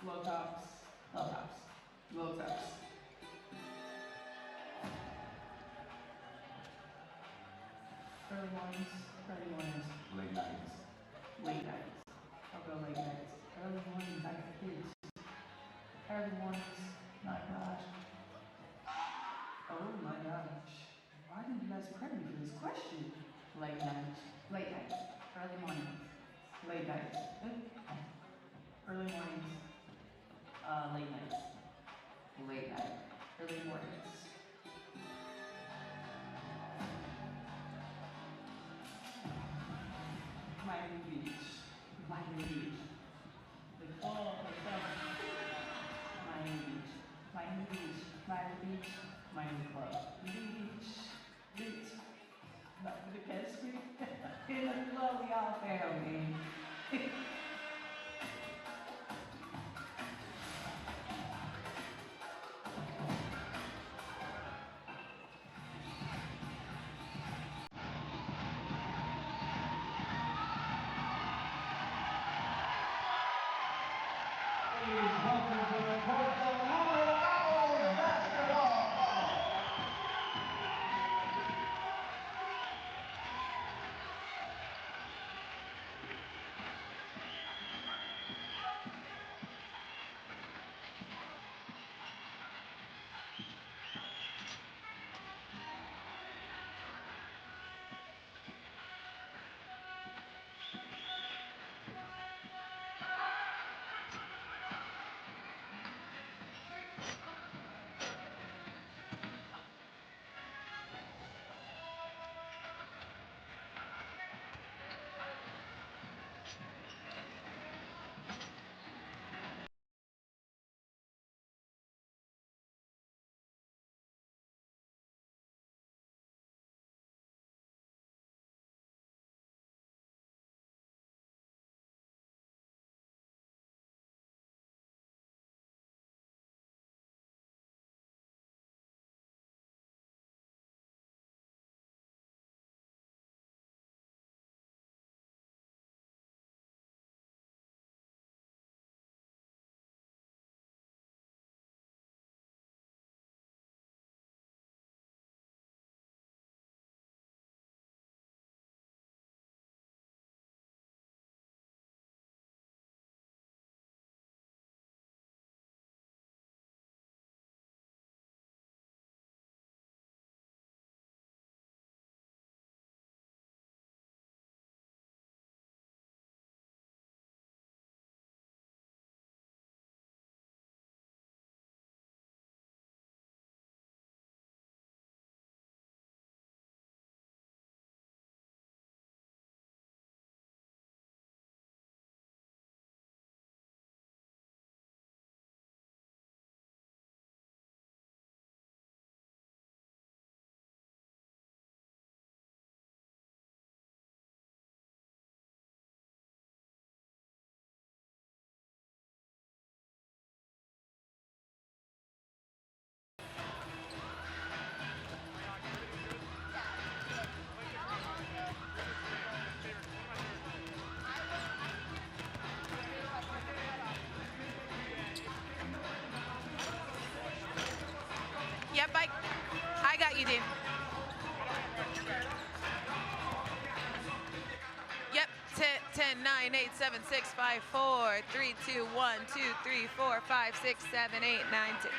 low tops, low tops, low tops. Early mornings, late nights. Late nights. I'll go late nights. Early mornings, I got kids. Early mornings, my gosh. Oh my gosh. Why didn't you guys prep me for this question? Late nights. Late nights. Early mornings. Late nights. Early mornings. Late nights. Late night. Early mornings. Miami Beach. Miami Beach. Like, oh, like that. Miami Beach. Miami Beach. Miami Beach. Miami Club. Beach. Beach. Not for the catch me. In the club, we all family. Yep, I got you, Dean. Yep, 10, 9, 8, 7, 6, 5, 4, 3, 2, 1, 2, 3, 4, 5, 6, 7, 8, 9, 10.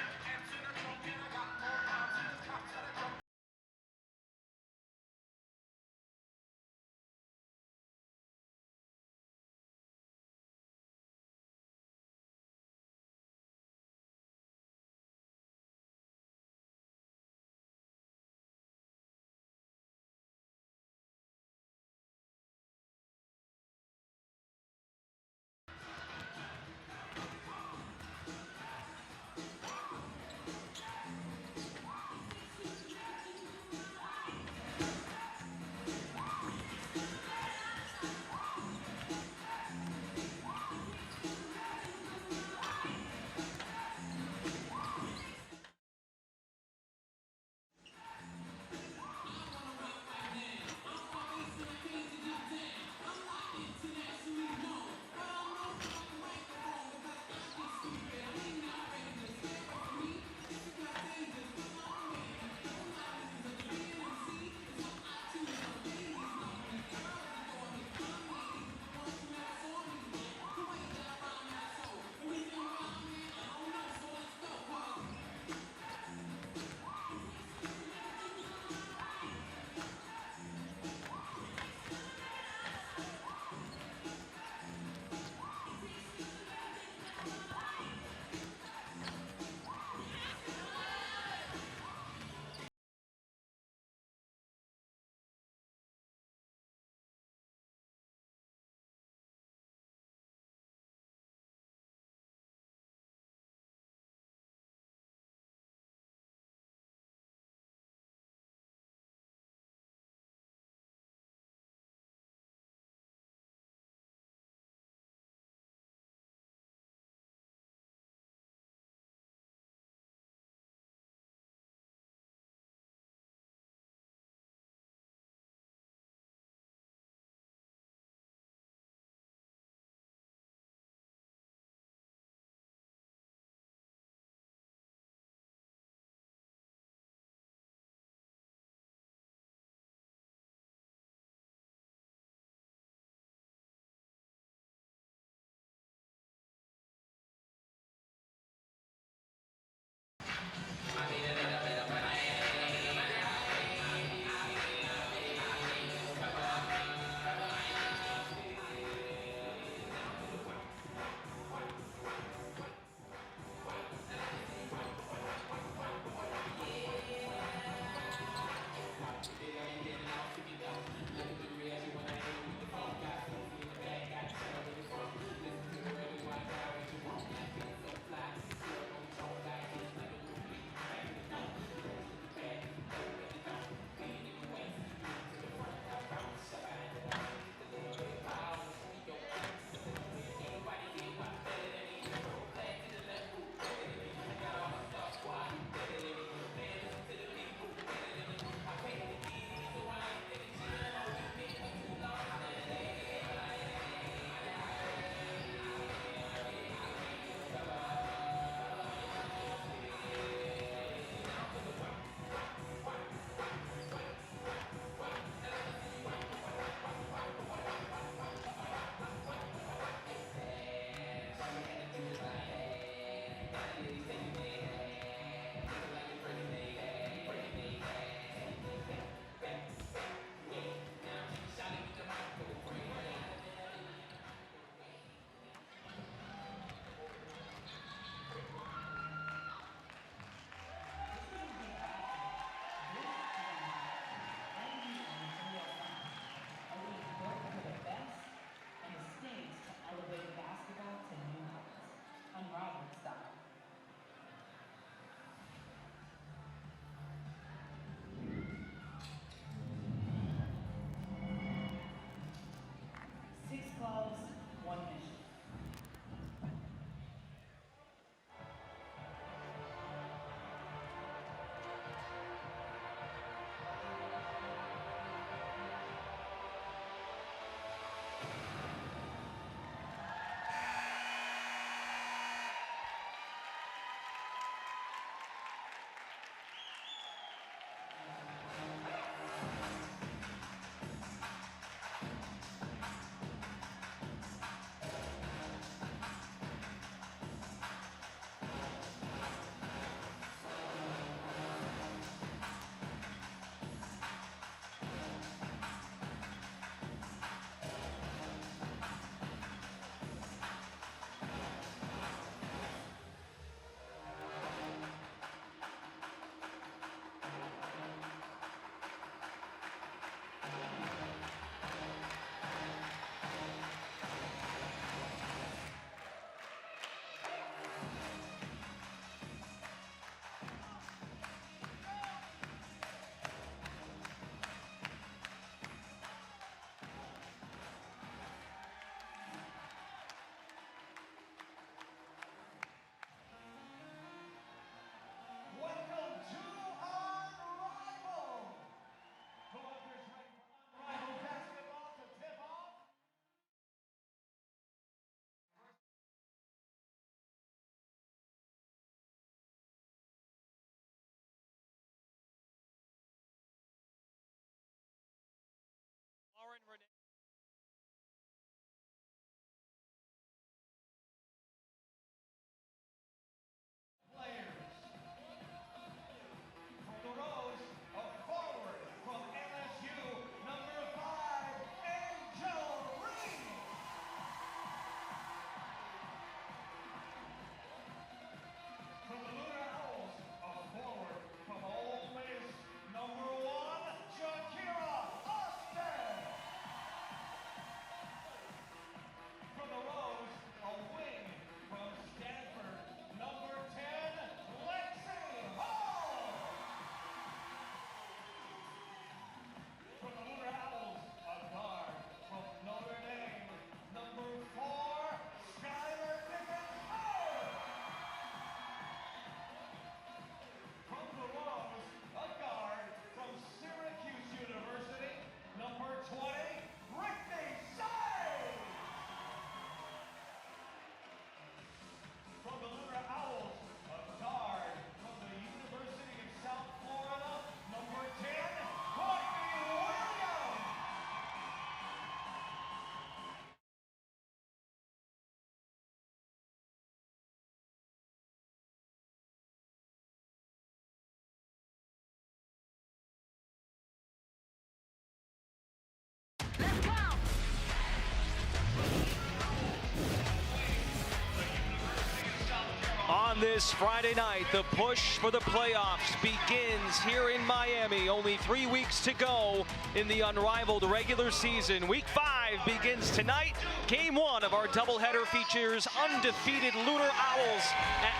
On this Friday night, the push for the playoffs begins here in Miami. Only 3 weeks to go in the Unrivaled regular season. Week 5 begins tonight. Game 1 of our doubleheader features undefeated Lunar Owls at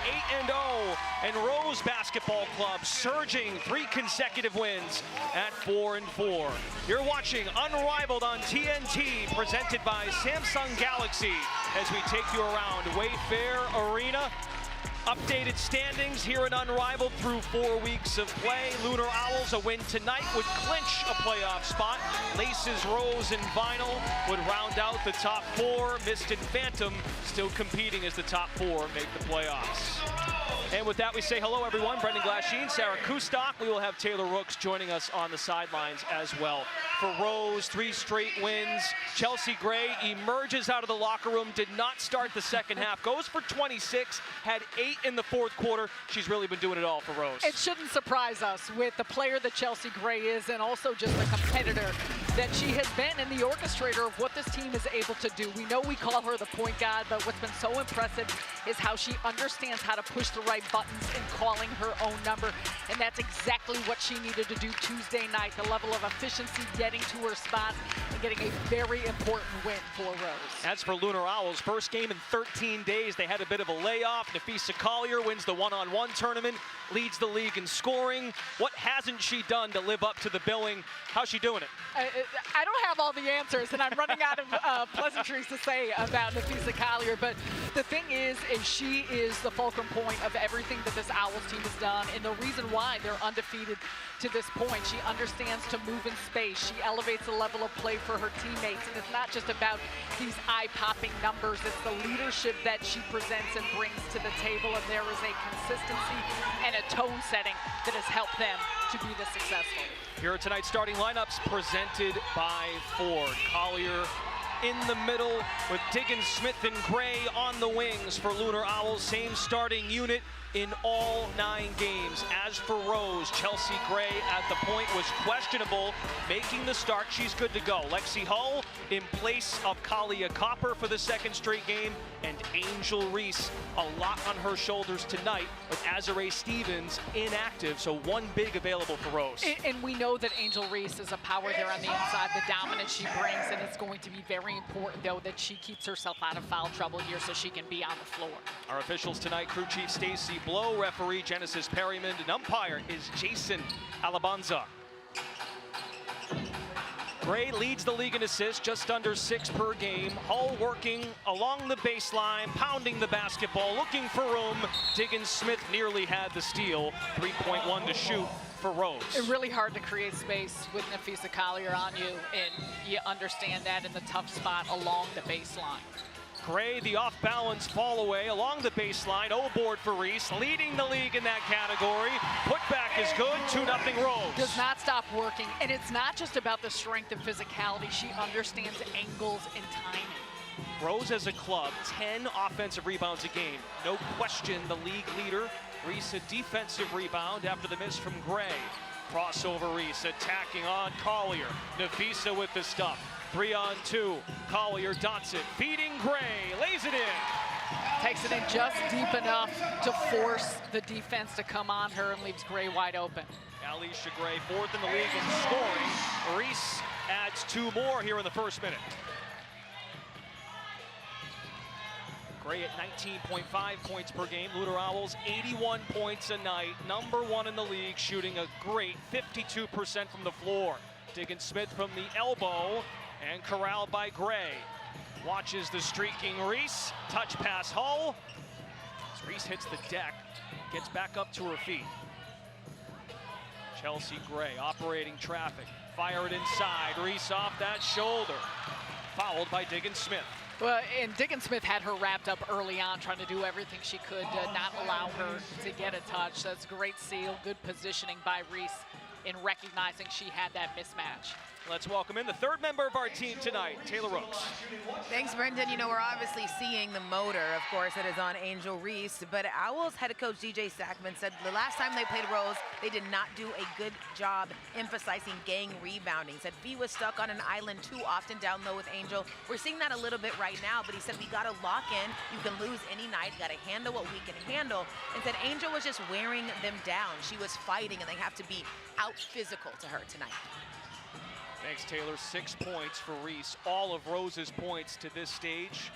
8-0 and Rose Basketball Club surging 3 consecutive wins at 4-4. You're watching Unrivaled on TNT, presented by Samsung Galaxy, as we take you around Wayfair Arena. Updated standings here in Unrivaled through 4 weeks of play. Lunar Owls, a win tonight, would clinch a playoff spot. Laces, Rose, and Vinyl would round out the top 4. Mist and Phantom still competing as the top 4 make the playoffs. And with that, we say hello, everyone. Brendan Glasheen, Sarah Kustok. We will have Taylor Rooks joining us on the sidelines as well. For Rose, 3 straight wins. Chelsea Gray emerges out of the locker room, did not start the second half, goes for 26, had 8 in the fourth quarter. She's really been doing it all for Rose. It shouldn't surprise us with the player that Chelsea Gray is, and also just the competitor that she has been, and the orchestrator of what this team is able to do. We know we call her the point guard, but what's been so impressive is how she understands how to push the right buttons in calling her own number, and that's exactly what she needed to do Tuesday night. The level of efficiency, getting to her spots, and getting a very important win for Rose. As for Lunar Owls, first game in 13 days. They had a bit of a layoff. Nafisa Collier wins the one-on-one tournament, leads the league in scoring. What hasn't she done to live up to the billing? How's she doing it? I don't have all the answers, and I'm running out of pleasantries to say about Nafisa Collier, but the thing is she is the fulcrum point of everything that this Owls team has done, and the reason why they're undefeated to this point. She understands to move in space. She elevates the level of play for her teammates, and it's not just about these eye-popping numbers. It's the leadership that she presents and brings to the table, and there is a consistency and a tone setting that has helped them to be this successful. Here are tonight's starting lineups presented by Ford. Collier in the middle with Diggins, Smith, and Gray on the wings for Lunar Owls. Same starting unit in all 9 games. As for Rose, Chelsea Gray at the point was questionable, making the start. She's good to go. Lexi Hull in place of Kalia Copper for the 2nd straight game, and Angel Reese, a lot on her shoulders tonight with Azare Stevens inactive, so 1 big available for Rose. And we know that Angel Reese is a power there on the inside, the dominance she brings, and it's going to be very important, though, that she keeps herself out of foul trouble here so she can be on the floor. Our officials tonight, crew chief Stacy Blow, referee Genesis Perryman, and umpire is Jason Alabanza. Gray leads the league in assists, just under 6 per game. Hull working along the baseline, pounding the basketball, looking for room. Diggins Smith nearly had the steal. 3.1 to shoot for Rose. It's really hard to create space with Nafisa Collier on you, and you understand that in the tough spot along the baseline. Gray, the off-balance fall away along the baseline. O-board for Reese, leading the league in that category. Putback is good, 2-0 Rose. Does not stop working, and it's not just about the strength and physicality. She understands angles and timing. Rose as a club, 10 offensive rebounds a game. No question the league leader. Reese a defensive rebound after the miss from Gray. Crossover Reese attacking on Collier. Nafisa with the stuff. 3-on-2, Collier dots it, feeding Gray, lays it in. Takes it in just deep enough to force the defense to come on her and leaves Gray wide open. Alicia Gray, 4th in the league in scoring. Reese adds 2 more here in the first minute. Gray at 19.5 points per game. Lunar Owls, 81 points a night. Number 1 in the league, shooting a great 52% from the floor. Diggins Smith from the elbow, and corralled by Gray. Watches the streaking Reese. Touch pass Hull. As Reese hits the deck, gets back up to her feet. Chelsea Gray operating traffic. Fire it inside. Reese off that shoulder. Fouled by Diggins Smith. Well, and Diggins Smith had her wrapped up early on, trying to do everything she could to not allow her to get a touch. That's a great seal, good positioning by Reese in recognizing she had that mismatch. Let's welcome in the third member of our team tonight, Taylor Rooks. Thanks, Brendan. You know, we're obviously seeing the motor, of course, that is on Angel Reese, but Owls head coach DJ Sackman said the last time they played Rose, they did not do a good job emphasizing gang rebounding. Said Fee was stuck on an island too often down low with Angel. We're seeing that a little bit right now, but he said we got to lock in. You can lose any night. You got to handle what we can handle. And said Angel was just wearing them down. She was fighting, and they have to be out physical to her tonight. Thanks, Taylor. 6 points for Reese. All of Rose's points to this stage.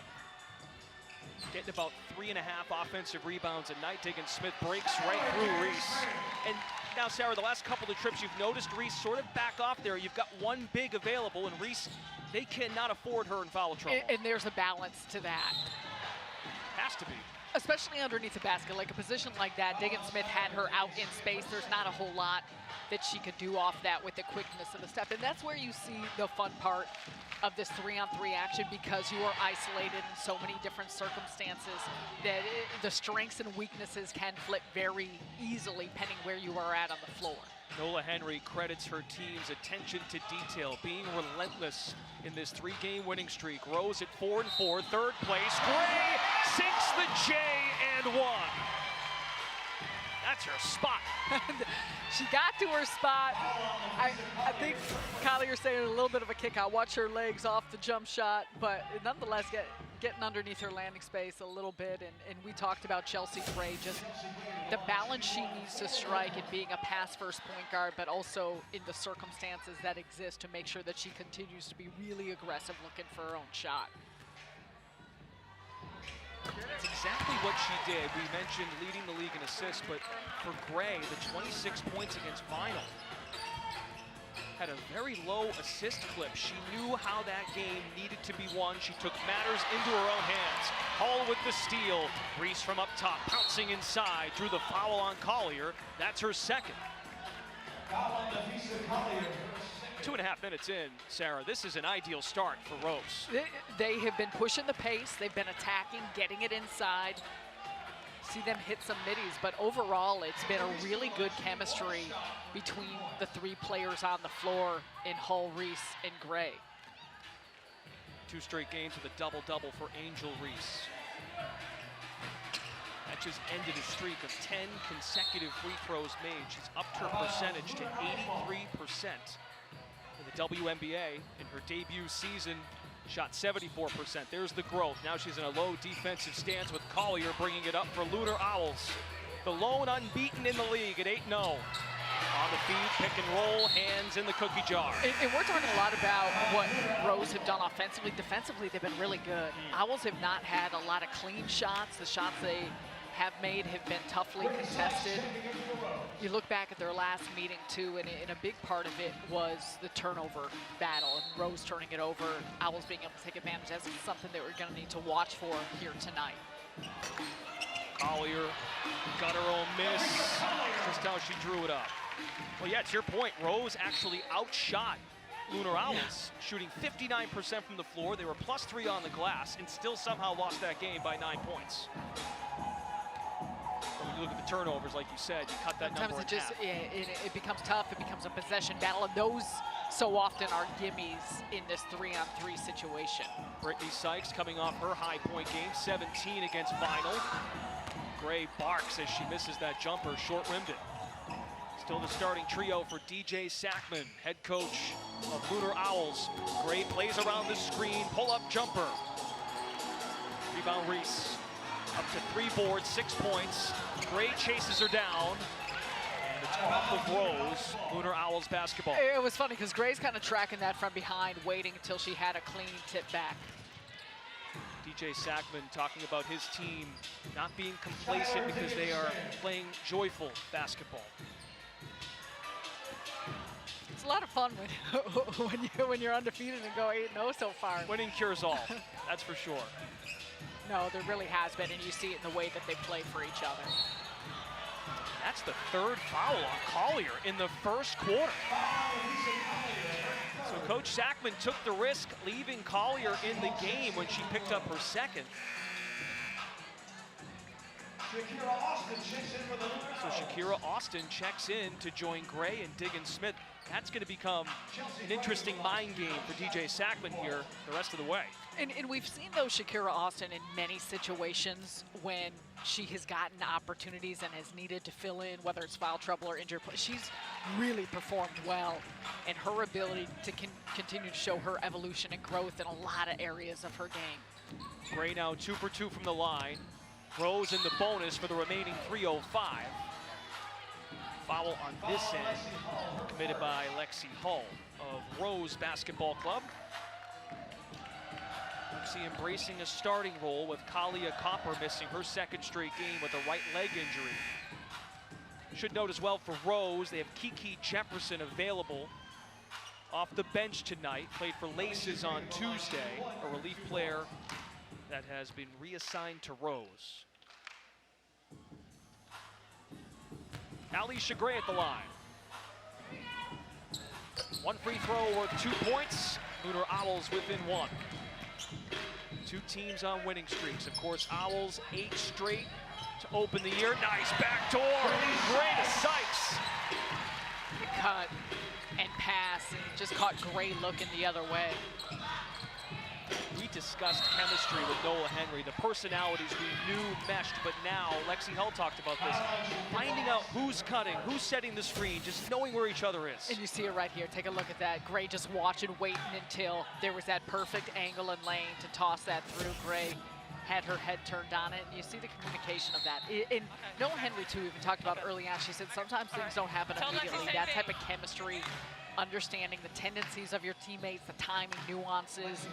Getting about 3.5 offensive rebounds a night. Diggin Smith breaks right through Reese. And now, Sarah, the last couple of trips you've noticed Reese sort of back off there. You've got one big available, and Reese, they cannot afford her in foul trouble. And there's a balance to that. Has to be. Especially underneath the basket, like a position like that, Diggin Smith had her out in space. There's not a whole lot that she could do off that with the quickness of the step. And that's where you see the fun part of this 3-on-3 action, because you are isolated in so many different circumstances that the strengths and weaknesses can flip very easily depending where you are at on the floor. Nola Henry credits her team's attention to detail, being relentless in this 3-game winning streak. Rose at 4-4, third place. Gray sinks the J and 1. That's her spot. She got to her spot. I think Collier's saying a little bit of a kick out. Watch her legs off the jump shot, but nonetheless getting underneath her landing space a little bit. And we talked about Chelsea Gray, just the balance she needs to strike in being a pass-first point guard, but also in the circumstances that exist to make sure that she continues to be really aggressive looking for her own shot. That's exactly what she did. We mentioned leading the league in assists, but for Gray, the 26 points against Vinyl had a very low assist clip. She knew how that game needed to be won. She took matters into her own hands. Hall with the steal. Reese from up top, pouncing inside, drew the foul on Collier. That's her second. 2.5 minutes in, Sarah, this is an ideal start for Rose. They have been pushing the pace. They've been attacking, getting it inside. See them hit some middies, but overall, it's been a really good chemistry between the 3 players on the floor in Hull, Reese, and Gray. 2 straight games with a double-double for Angel Reese. That just ended a streak of 10 consecutive free throws made. She's upped her percentage to 83%. In the WNBA, in her debut season, shot 74%. There's the growth. Now she's in a low defensive stance with Collier bringing it up for Lunar Owls. The lone unbeaten in the league at 8-0. On the feed, pick and roll, hands in the cookie jar. And we're talking a lot about what Rose have done offensively. Defensively, they've been really good. Owls have not had a lot of clean shots. The shots they have made have been toughly contested. You look back at their last meeting too, and a big part of it was the turnover battle, and Rose turning it over, Owls being able to take advantage. That's something that we're gonna need to watch for here tonight. Collier got her own miss, just how she drew it up. Well, yeah, to your point, Rose actually outshot Lunar Owls, shooting 59% from the floor. They were +3 on the glass and still somehow lost that game by 9 points. When you look at the turnovers, like you said, you cut that number in half. It becomes tough. It becomes a possession battle, and those so often are gimmies in this 3-on-3 situation. Brittany Sykes coming off her high point game, 17 against Vinyl. Gray barks as she misses that jumper, short-rimmed it. Still the starting trio for DJ Sackman, head coach of Lunar Owls. Gray plays around the screen, pull-up jumper. Rebound Reese. Up to 3 boards, 6 points. Gray chases her down. And it's off of Rose, Lunar Owls basketball. It was funny because Gray's kind of tracking that from behind, waiting until she had a clean tip back. DJ Sackman talking about his team not being complacent because they are playing joyful basketball. It's a lot of fun when you're undefeated and go 8-0 so far. Winning cures all, that's for sure. No, there really has been, and you see it in the way that they play for each other. That's the 3rd foul on Collier in the first quarter. So Coach Sackman took the risk leaving Collier in the game when she picked up her 2nd. So Shakira Austin checks in to join Gray and Diggin Smith. That's going to become an interesting mind game for DJ Sackman here the rest of the way. And we've seen, though, Shakira Austin in many situations when she has gotten opportunities and has needed to fill in, whether it's foul trouble or injured play. She's really performed well, and her ability to continue to show her evolution and growth in a lot of areas of her game. Gray now 2 for 2 from the line. Rose in the bonus for the remaining 3:05. Foul on this end committed by Lexi Hull of Rose Basketball Club. Lexi embracing a starting role with Kalia Copper missing her second straight game with a right leg injury. Should note as well for Rose, they have Kiki Jefferson available off the bench tonight. Played for Laces on Tuesday, a relief player that has been reassigned to Rose. Alicia Gray at the line. One free throw worth 2 points. Lunar Owls within 1. Two teams on winning streaks. Of course, Owls 8 straight to open the year. Nice backdoor. Gray to Sykes. Cut and pass, and just caught Gray looking the other way. We discussed chemistry with Noah Henry, the personalities we knew meshed, but now, Lexi Hull talked about this, finding out who's cutting, who's setting the screen, just knowing where each other is. And you see it right here. Take a look at that. Gray just watching, waiting until there was that perfect angle and lane to toss that through. Gray had her head turned on it, and you see the communication of that. And Noah Henry, too, even talked about early on. She said sometimes things don't happen immediately. That type of chemistry, understanding the tendencies of your teammates, the timing, nuances.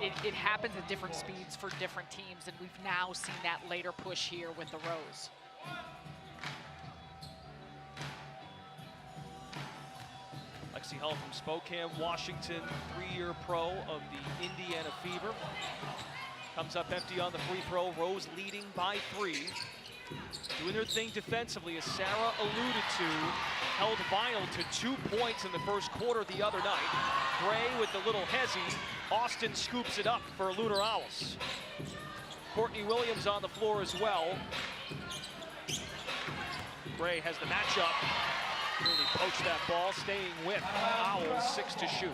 It happens at different speeds for different teams, and we've now seen that later push here with the Rose. Lexi Hull from Spokane, Washington, 3-year pro of the Indiana Fever. Comes up empty on the free throw. Rose leading by 3. Doing their thing defensively, as Sarah alluded to, held Vinyl to 2 points in the first quarter the other night. Gray with the little hezzy. Austin scoops it up for Lunar Owls. Courtney Williams on the floor as well. Gray has the matchup. Really poached that ball, staying with Owls, 6 to shoot.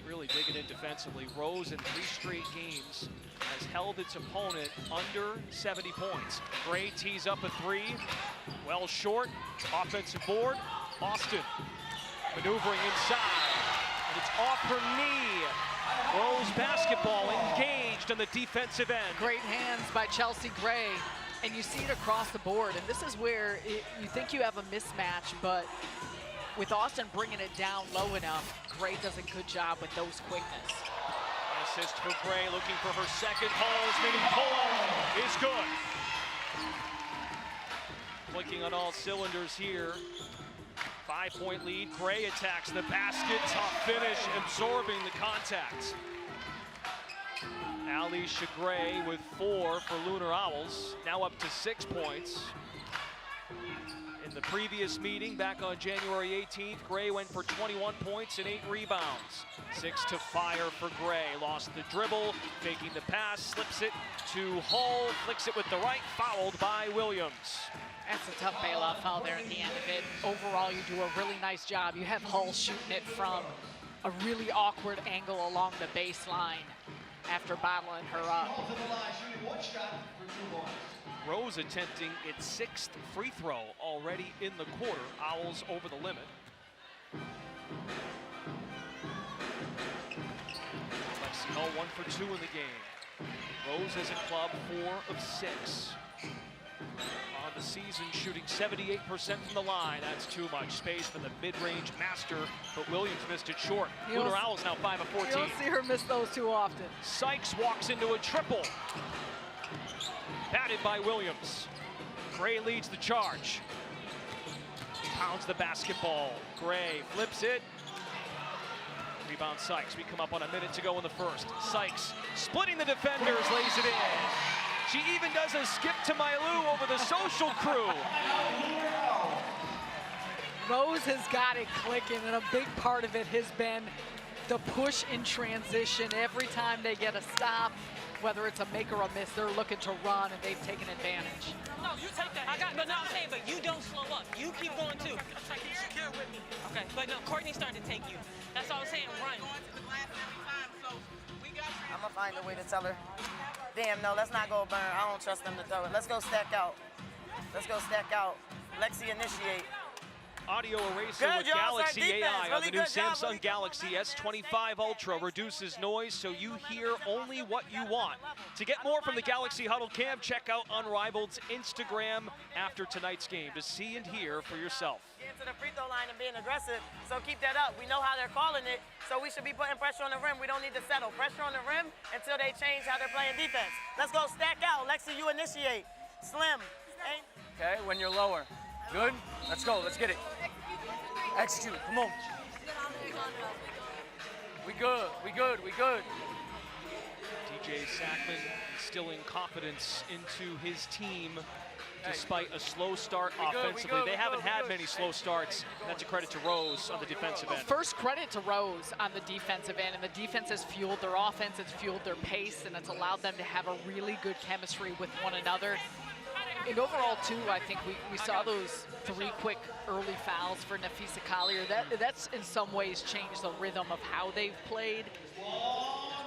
Really digging in defensively. Rose in 3 straight games has held its opponent under 70 points. Gray tees up a 3, well short, offensive board. Austin maneuvering inside, and it's off her knee. Rose basketball engaged on the defensive end. Great hands by Chelsea Gray, and you see it across the board, and this is where you think you have a mismatch, but with Austin bringing it down low enough, Gray does a good job with those quickness. Assist for Gray, looking for her second. Hall's mini pull is good. Clicking on all cylinders here. 5-point lead. Gray attacks the basket. Tough finish, absorbing the contact. Alicia Gray with 4 for Lunar Owls. Now up to 6 points. In the previous meeting back on January 18th, Gray went for 21 points and 8 rebounds. 6 to fire for Gray. Lost the dribble, faking the pass, slips it to Hull, flicks it with the right, fouled by Williams. That's a tough bailout foul there at the end of it. Overall, you do a really nice job. You have Hull shooting it from a really awkward angle along the baseline after bottling her up. Rose attempting its 6th free throw already in the quarter. Owls over the limit. Lexi Hull 1 for 2 in the game. Rose has a club 4 of 6. On the season, shooting 78% from the line. That's too much space for the mid-range master, but Williams missed it short. Lunar Owls now 5 of 14. You don't see her miss those too often. Sykes walks into a triple. Batted by Williams. Gray leads the charge. Pounds the basketball. Gray flips it. Rebound Sykes. We come up on a minute to go in the first. Sykes splitting the defenders, lays it in. She even does a skip to Mailou over the social crew. Rose has got it clicking, and a big part of it has been the push in transition. Every time they get a stop, whether it's a make or a miss, they're looking to run, and they've taken advantage. No, you take that. I got, but no, I'm saying, but you don't slow up. You keep going too. Secure with me. Okay, but no, Courtney started to take you. That's all I'm saying. Run. I'm gonna find a way to tell her. Damn, no, let's not go burn. I don't trust them to throw it. Let's go stack out. Let's go stack out. Lexi initiate. Audio eraser with Galaxy AI on the new Samsung Galaxy S25 Ultra reduces noise so you hear only what you want. To get more from the Galaxy Huddle Cam, check out Unrivaled's Instagram after tonight's game to see and hear for yourself. Getting to the free throw line and being aggressive, so keep that up. We know how they're calling it, so we should be putting pressure on the rim. We don't need to settle. Pressure on the rim until they change how they're playing defense. Let's go stack out. Lexi, you initiate. Slim. Okay, when you're lower. Good? Let's go. Let's get it. Execute. Come on. We good. We good. We good. DJ Sackman instilling confidence into his team despite a slow start offensively. They haven't had many slow starts. That's a credit to Rose on the defensive end. First credit to Rose on the defensive end, and the defense has fueled their offense, it's fueled their pace, and it's allowed them to have a really good chemistry with one another. And overall, too, I think we saw those 3 quick early fouls for Nafisa Collier. That's in some ways changed the rhythm of how they've played.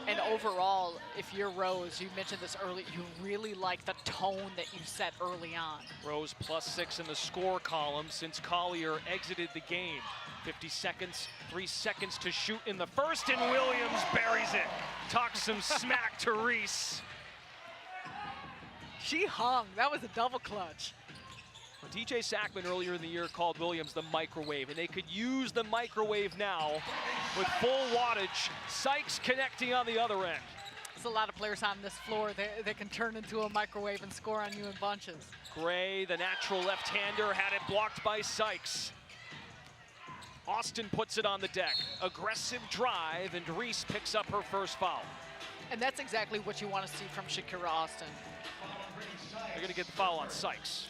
And overall, if you're Rose, you mentioned this early, you really like the tone that you set early on. Rose +6 in the score column since Collier exited the game. 50 seconds, 3 seconds to shoot in the first, and Williams buries it. Talks some smack to Reese. She hung. That was a double clutch. DJ Sackman earlier in the year called Williams the microwave, and they could use the microwave now with full wattage. Sykes connecting on the other end. There's a lot of players on this floor that can turn into a microwave and score on you in bunches. Gray, the natural left-hander, had it blocked by Sykes. Austin puts it on the deck. Aggressive drive, and Reese picks up her first foul. And that's exactly what you want to see from Shakira Austin. They're going to get the foul on Sykes.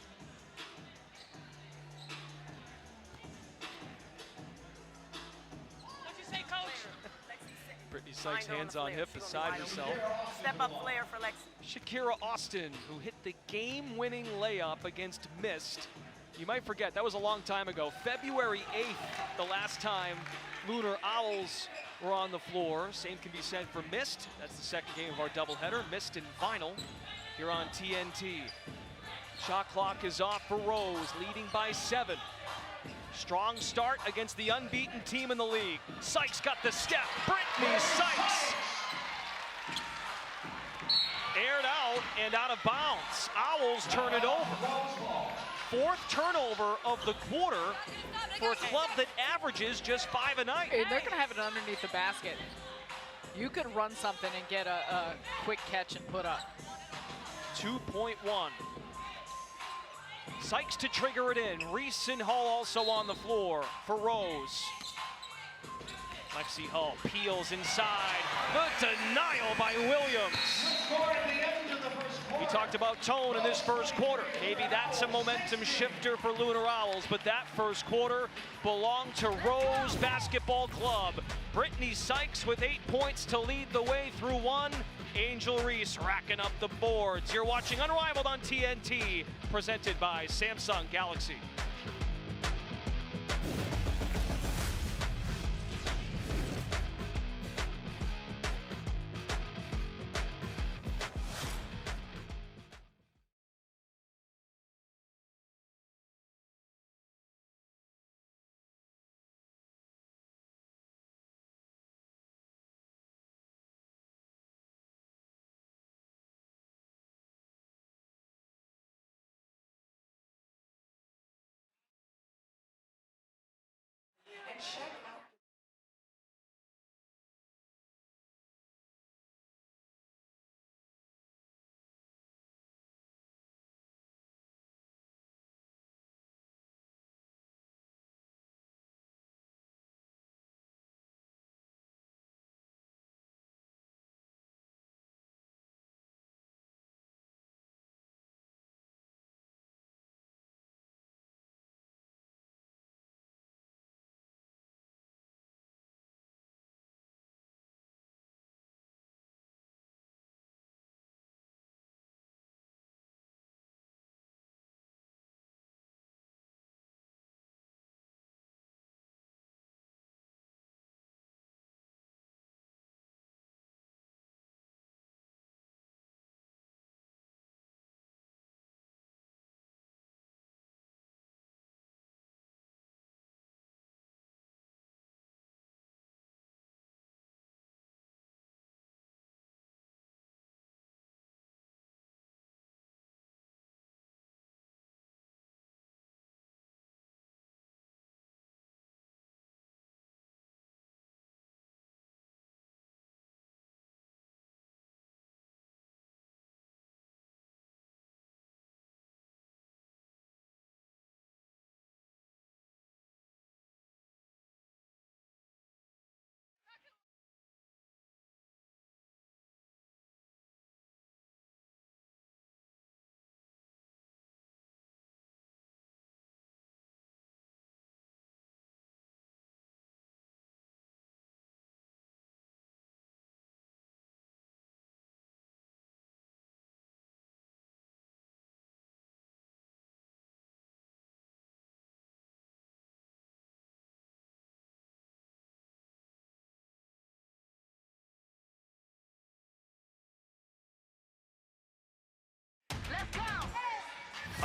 What'd you say, Coach? Brittany Sykes, hands on hip, beside herself. Step up flare for Lexi. Shakira Austin, who hit the game-winning layup against Mist. You might forget, that was a long time ago. February 8th, the last time Lunar Owls were on the floor. Same can be said for Mist. That's the second game of our doubleheader. Mist in final here on TNT. Shot clock is off for Rose, leading by 7. Strong start against the unbeaten team in the league. Sykes got the step. Brittany Sykes. Aired out and out of bounds. Owls turn it over. 4th turnover of the quarter for a club that averages just 5 a night. And they're going to have it underneath the basket. You could run something and get a quick catch and put up. 2.1. Sykes to trigger it in. Reese and Hall also on the floor for Rose. Lexi Hull peels inside. The denial by Williams. We talked about tone in this first quarter. Maybe that's a momentum shifter for Lunar Owls, but that first quarter belonged to Rose Basketball Club. Brittany Sykes with 8 points to lead the way through one. Angel Reese racking up the boards. You're watching Unrivaled on TNT, presented by Samsung Galaxy. Check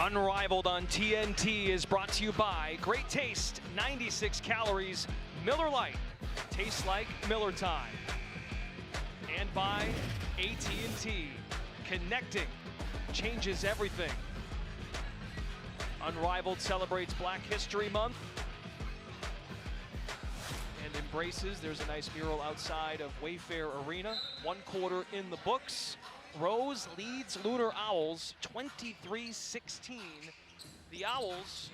Unrivaled on TNT is brought to you by Great Taste, 96 calories, Miller Lite, tastes like Miller time. And by AT&T, connecting changes everything. Unrivaled celebrates Black History Month and embraces, there's a nice mural outside of Wayfair Arena, 1/4 in the books. Rose leads Lunar Owls 23-16. The Owls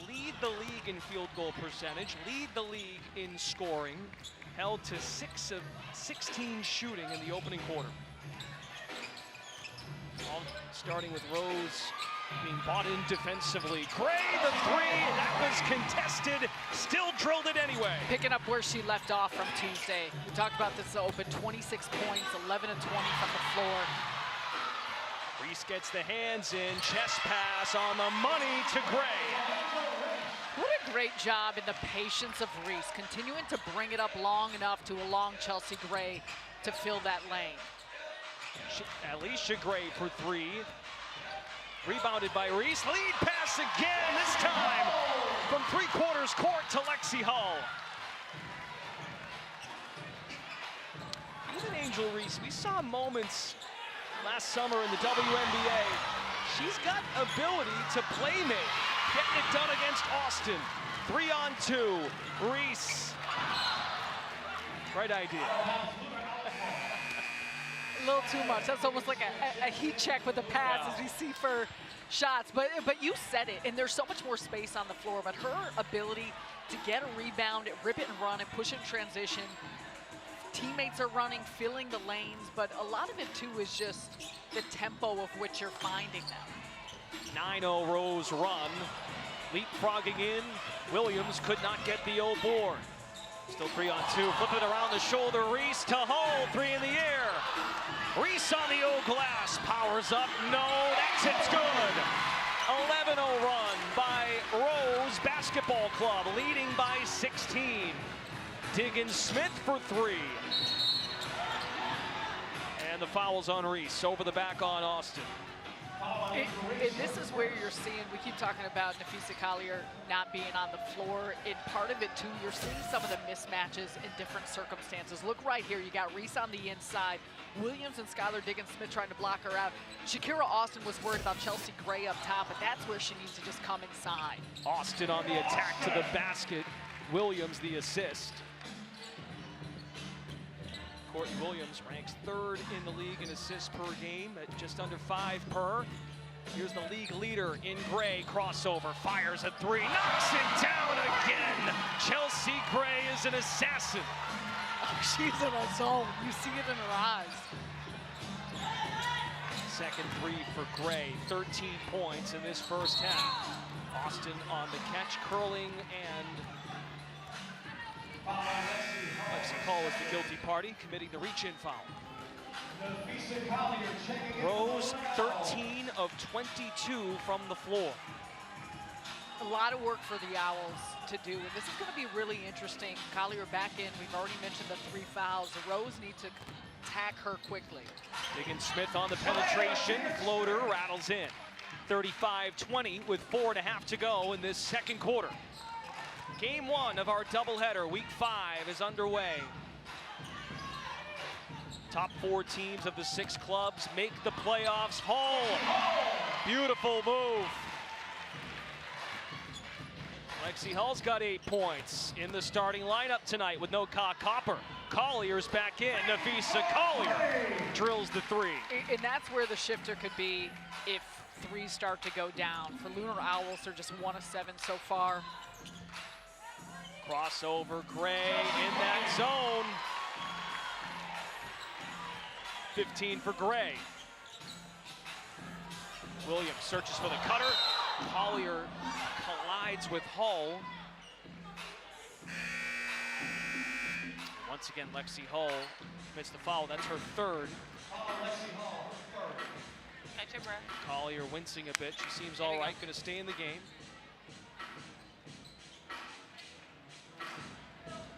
lead the league in field goal percentage, lead the league in scoring, held to 6 of 16 shooting in the opening quarter. All starting with Rose being bought in defensively. Gray, the three, that was contested, still drilled it anyway. Picking up where she left off from Tuesday. We talked about this open, 26 points, 11 of 20 from the floor. Reese gets the hands in, chest pass on the money to Gray. What a great job in the patience of Reese, continuing to bring it up long enough to along Chelsea Gray to fill that lane. Alicia Gray for three. Rebounded by Reese, lead pass again, this time from 3/4 court to Lexi Hull. Even Angel Reese, we saw moments last summer in the WNBA. She's got ability to playmate, getting it done against Austin. 3-on-2, Reese. Right idea. A little too much. That's almost like a heat check with the pass as we see for shots. But you said it, and there's so much more space on the floor. But her ability to get a rebound, rip it and run, and push in transition. Teammates are running, filling the lanes, but a lot of it too is just the tempo of which you're finding them. 9-0 Rose run, leapfrogging in. Williams could not get the old board. Still 3-on-2, flipping around the shoulder, Reese to Hull, 3 in the air. Reese on the old glass, powers up, no, that tip's good. 11-0 run by Rose Basketball Club, leading by 16. Diggins-Smith for 3. And the foul's on Reese, over the back on Austin. And this is where you're seeing, we keep talking about Napheesa Collier not being on the floor. And part of it too, you're seeing some of the mismatches in different circumstances. Look right here, you got Reese on the inside, Williams and Skylar Diggins-Smith trying to block her out. Shakira Austin was worried about Chelsea Gray up top, but that's where she needs to just come inside. Austin on the attack to the basket, Williams the assist. Courtney Williams ranks 3rd in the league in assists per game at just under 5 per. Here's the league leader in Gray, crossover, fires a 3, knocks it down again. Chelsea Gray is an assassin. Oh, she's in a zone, you see it in her eyes. Second 3 for Gray, 13 points in this first half. Austin on the catch, curling, and Lexi Hull is the guilty party, committing the reach-in foul. Rose, 13 of 22 from the floor. A lot of work for the Owls to do, and this is going to be really interesting. Collier back in, we've already mentioned the 3 fouls. The Rose need to attack her quickly. Diggins-Smith on the penetration, floater rattles in. 35-20 with 4.5 to go in this second quarter. Game 1 of our doubleheader, week 5 is underway. Top 4 teams of the 6 clubs make the playoffs. Hull, beautiful move. Lexi Hull's got 8 points in the starting lineup tonight with no Copper. Collier's back in. Napheesa Collier drills the 3. And that's where the shifter could be if 3s start to go down. For Lunar Owls, they're just 1 of 7 so far. Crossover, Gray in that zone. 15 for Gray. Williams searches for the cutter. Collier collides with Hull. Once again, Lexi Hull commits the foul. That's her 3rd. Catch your breath. Collier wincing a bit. She seems all right, going to stay in the game.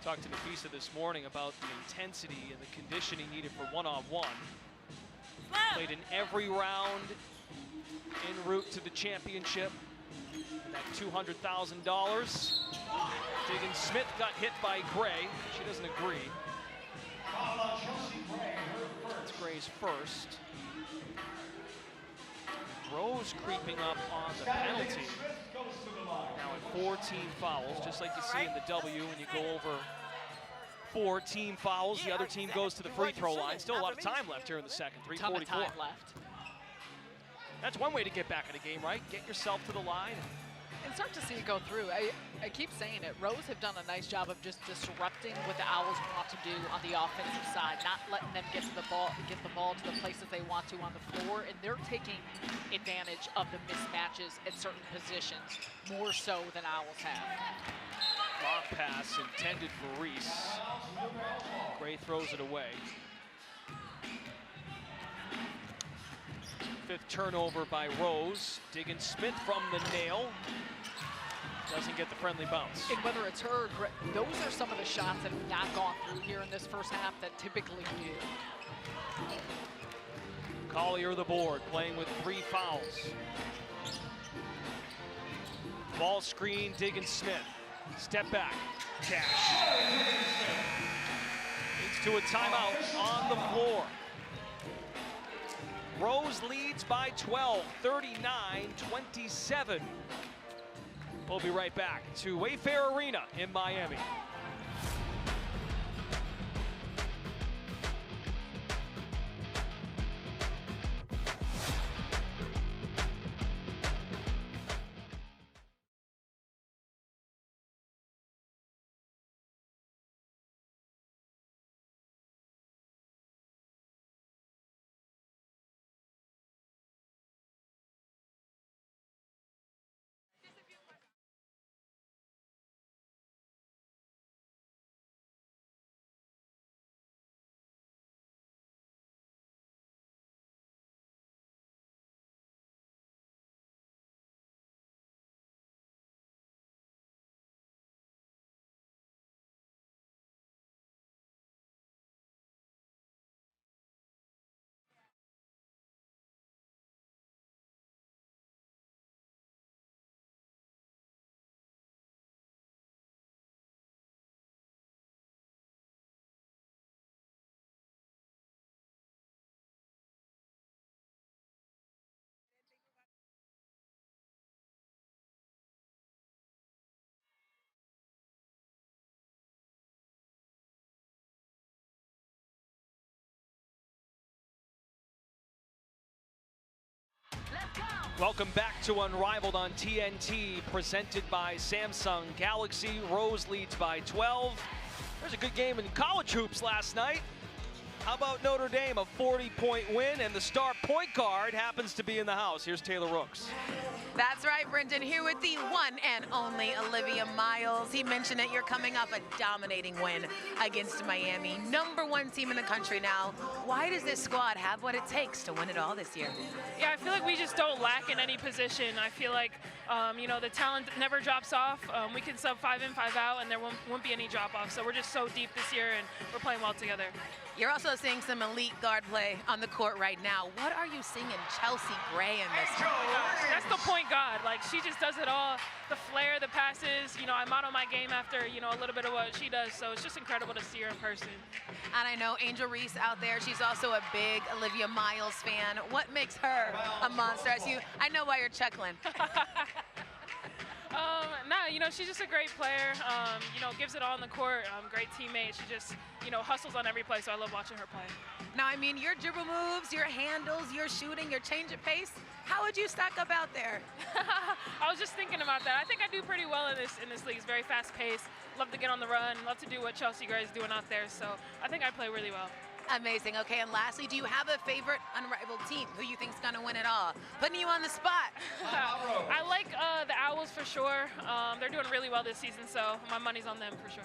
Talked to Napheesa this morning about the intensity and the conditioning needed for one-on-one. Played in every round en route to the championship. And that $200,000. Diggins Smith got hit by Gray. She doesn't agree. It's Gray's first. Rose creeping up on the penalty. Now at 4 team fouls, just like you see in the W when you go over 4 team fouls. The other team goes to the free throw line. Still a lot of time left here in the second. 3:44. Ton of time left. That's one way to get back in the game, right? Get yourself to the line. And start to see it go through. I keep saying it. Rose have done a nice job of just disrupting what the Owls want to do on the offensive side, not letting them get the ball to the places they want to on the floor, and they're taking advantage of the mismatches at certain positions more so than Owls have. Long pass intended for Reese. Gray throws it away. 5th turnover by Rose. Diggins Smith from the nail. Doesn't get the friendly bounce. And whether it's her or Gray, those are some of the shots that have not gone through here in this first half that typically do. Collier the board, playing with 3 fouls. Ball screen, Diggins Smith. Step back, cash. Leads to a timeout on the floor. Rose leads by 12, 39-27. We'll be right back to Wayfair Arena in Miami. Welcome back to Unrivaled on TNT, presented by Samsung Galaxy. Rose leads by 12. There's a good game in college hoops last night. How about Notre Dame, a 40-point win, and the star point guard happens to be in the house. Here's Taylor Rooks. That's right, Brendan, here with the one and only Olivia Miles. He mentioned it, you're coming off a dominating win against Miami. #1 team in the country now. Why does this squad have what it takes to win it all this year? Yeah, I feel like we just don't lack in any position. I feel like, you know, the talent never drops off. We can sub 5 in, 5 out, and there won't be any drop-off. So we're just so deep this year, and we're playing well together. You're also seeing some elite guard play on the court right now. What are you seeing in Chelsea Gray in this one? That's the point guard. Like, she just does it all. The flair, the passes. You know, I model my game after, you know, a little bit of what she does. So it's just incredible to see her in person. And I know Angel Reese out there, she's also a big Olivia Miles fan. What makes her a monster? I know why you're chuckling. Nah, you know, she's just a great player. You know, gives it all on the court. Great teammate. She just, you know, hustles on every play, so I love watching her play. Now, I mean, your dribble moves, your handles, your shooting, your change of pace, how would you stack up out there? I was just thinking about that. I think I do pretty well in this league. It's very fast-paced. Love to get on the run. Love to do what Chelsea Gray is doing out there. So I think I play really well. Amazing. Okay, and lastly, do you have a favorite Unrivaled team who you think's gonna win it all? Putting you on the spot. I like the Owls for sure. They're doing really well this season, so my money's on them for sure.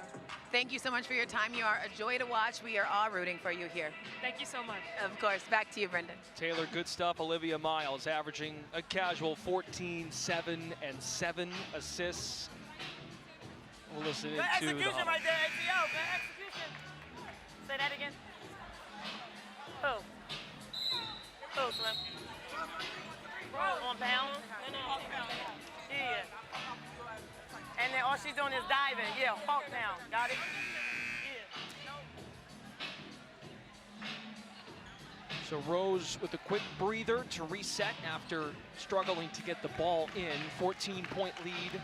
Thank you so much for your time. You are a joy to watch. We are all rooting for you here. Thank you so much. Of course. Back to you, Brendan. Taylor, good stuff. Olivia Miles averaging a casual 14, 7, and 7 assists. We'll listen Good into execution the right there, ATO. Good execution. Say that again. Who? Who, Slim? On pass. Yeah. And then all she's doing is diving. Yeah, hawk down. Got it? So Rose with a quick breather to reset after struggling to get the ball in. 14-point lead.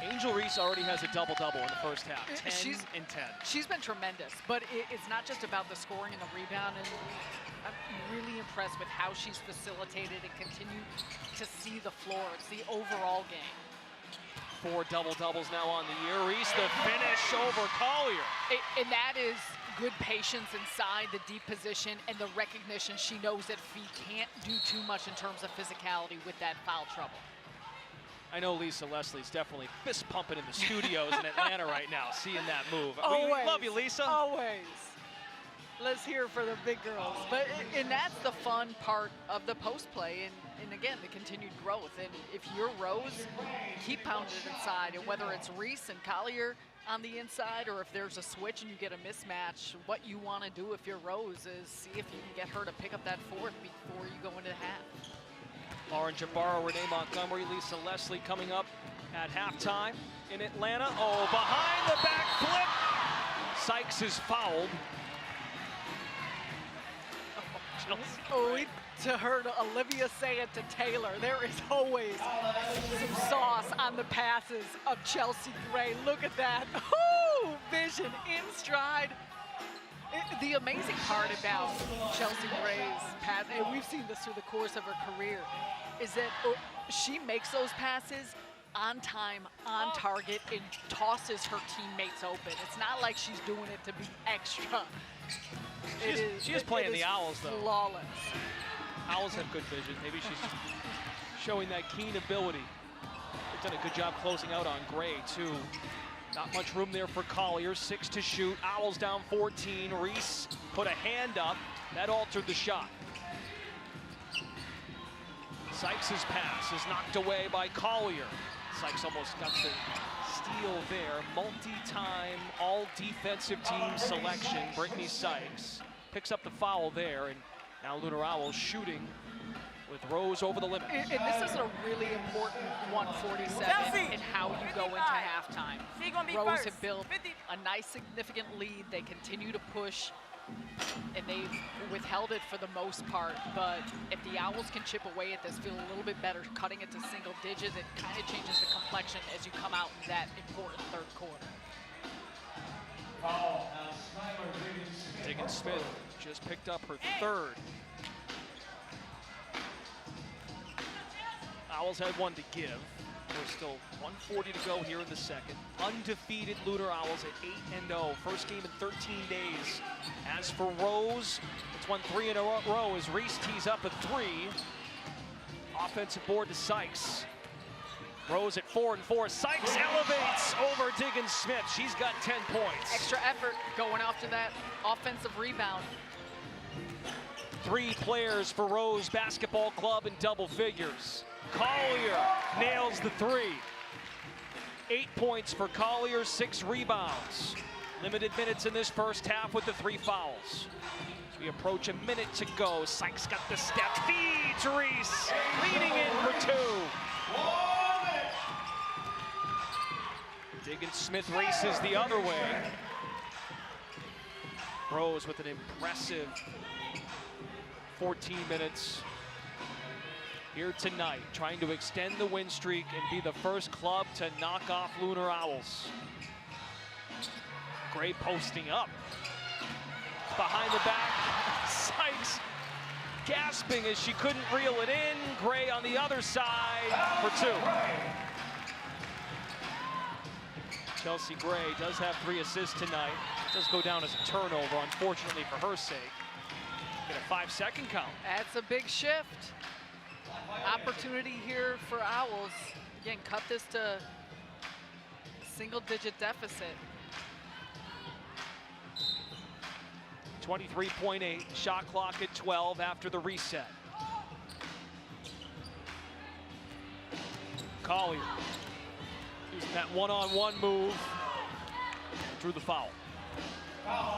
Angel Reese already has a double-double in the first half, 10 and 10. She's been tremendous, but it's not just about the scoring and the rebound. And I'm really impressed with how she's facilitated and continue to see the floor. It's the overall game. 4 double-doubles now on the year. Reese, the finish over Collier. And that is good patience inside the deep position and the recognition. She knows that feet can't do too much in terms of physicality with that foul trouble. I know Lisa Leslie's definitely fist pumping in the studios in Atlanta right now, seeing that move. Always. We love you, Lisa. Always. Let's hear for the big girls. And that's the fun part of the post play and again, the continued growth. And if you're Rose, keep pounding it inside. And whether it's Reese and Collier on the inside or if there's a switch and you get a mismatch, what you want to do if you're Rose is see if you can get her to pick up that fourth before you go into half. Lauren Jabaro, Renee Montgomery, Lisa Leslie coming up at halftime in Atlanta. Oh, behind the back flip. Sykes is fouled. To her, to Olivia say it to Taylor, there is always some sauce on the passes of Chelsea Gray. Look at that. Ooh, vision in stride. The amazing part about Chelsea Gray's pass, and we've seen this through the course of her career, is that she makes those passes on time, on target, and tosses her teammates open. It's not like she's doing it to be extra. She is playing the Owls, though. Flawless. Owls have good vision. Maybe she's showing that keen ability. They've done a good job closing out on Gray, too. Not much room there for Collier. 6 to shoot. Owls down 14. Reese put a hand up. That altered the shot. Sykes' pass is knocked away by Collier. Sykes almost got the steal there. Multi-time all-defensive team selection. Brittany Sykes picks up the foul there, and now Lunar Owls shooting with Rose over the limit. And this is a really important 147 in how you go into halftime. Rose have built a nice significant lead. They continue to push, and they've withheld it for the most part. But if the Owls can chip away at this, feel a little bit better, cutting it to single digits, it kind of changes the complexion as you come out in that important third quarter. Diggins Smith just picked up her third. Owls had one to give. There's still 1:40 to go here in the second. Undefeated Lunar Owls at 8-0. First game in 13 days. As for Rose, it's won 3 in a row as Reese tees up a 3. Offensive board to Sykes. Rose at 4 and 4. Sykes elevates over Diggins Smith. She's got 10 points. Extra effort going after that offensive rebound. 3 players for Rose Basketball Club in double figures. Collier nails the 3. 8 points for Collier, 6 rebounds. Limited minutes in this first half with the 3 fouls. We approach a minute to go. Sykes got the step, feeds Reese, leading in for 2. Diggins Smith races the other way. Rose with an impressive 14 minutes here tonight, trying to extend the win streak and be the first club to knock off Lunar Owls. Gray posting up. Behind the back, Sykes gasping as she couldn't reel it in. Gray on the other side for 2. Chelsea Gray does have 3 assists tonight. It does go down as a turnover, unfortunately for her sake. Get a 5-second count. That's a big shift. Opportunity here for Owls. Again, cut this to single-digit deficit. 23.8, shot clock at 12 after the reset. Collier using that one-on-one move. Drew the foul.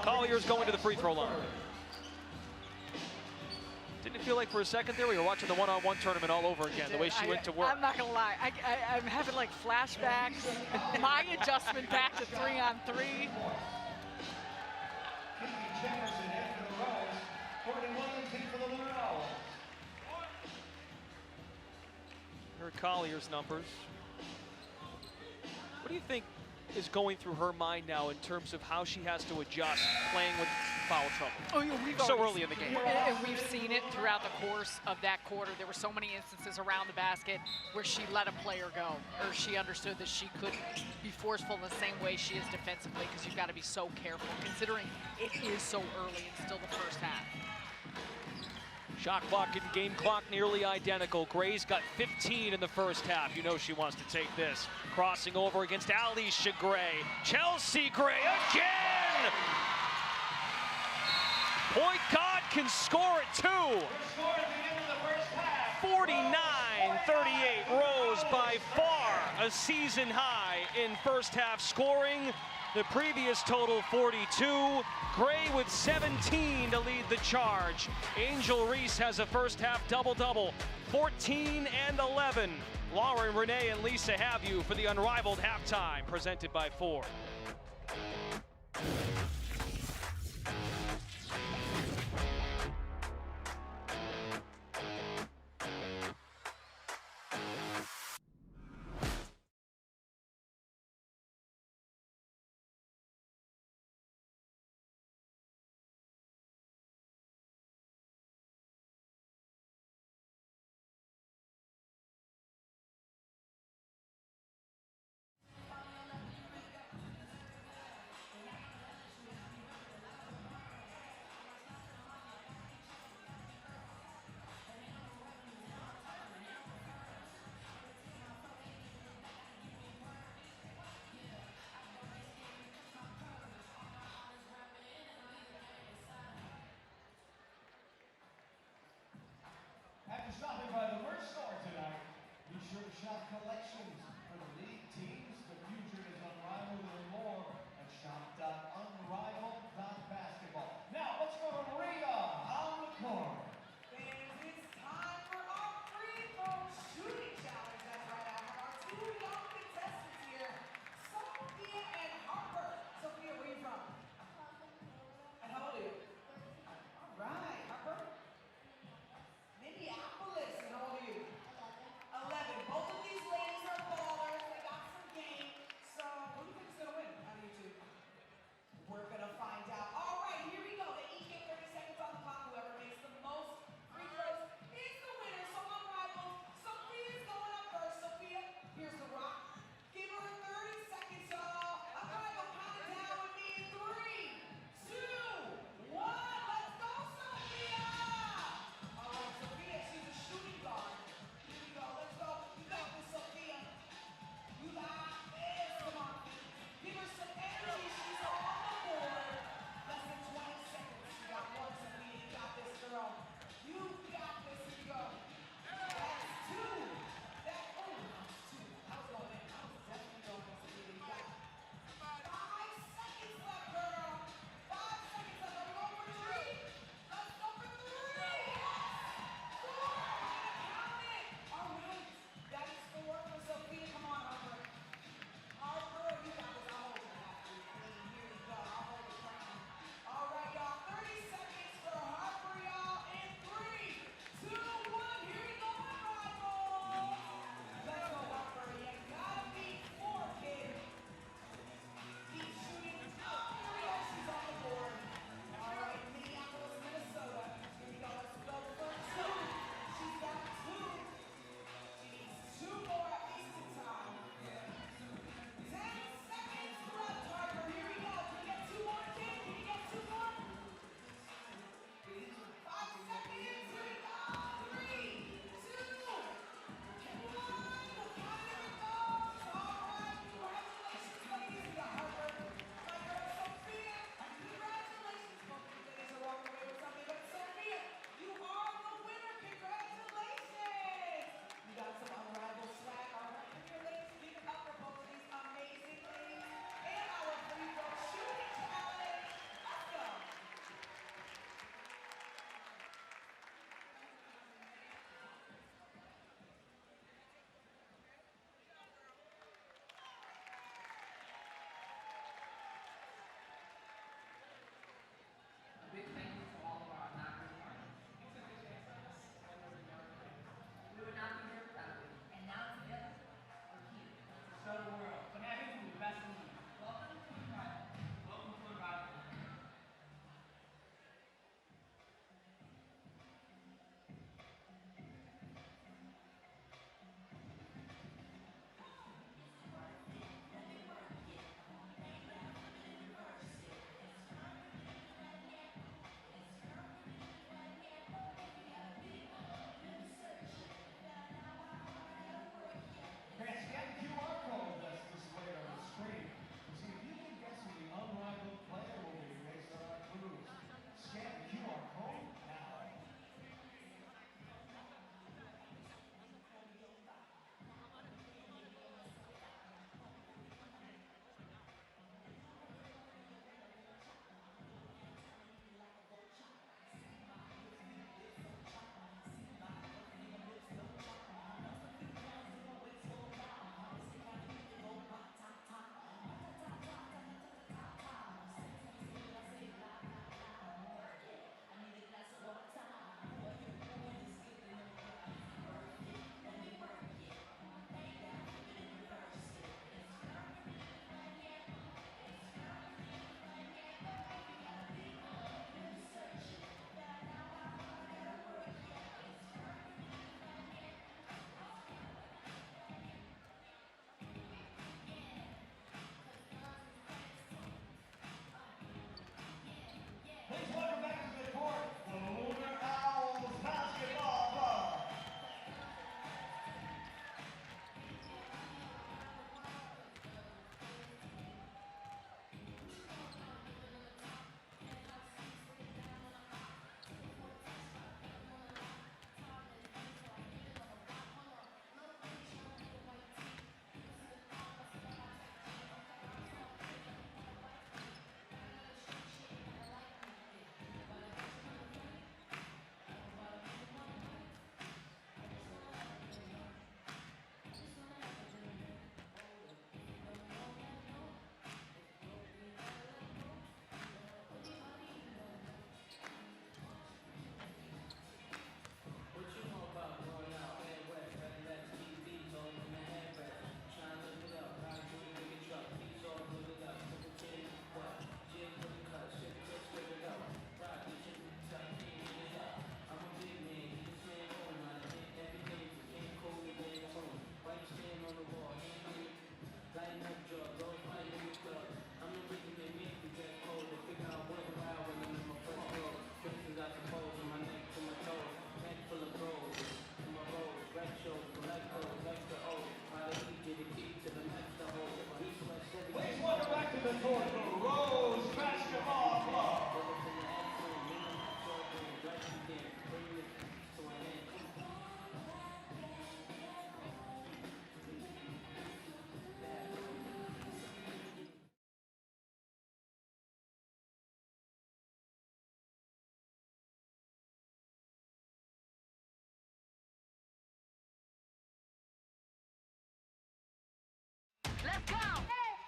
Collier's going to the free throw line. Didn't it feel like for a second there we were watching the one-on-one tournament all over again, the way she went to work? I'm not gonna lie, I'm having like flashbacks. My adjustment back to 3-on-3. Her Collier's numbers. What do you think is going through her mind now in terms of how she has to adjust playing with foul trouble? Oh, yeah, we've so early in the game. And we've seen it throughout the course of that quarter. There were so many instances around the basket where she let a player go, or she understood that she couldn't be forceful in the same way she is defensively, because you've got to be so careful, considering it is so early and still the first half. Shot clock and game clock nearly identical. Gray's got 15 in the first half. You know she wants to take this. Crossing over against Alicia Gray. Chelsea Gray again! Point guard can score it too. 49-38, Rose by far a season high in first half scoring. The previous total 42. Gray with 17 to lead the charge. Angel Reese has a first half double-double, 14 and 11. Lauren, Renee, and Lisa have you for the Unrivaled halftime, presented by Ford.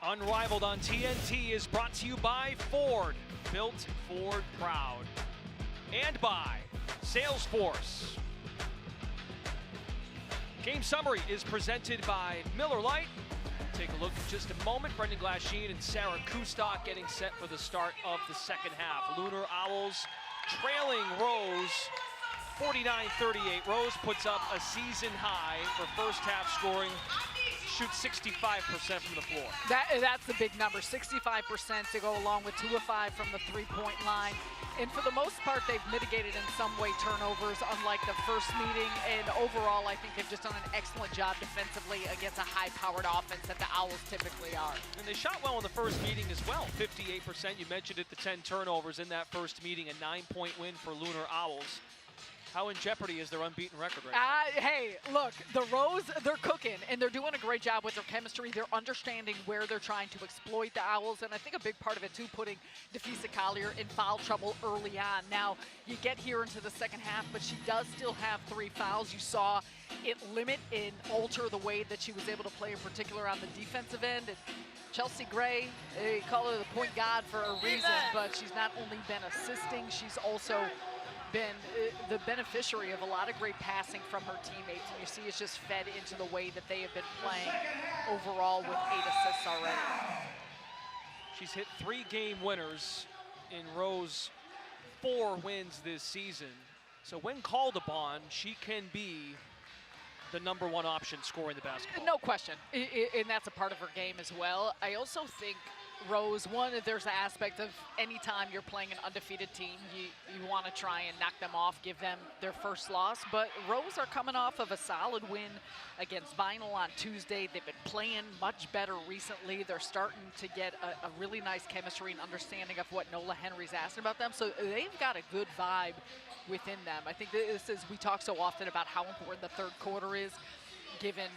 Unrivaled on TNT is brought to you by Ford, built Ford proud, and by Salesforce. Game summary is presented by Miller Lite. Take a look in just a moment. Brendan Glasheen and Sarah Kustok getting set for the start of the second half. Lunar Owls trailing Rose 49-38. Rose puts up a season high for first half scoring. Shoots 65% from the floor. That's the big number, 65% to go along with 2 of 5 from the three-point line. And for the most part, they've mitigated in some way turnovers, unlike the first meeting. And overall, I think they've just done an excellent job defensively against a high-powered offense that the Owls typically are. And they shot well in the first meeting as well, 58%. You mentioned it, the 10 turnovers in that first meeting, a 9-point win for Lunar Owls. How in jeopardy is their unbeaten record right now? Hey, look, the Rose, they're cooking, and they're doing a great job with their chemistry. They're understanding where they're trying to exploit the Owls, and I think a big part of it, too, putting Defisa Collier in foul trouble early on. Now, you get here into the second half, but she does still have 3 fouls. You saw it limit and alter the way that she was able to play, in particular on the defensive end. And Chelsea Gray, they call her the point guard for a reason, but she's not only been assisting, she's also been the beneficiary of a lot of great passing from her teammates, and you see it's just fed into the way that they have been playing overall with 8 assists already. She's hit 3 game winners in Rose's 4 wins this season. So when called upon, she can be the #1 option scoring the basketball. No question, and that's a part of her game as well. I also think Rose, one, there's the aspect of anytime you're playing an undefeated team, you want to try and knock them off, give them their first loss. But Rose are coming off of a solid win against Vinyl on Tuesday. They've been playing much better recently. They're starting to get a really nice chemistry and understanding of what Nola Henry's asking about them. So they've got a good vibe within them. I think this is, we talk so often about how important the third quarter is, given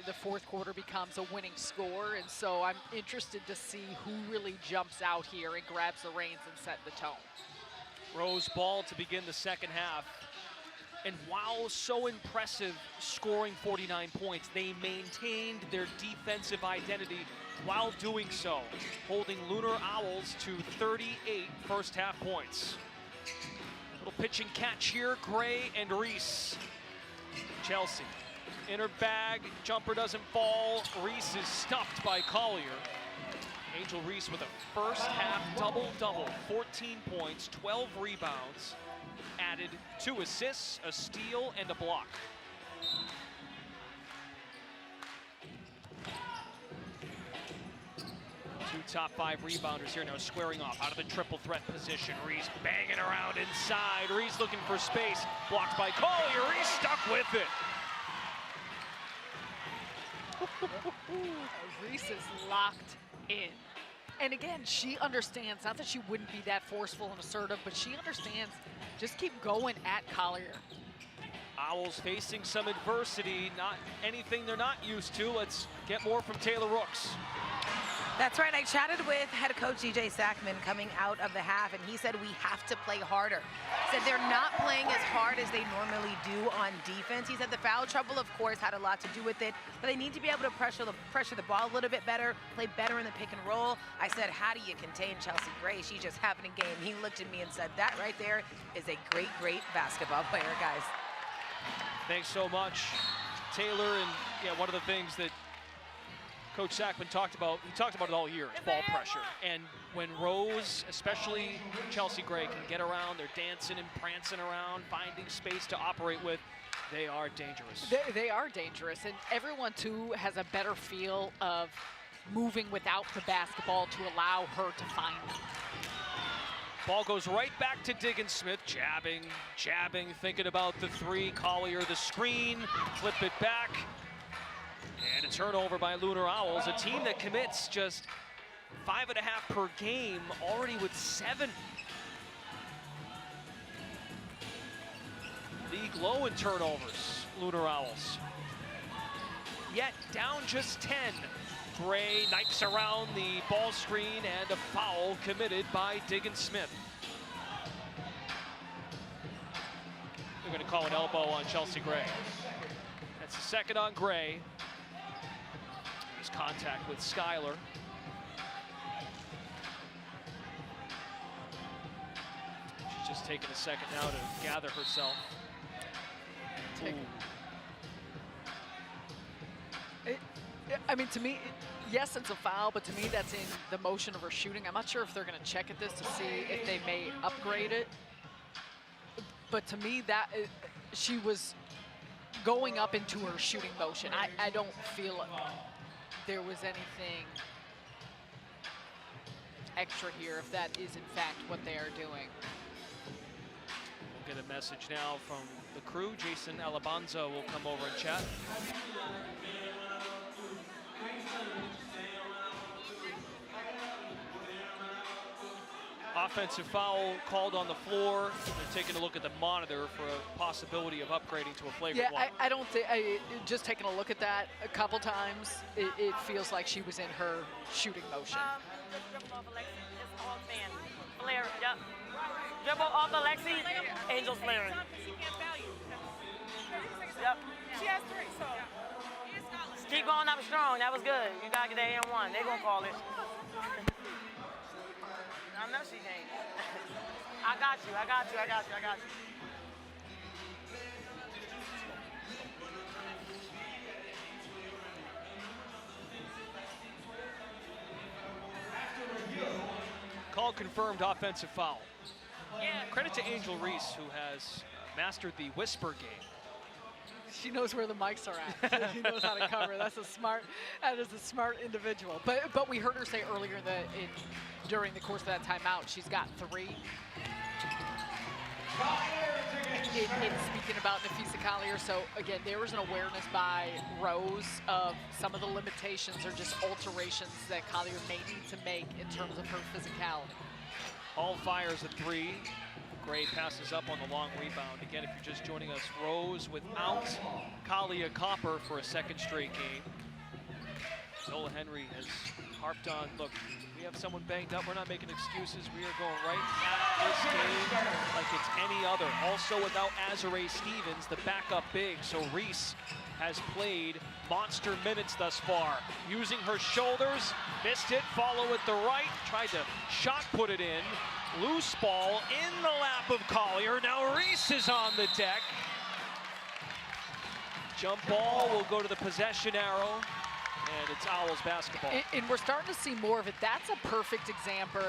the fourth quarter becomes a winning score. And so I'm interested to see who really jumps out here and grabs the reins and set the tone. Rose ball to begin the second half. And while so impressive scoring 49 points, they maintained their defensive identity while doing so, holding Lunar Owls to 38 first half points. Little pitch and catch here, Gray and Reese. Chelsea in her bag, jumper doesn't fall. Reese is stuffed by Collier. Angel Reese with a first half double-double, 14 points, 12 rebounds, added 2 assists, a steal, and a block. Two top 5 rebounders here now squaring off out of the triple threat position. Reese banging around inside. Reese looking for space, blocked by Collier. Reese stuck with it. Reese is locked in. And again, she understands, not that she wouldn't be that forceful and assertive, but she understands, just keep going at Collier. Owls facing some adversity, not anything they're not used to. Let's get more from Taylor Rooks. That's right. I chatted with head coach DJ Sackman coming out of the half, and he said we have to play harder. He said they're not playing as hard as they normally do on defense. He said the foul trouble, of course, had a lot to do with it, but they need to be able to pressure the ball a little bit better, play better in the pick and roll. I said, how do you contain Chelsea Gray? She's just having a game. He looked at me and said, that right there is a great, great basketball player, guys. Thanks so much, Taylor. And yeah, one of the things that Coach Sackman talked about, he talked about it all year, is ball pressure. And when Rose, especially Chelsea Gray, can get around, they're dancing and prancing around, finding space to operate with, they are dangerous. They are dangerous, and everyone, too, has a better feel of moving without the basketball to allow her to find them. Ball goes right back to Diggins-Smith, jabbing, thinking about the 3. Collier, the screen, flip it back. And a turnover by Lunar Owls, a team that commits just 5.5 per game, already with 7. League low in turnovers, Lunar Owls. Yet down just 10. Gray knifes around the ball screen and a foul committed by Diggins-Smith. They're going to call an elbow on Chelsea Gray. That's the second on Gray. He's contact with Skylar. She's just taking a second now to gather herself. I mean, to me, yes, it's a foul, but to me, that's in the motion of her shooting. I'm not sure if they're going to check at this to see if they may upgrade it. But to me, that she was going up into her shooting motion. I don't feel there was anything extra here, if that is in fact what they are doing. We'll get a message now from the crew. Jason Alabanza will come over and chat. Offensive foul called on the floor. They're taking a look at the monitor for a possibility of upgrading to a flagrant one. I don't think, just taking a look at that a couple times, it feels like she was in her shooting motion. Dribble off Alexi, it's all fan. Flare, yep. Dribble off Alexi, Angel's flaring. Yep. She has 3, so. Keep going up strong, that was good. You gotta get that and 1, they gonna call it. I know she can't. I got you. Call confirmed offensive foul. Credit to Angel Reese, who has mastered the whisper game. She knows where the mics are at. She knows how to cover. That is a smart individual. But we heard her say earlier during the course of that timeout, she's got 3. In speaking about Nafisa Collier, so again, there was an awareness by Rose of some of the limitations or just alterations that Collier may need to make in terms of her physicality. All fires a 3. Gray passes up on the long rebound. Again, if you're just joining us, Rose without Kalia Copper for a second straight game. Nola Henry has harped on, look, we have someone banged up. We're not making excuses. We are going right at this game like it's any other. Also without Azare Stevens, the backup big. So Reese has played monster minutes thus far. Using her shoulders, missed it, follow with the right, tried to shot put it in. Loose ball in the lap of Collier. Now Reese is on the deck. Jump ball will go to the possession arrow, and it's Owls basketball. And we're starting to see more of it. That's a perfect example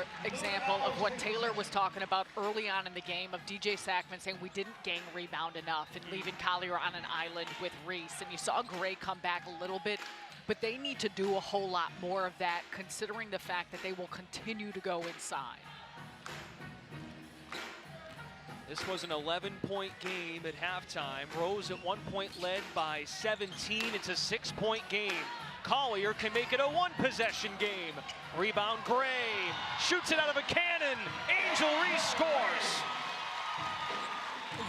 of what Taylor was talking about early on in the game, of DJ Sackman saying we didn't gang rebound enough and leaving Collier on an island with Reese. And you saw Gray come back a little bit, but they need to do a whole lot more of that, considering the fact that they will continue to go inside. This was an 11-point game at halftime. Rose at one point led by 17. It's a 6-point game. Collier can make it a 1-possession game. Rebound Gray, shoots it out of a cannon. Angel Reese scores.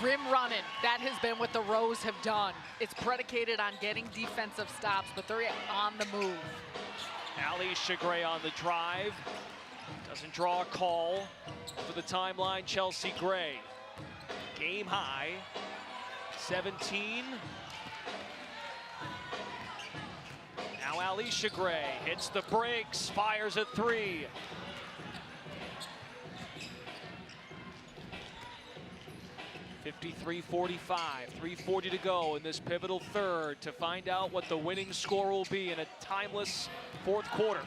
Rim running, that has been what the Rose have done. It's predicated on getting defensive stops, but they're on the move. Alicia Gray on the drive. Doesn't draw a call for the timeline. Chelsea Gray. Game high, 17. Now Alicia Gray hits the brakes, fires a 3. (53-45), 3:40 to go in this pivotal third to find out what the winning score will be in a timeless fourth quarter.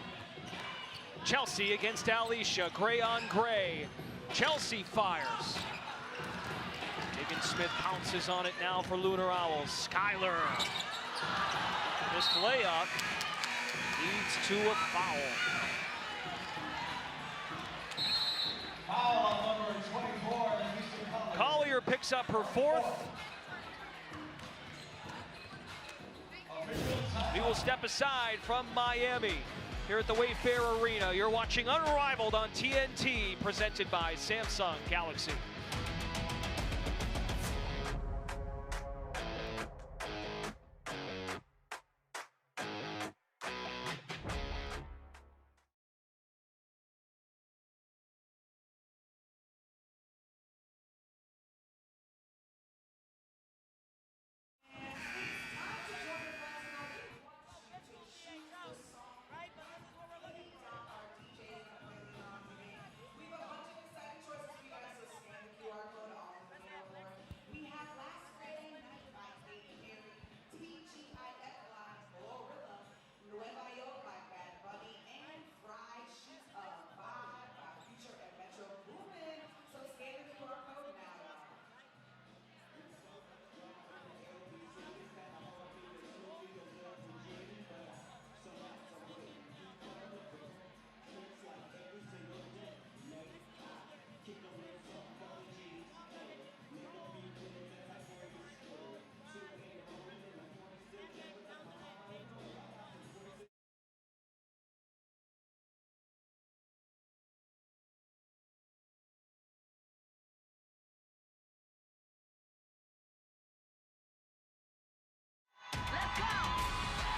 Chelsea against Alicia, Gray on Gray. Chelsea fires. Smith pounces on it now for Lunar Owls. Skylar. Missed layup leads to a foul. Foul number 24. Collier picks up her 4th. We will step aside from Miami here at the Wayfair Arena. You're watching Unrivaled on TNT, presented by Samsung Galaxy.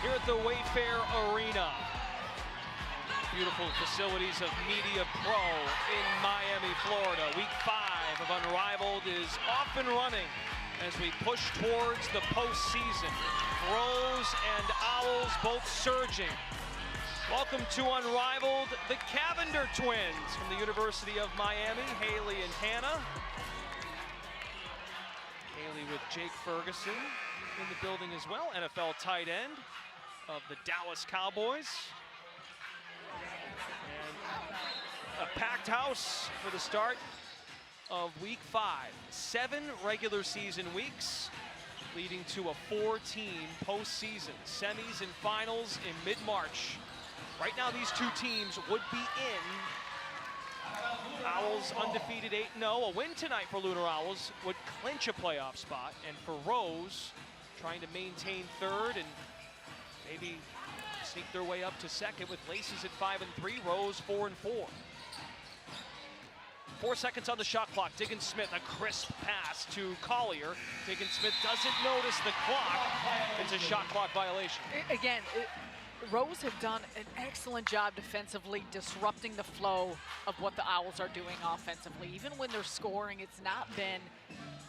here at the Wayfair Arena. Beautiful facilities of Media Pro in Miami, Florida. Week 5 of Unrivaled is off and running as we push towards the postseason. Rose and Owls both surging. Welcome to Unrivaled, the Cavender twins from the University of Miami, Haley and Hannah. Haley with Jake Ferguson in the building as well, NFL tight end of the Dallas Cowboys. And a packed house for the start of week 5. 7 regular season weeks leading to a 4-team postseason. Semis and finals in mid-March. Right now these two teams would be in. Owls undefeated 8-0. A win tonight for Lunar Owls would clinch a playoff spot. And for Rose, trying to maintain third and maybe sneak their way up to second with Laces at 5-3, Rose 4-4. 4 seconds on the shot clock. Diggin Smith, a crisp pass to Collier. Diggin Smith doesn't notice the clock. It's a shot clock violation. Again, Rose have done an excellent job defensively, disrupting the flow of what the Owls are doing offensively. Even when they're scoring, it's not been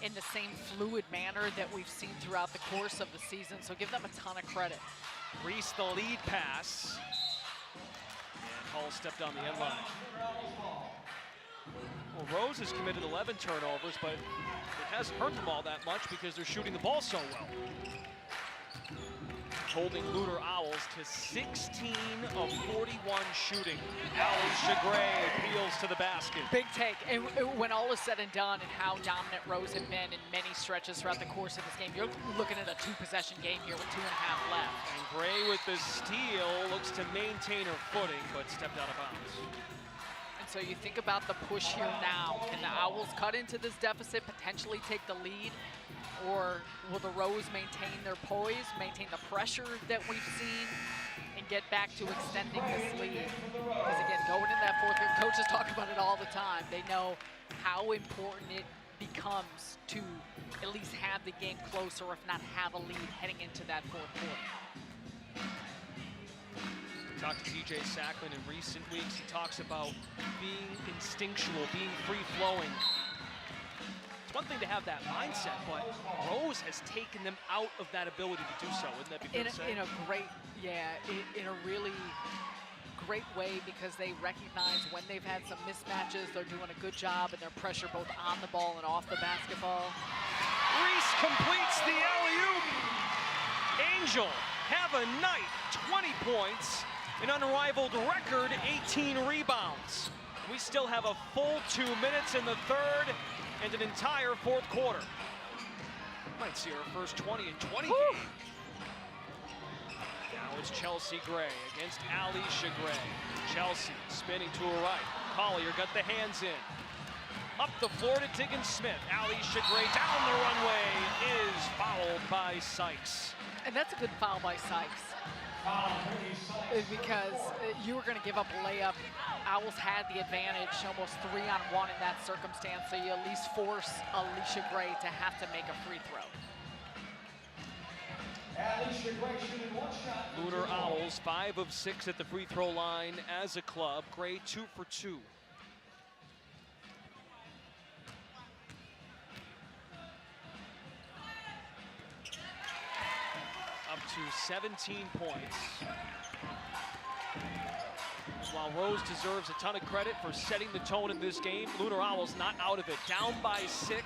in the same fluid manner that we've seen throughout the course of the season, so give them a ton of credit. Reese the lead pass. And Hall stepped on the end line. Well, Rose has committed 11 turnovers, but it hasn't hurt them all that much because they're shooting the ball so well. Holding Lunar Owls to 16 of 41 shooting. Ali Chagray appeals to the basket. Big take. And when all is said and done and how dominant Rose have been in many stretches throughout the course of this game, you're looking at a 2-possession game here with 2.5 left. And Gray with the steal looks to maintain her footing, but stepped out of bounds. And so you think about the push here now. Can the Owls cut into this deficit, potentially take the lead? Or will the Rose maintain their poise, maintain the pressure that we've seen, and get back to extending this lead? Because again, going in that fourth quarter, coaches talk about it all the time. They know how important it becomes to at least have the game closer, or if not have a lead heading into that fourth quarter. We talked to DJ Sackman in recent weeks. He talks about being instinctual, being free-flowing. It's one thing to have that mindset, but Rose has taken them out of that ability to do so. Wouldn't that be fair to say? In a great, in a really great way, because they recognize when they've had some mismatches, they're doing a good job, and their pressure both on the ball and off the basketball. Reese completes the alley-oop. Angel have a night, 20 points, an unrivaled record, 18 rebounds. We still have a full 2 minutes in the third and an entire fourth quarter. Might see her first 20 in 20 game. Now it's Chelsea Gray against Ali Chagray. Chelsea spinning to her right. Collier got the hands in. Up the floor to Diggin Smith. Ali Chagray down the runway is fouled by Sykes. And that's a good foul by Sykes. Because you were going to give up a layup. Owls had the advantage, almost 3-on-1 in that circumstance, so you at least force Alicia Gray to have to make a free throw. Lunar Owls 5 of 6 at the free throw line as a club. Gray 2 for 2. Up to 17 points. While Rose deserves a ton of credit for setting the tone in this game, Lunar Owls not out of it. Down by 6,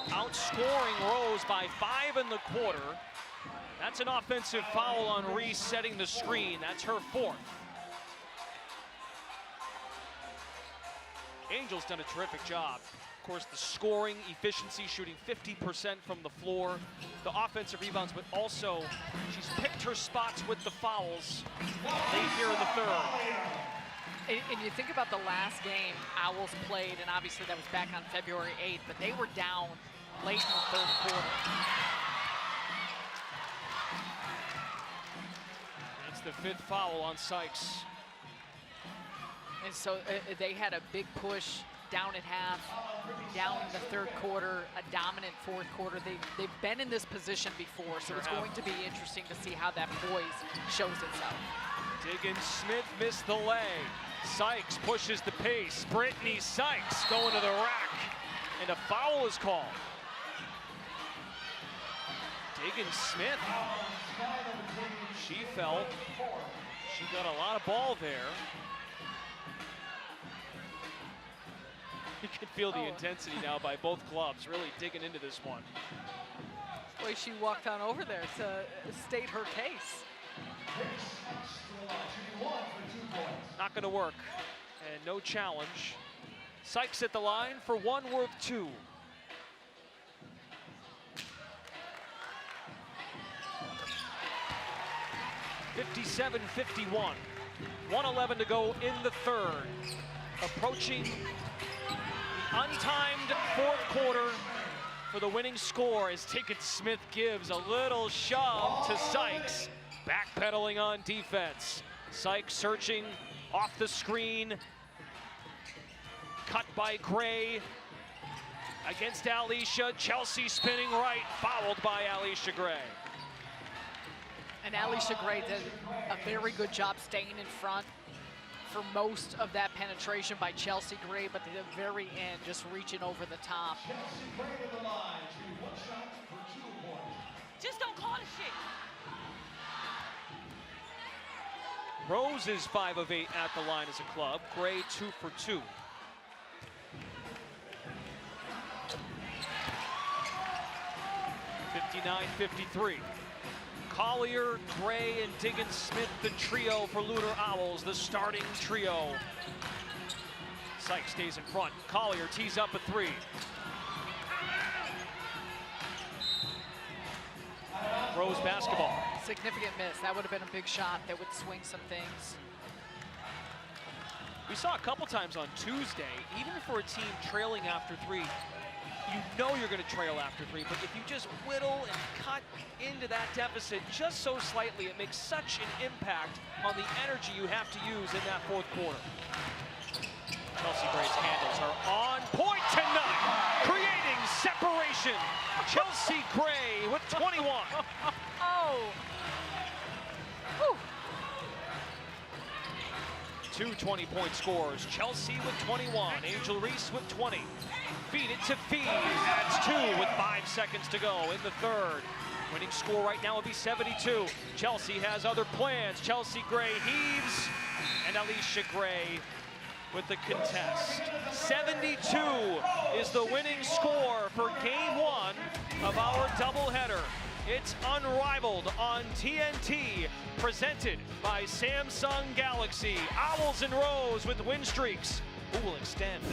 outscoring Rose by 5 in the quarter. That's an offensive foul on Reese setting the screen. That's her 4th. Angel's done a terrific job. Of course, the scoring efficiency, shooting 50% from the floor. The offensive rebounds, but also she's picked her spots with the fouls late here in the third. And you think about the last game Owls played, and obviously that was back on February 8th, but they were down late in the third quarter. That's the 5th foul on Sykes. And so they had a big push down at half, down in the third quarter, a dominant fourth quarter. They've been in this position before, so it's going to be interesting to see how that poise shows itself. Diggins-Smith missed the lay. Sykes pushes the pace. Brittany Sykes going to the rack, and a foul is called. Diggins-Smith, she felt she got a lot of ball there. You can feel the intensity now by both clubs, really digging into this one. The way she walked on over there to state her case. Not going to work, and no challenge. Sykes at the line for one worth two. (57-51). 1:11 to go in the third. Approaching the untimed fourth quarter for the winning score as Diggins-Smith gives a little shove to Sykes. Backpedaling on defense. Sykes searching off the screen. Cut by Gray against Alicia. Chelsea spinning right, fouled by Alicia Gray. And Alicia Gray did a very good job staying in front for most of that penetration by Chelsea Gray, but at the very end, just reaching over the top. Just don't call the shit. Rose is 5 of 8 at the line as a club. Gray 2 for 2. (59-53). Collier, Gray, and Diggins-Smith, the trio for Lunar Owls, the starting trio. Sykes stays in front. Collier tees up a three. Rose basketball. Significant miss. That would have been a big shot that would swing some things. We saw a couple times on Tuesday, even for a team trailing after three, you know you're going to trail after three, but if you just whittle and cut into that deficit just so slightly, it makes such an impact on the energy you have to use in that fourth quarter. Chelsea Gray's handles are on point tonight, creating separation. Chelsea Gray with 21. Oh! Whew. Two 20-point scores. Chelsea with 21, Angel Reese with 20. Feed it to Feed, adds 2 with 5 seconds to go in the third. Winning score right now would be 72. Chelsea has other plans. Chelsea Gray heaves, and Alicia Gray with the contest. 72 is the winning score for game 1 of our doubleheader. It's Unrivaled on TNT, presented by Samsung Galaxy. Owls and Rose with win streaks who will extend.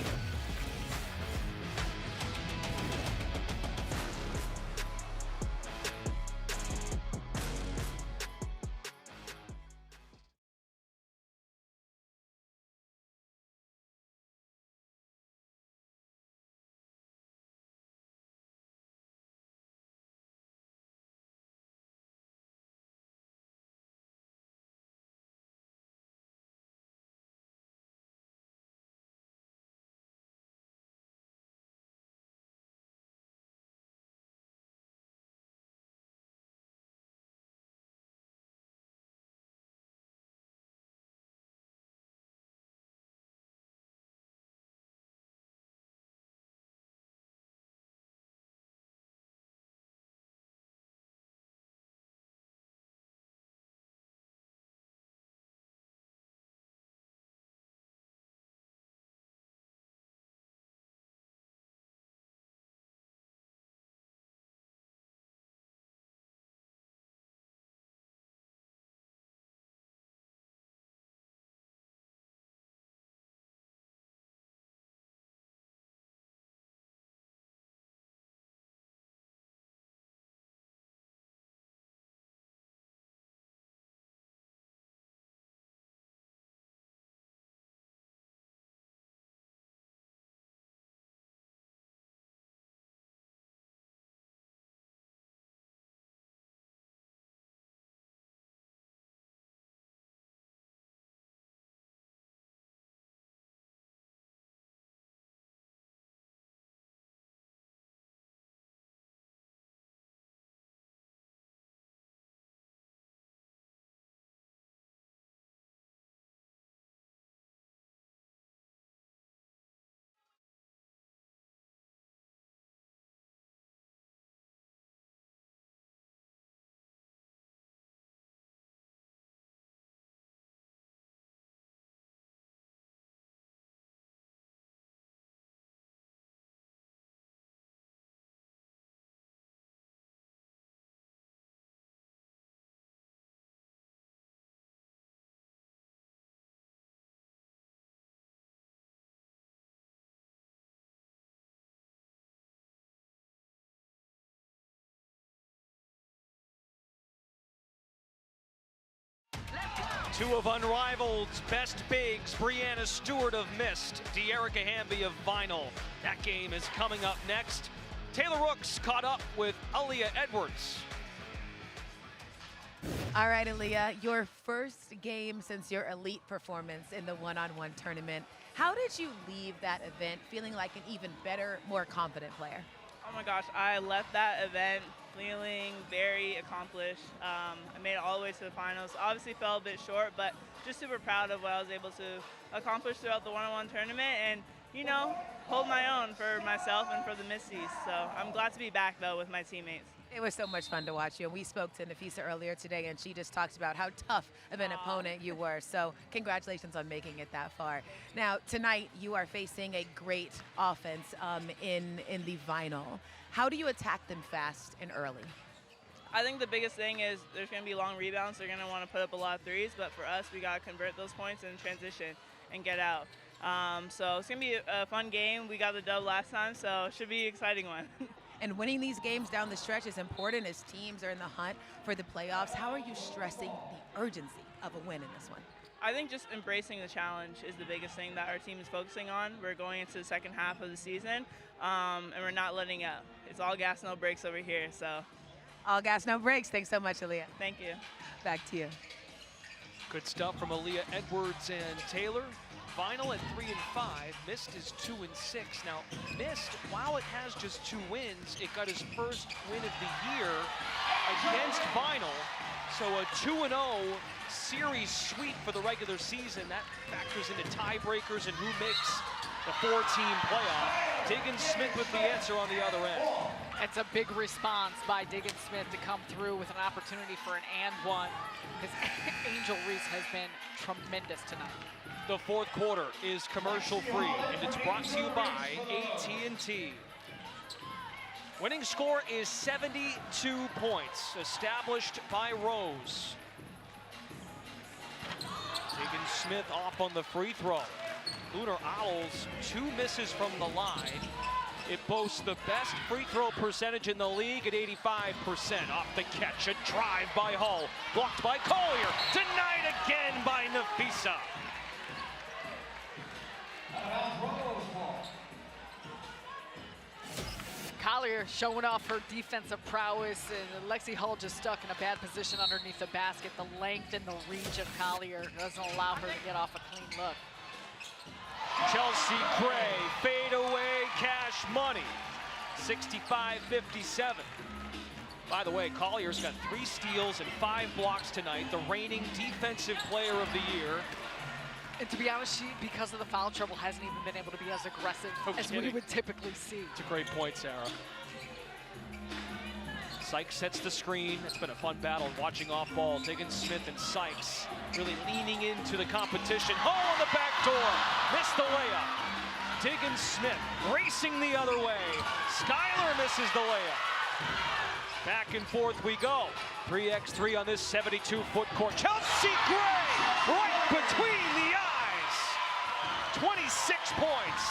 Two of Unrivaled's best bigs, Brianna Stewart of Mist, De'Erica Hamby of Vinyl. That game is coming up next. Taylor Rooks caught up with Aaliyah Edwards. All right, Aaliyah, your first game since your elite performance in the one-on-one tournament. How did you leave that event feeling like an even better, more confident player? Oh my gosh, I left that event feeling very accomplished. I made it all the way to the finals. Obviously fell a bit short, but just super proud of what I was able to accomplish throughout the one-on-one tournament and, you know, hold my own for myself and for the Misties. So I'm glad to be back, though, with my teammates. It was so much fun to watch you. We spoke to Nafisa earlier today, and she just talked about how tough of an opponent you were. So congratulations on making it that far. Now, tonight, you are facing a great offense in the Vinyl. How do you attack them fast and early? I think the biggest thing is there's going to be long rebounds. They're going to want to put up a lot of threes, but for us, we got to convert those points in transition and get out. So it's going to be a fun game. We got the dub last time, so it should be an exciting one. And winning these games down the stretch is important as teams are in the hunt for the playoffs. How are you stressing the urgency of a win in this one? I think just embracing the challenge is the biggest thing that our team is focusing on. We're going into the second half of the season, and we're not letting up. It's all gas, no brakes over here. So, all gas, no brakes. Thanks so much, Aaliyah. Thank you. Back to you. Good stuff from Aaliyah Edwards and Taylor. Vinyl at 3 and 5. Mist is 2 and 6. Now, Mist, while it has just 2 wins, it got its first win of the year against Vinyl. So a 2-0 series sweep for the regular season. That factors into tiebreakers and who makes the 4-team playoff. Diggin Smith with the answer on the other end. It's a big response by Diggin Smith to come through with an opportunity for an and one. Because Angel Reese has been tremendous tonight. The fourth quarter is commercial free, and it's brought to you by AT&T. Winning score is 72 points, established by Rose. Diggin Smith off on the free throw. Lunar Owls 2 misses from the line. It boasts the best free throw percentage in the league at 85%. Off the catch, a drive by Hull. Blocked by Collier. Denied again by Nafisa. Collier showing off her defensive prowess, and Lexi Hull just stuck in a bad position underneath the basket. The length and the reach of Collier doesn't allow her to get off a clean look. Chelsea Gray, fade away, cash money. 65-57. By the way, Collier's got 3 steals and 5 blocks tonight, the reigning defensive player of the year. And to be honest, she, because of the foul trouble, hasn't even been able to be as aggressive as we would typically see. It's a great point, Sarah. Sykes sets the screen. It's been a fun battle watching off ball. Diggin Smith and Sykes really leaning into the competition. Hull on the back door. Missed the layup. Diggin Smith racing the other way. Skylar misses the layup. Back and forth we go. 3x3 on this 72-foot court. Chelsea Gray right between the eyes. 26 points.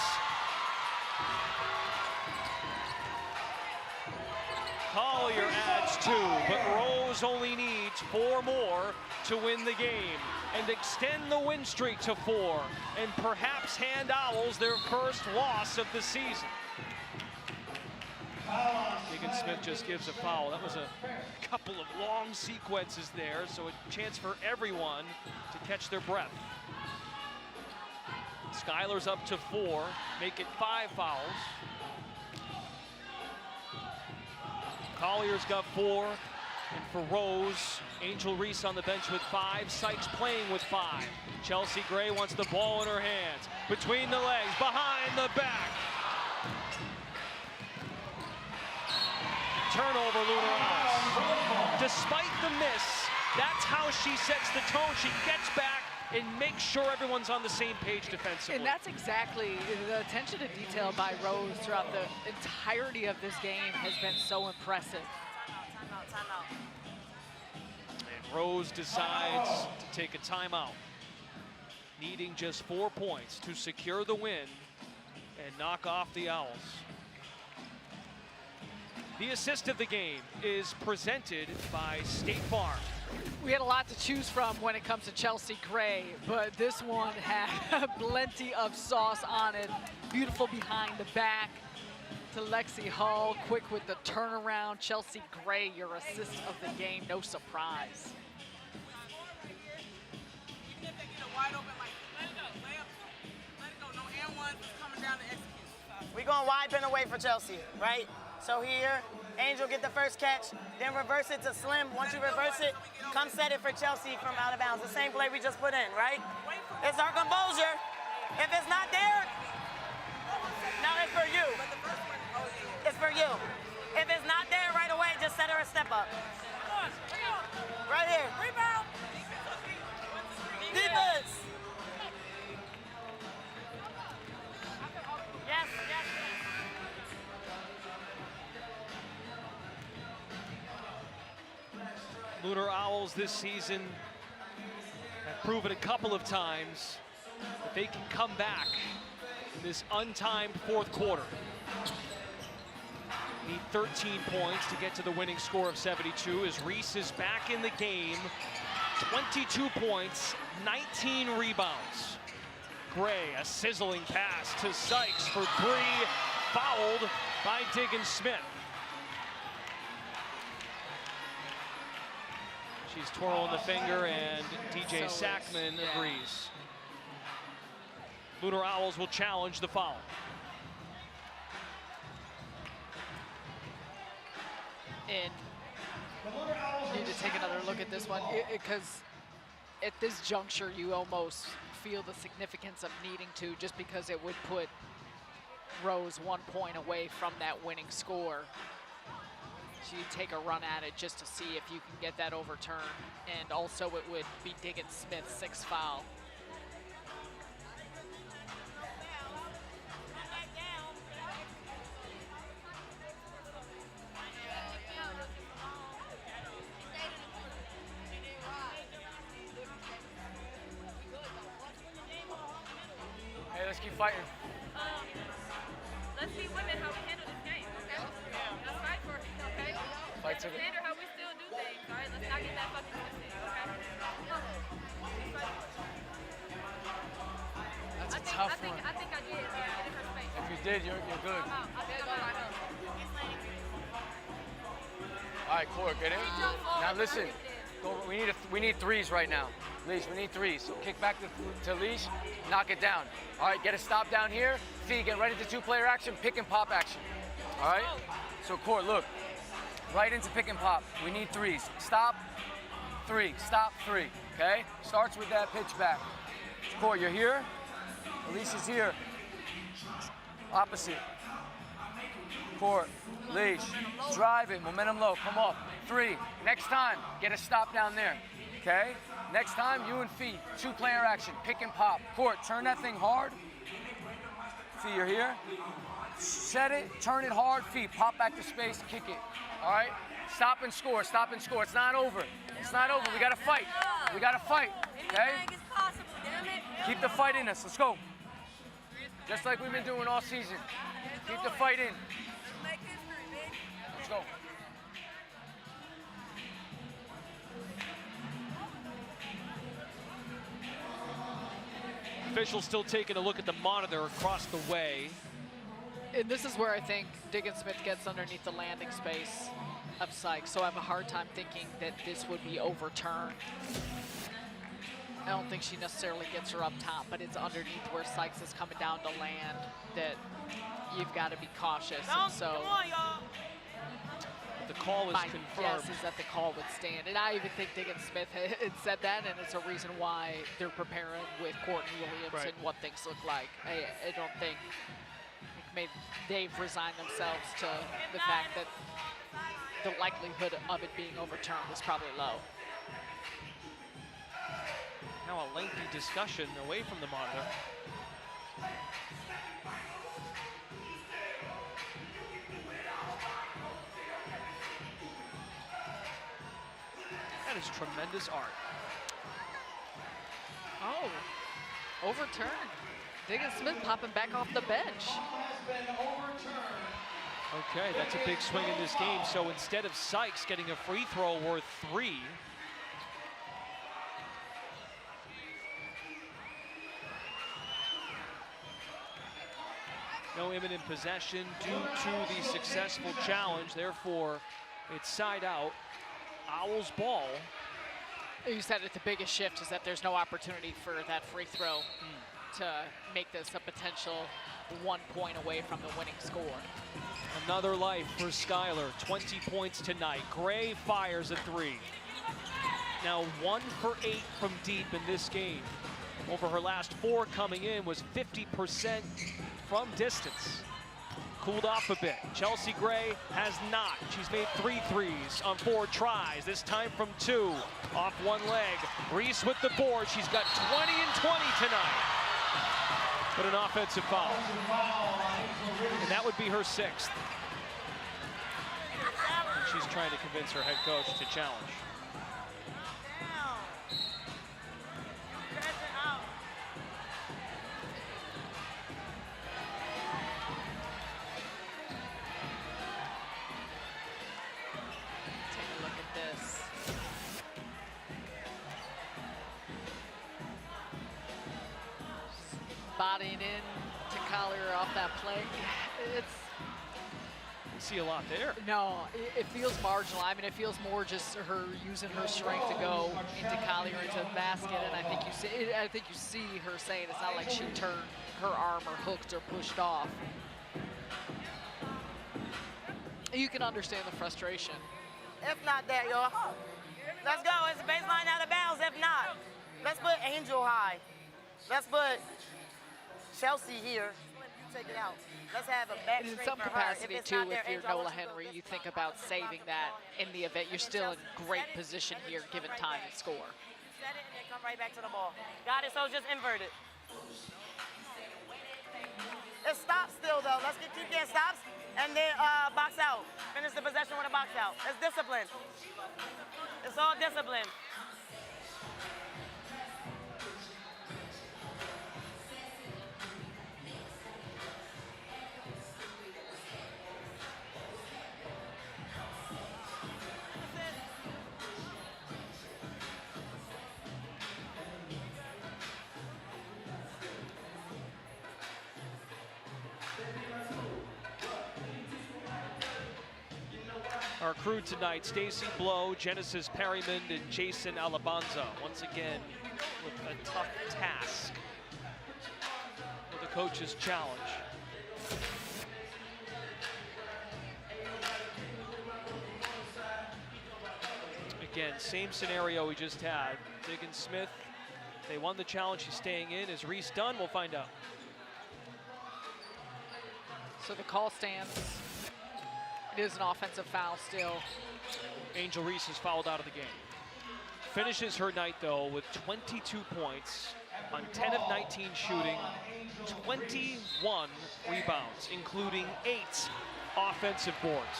Collier adds 2, but Rose only needs 4 more to win the game and extend the win streak to 4 and perhaps hand Owls their first loss of the season. Diggin Smith just gives a foul. That was a couple of long sequences there, so a chance for everyone to catch their breath. Skylar's up to 4, make it 5 fouls. Collier's got 4, and for Rose, Angel Reese on the bench with 5, Sykes playing with 5. Chelsea Gray wants the ball in her hands, between the legs, behind the back. Turnover, Lunar Owls. Despite the miss, that's how she sets the tone. She gets back and makes sure everyone's on the same page defensively. And that's exactly the attention to detail by Rose throughout the entirety of this game has been so impressive. Timeout. And Rose decides to take a timeout, needing just 4 points to secure the win and knock off the Owls. The assist of the game is presented by State Farm. We had a lot to choose from when it comes to Chelsea Gray, but this one had plenty of sauce on it. Beautiful behind the back to Lexi Hull, quick with the turnaround. Chelsea Gray, your assist of the game, no surprise. We're going wide pin away for Chelsea, right? So here, Angel get the first catch, then reverse it to Slim. Once you reverse it, come set it for Chelsea from out of bounds. The same play we just put in, right? It's our composure. If it's not there, no, it's for you. It's for you. If it's not there right away, just set her a step up. Right here. Rebound. Defense. Yes, yes, yes. Lunar Owls this season have proven a couple of times that they can come back in this untimed fourth quarter. Need 13 points to get to the winning score of 72 as Reese is back in the game. 22 points, 19 rebounds. Gray, a sizzling pass to Sykes for three, fouled by Diggins Smith. She's twirling the finger and DJ Sackman agrees. Lunar Owls will challenge the foul. And you need to take another look at this one because at this juncture you almost feel the significance of needing to, just because it would put Rose 1 point away from that winning score. So you take a run at it just to see if you can get that overturned, and also it would be Diggins Smith's 6th foul. Hey, let's keep fighting. Let's be women how we handle this game, okay? Let's fight for it, okay? Fight to the Standard how we still do things, all right? Let's not get that fucking twisted, okay? That's a tough one. I think I did. I did her space. If you did, you're good. I'm out. I think I'm out. All right, Cora, get in. Now listen, we need threes right now. Leash, we need threes. So kick back to Leash, knock it down. All right, get a stop down here. Fee, get right into two-player action, pick and pop action. All right? So Cora, look, right into pick and pop. We need threes. Stop, three, stop, three, okay? Starts with that pitch back. Cora, you're here. Leash is here. Opposite. Court, Leash, drive it, momentum low, come up. Three, next time, get a stop down there, okay? Next time, you and Fee, two-player action, pick and pop. Court, turn that thing hard. Fee, you're here. Set it, turn it hard, Fee, pop back to space, kick it, all right? Stop and score, stop and score. It's not over. It's not over, we gotta fight. We gotta fight, okay? Keep the fight in us, let's go. Just like we've been doing all season. Keep the fight in. Let's go. Officials still taking a look at the monitor across the way. And this is where I think Diggins Smith gets underneath the landing space of Sykes, so I have a hard time thinking that this would be overturned. I don't think she necessarily gets her up top, but it's underneath where Sykes is coming down to land that you've got to be cautious. And so Come on, y'all. The call is my confirmed. guess is that the call would stand. And I even think Diggins Smith had said that, and it's a reason why they're preparing with Courtney Williams and what things look like. I don't think they've resigned themselves to the fact that the likelihood of it being overturned is probably low. Now a lengthy discussion away from the monitor. That is tremendous art. Oh, overturned. Diggins Smith popping back off the bench. Okay, that's a big swing in this game. So instead of Sykes getting a free throw worth 3, No imminent possession due to the successful challenge. Therefore, it's side out. Owls ball. You said it, the biggest shift is that there's no opportunity for that free throw to make this a potential 1 point away from the winning score. Another life for Skylar. 20 points tonight. Gray fires a 3. Now 1 for 8 from deep in this game. Over her last 4 coming in was 50% from distance. Cooled off a bit. Chelsea Gray has not. She's made 3 threes on 4 tries, this time from 2. Off one leg. Reese with the board. She's got 20 and 20 tonight. But an offensive foul. And that would be her 6th. She's trying to convince her head coach to challenge. Bodying in to Collier off that play. It's see a lot there. No, it feels marginal. I mean, it feels more just her using her strength to go into Collier into the basket, and I think you see her saying it's not like she turned her arm or hooked or pushed off. You can understand the frustration. If not that, yo, let's go. It's a baseline out of bounds. If not, let's put Angel high. Let's put Chelsea here. Take it out. Let's have a back In straight some for capacity, her. If it's too, not there, if you're Angel, I Nola want you to Henry, go you this think far. about saving that in the event. You're still in great position here, given time and score. Set it and then come right back to the ball. Got it, so just invert it. It stops still, though. Let's keep getting stops and then box out. Finish the possession with a box out. It's discipline. It's all discipline. Our crew tonight, Stacy Blow, Genesis Perryman, and Jason Alabanza. Once again, with a tough task with the coach's challenge. Again, same scenario we just had. Diggins Smith, they won the challenge, she's staying in. Is Reese done? We'll find out. So the call stands. It is an offensive foul still. Angel Reese is fouled out of the game. Finishes her night, though, with 22 points on 10 of 19 shooting, 21 rebounds, including 8 offensive boards.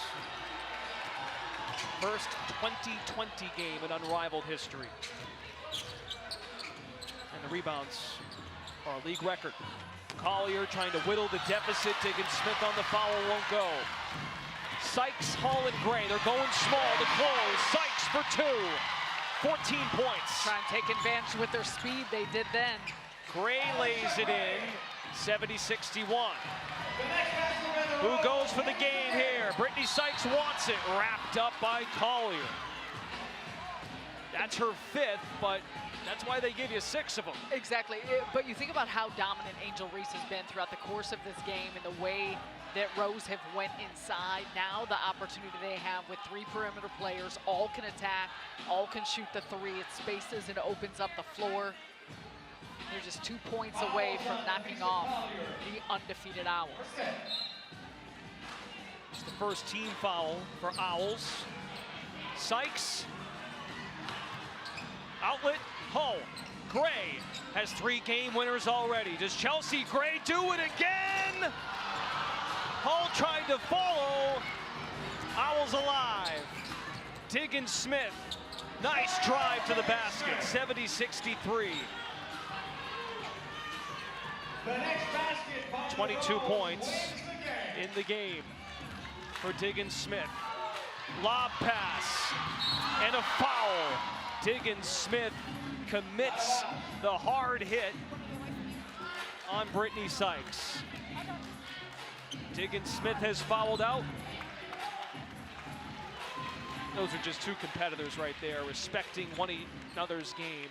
First 20-20 game in Unrivaled history. And the rebounds are a league record. Collier trying to whittle the deficit. Diggins Smith on the foul, won't go. Sykes, Hall, and Gray, they're going small to close. Sykes for 2, 14 points. Trying to take advantage with their speed, they did then. Gray lays it in, 70-61. Who goes for the game here? Brittany Sykes wants it, wrapped up by Collier. That's her 5th, but that's why they give you 6 of them. Exactly, but you think about how dominant Angel Reese has been throughout the course of this game and the way that Rose have went inside. Now the opportunity they have with 3 perimeter players, all can attack, all can shoot the 3. It spaces and opens up the floor. They're just 2 points away from knocking off the undefeated Owls. It's the first team foul for Owls. Sykes, outlet, Hull. Gray has 3 game winners already. Does Chelsea Gray do it again? Hull tried to follow. Owls alive. Diggins Smith, nice drive to the basket, 70-63. 22 points in the game for Diggins Smith. Lob pass and a foul. Diggins Smith commits the hard hit on Brittany Sykes. Diggins-Smith has fouled out. Those are just two competitors right there, respecting one another's game.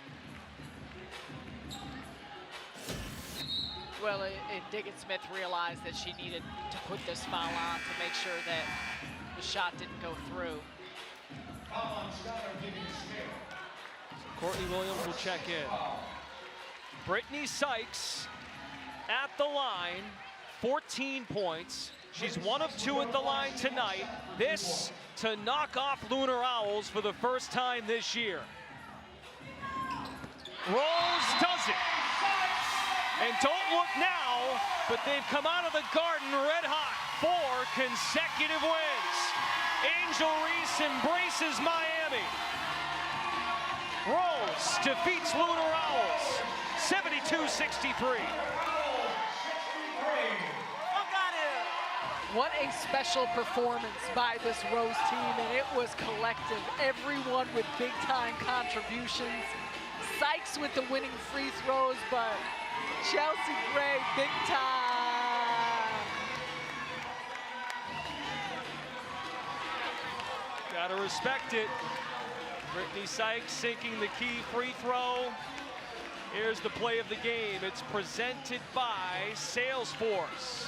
Well, Diggins-Smith realized that she needed to put this foul on to make sure that the shot didn't go through. So Courtney Williams will check in. Brittany Sykes at the line, 14 points. She's 1 of 2 at the line tonight. This to knock off Lunar Owls for the first time this year. Rose does it. And don't look now, but they've come out of the Garden red hot. 4 consecutive wins. Angel Reese embraces Miami. Rose defeats Lunar Owls, 72-63. What a special performance by this Rose team, and it was collective. Everyone with big-time contributions. Sykes with the winning free throws, but Chelsea Gray, big time. Gotta respect it. Brittany Sykes sinking the key free throw. Here's the play of the game. It's presented by Salesforce.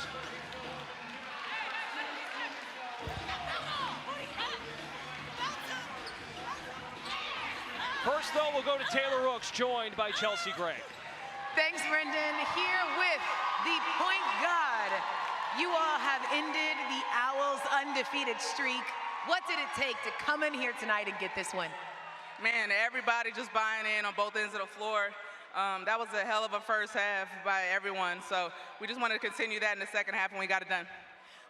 First, though, we'll go to Taylor Rooks, joined by Chelsea Gray. Thanks, Brendan. Here with the point guard. You all have ended the Owls' undefeated streak. What did it take to come in here tonight and get this one? Man, everybody just buying in on both ends of the floor. That was a hell of a first half by everyone. So we just wanted to continue that in the second half, and we got it done.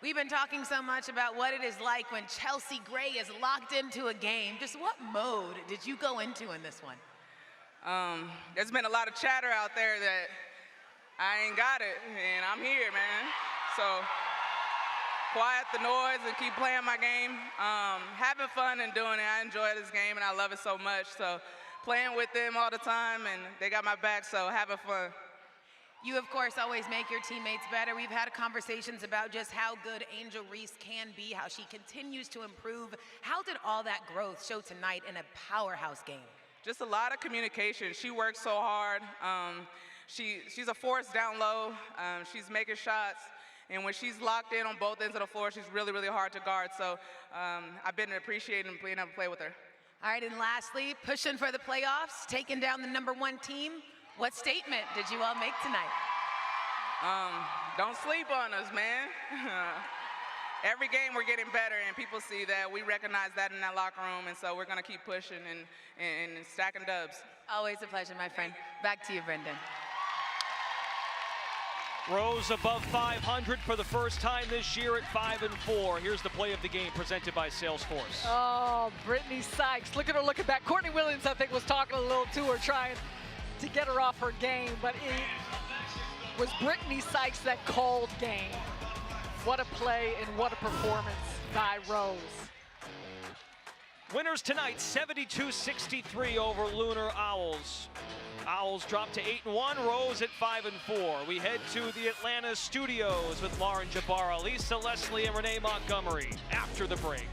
We've been talking so much about what it is like when Chelsea Gray is locked into a game. Just what mode did you go into in this one? There's been a lot of chatter out there that I ain't got it, and I'm here, man. So quiet the noise and keep playing my game. Having fun and doing it. I enjoy this game, and I love it so much. So playing with them all the time, and they got my back, so having fun. You, of course, always make your teammates better. We've had conversations about just how good Angel Reese can be, how she continues to improve. How did all that growth show tonight in a powerhouse game? Just a lot of communication. She works so hard. She's a force down low. She's making shots. And when she's locked in on both ends of the floor, she's really, really hard to guard. So I've been appreciating being able to play with her. All right, and lastly, pushing for the playoffs, taking down the #1 team. What statement did you all make tonight? Don't sleep on us, man. Every game we're getting better, and people see that. We recognize that in that locker room, and so we're going to keep pushing and stacking dubs. Always a pleasure, my friend. Back to you, Brendan. Rose above 500 for the first time this year at 5-4. Here's the play of the game presented by Salesforce. Oh, Brittany Sykes. Look at her looking back. Courtney Williams, I think, was talking a little to her, trying to get her off her game, but it was Brittany Sykes that called game. What a play and what a performance by Rose. Winners tonight, 72-63 over Lunar Owls. Owls drop to 8-1, Rose at 5-4. We head to the Atlanta studios with Lauren Jabara, Lisa Leslie, and Renee Montgomery after the break.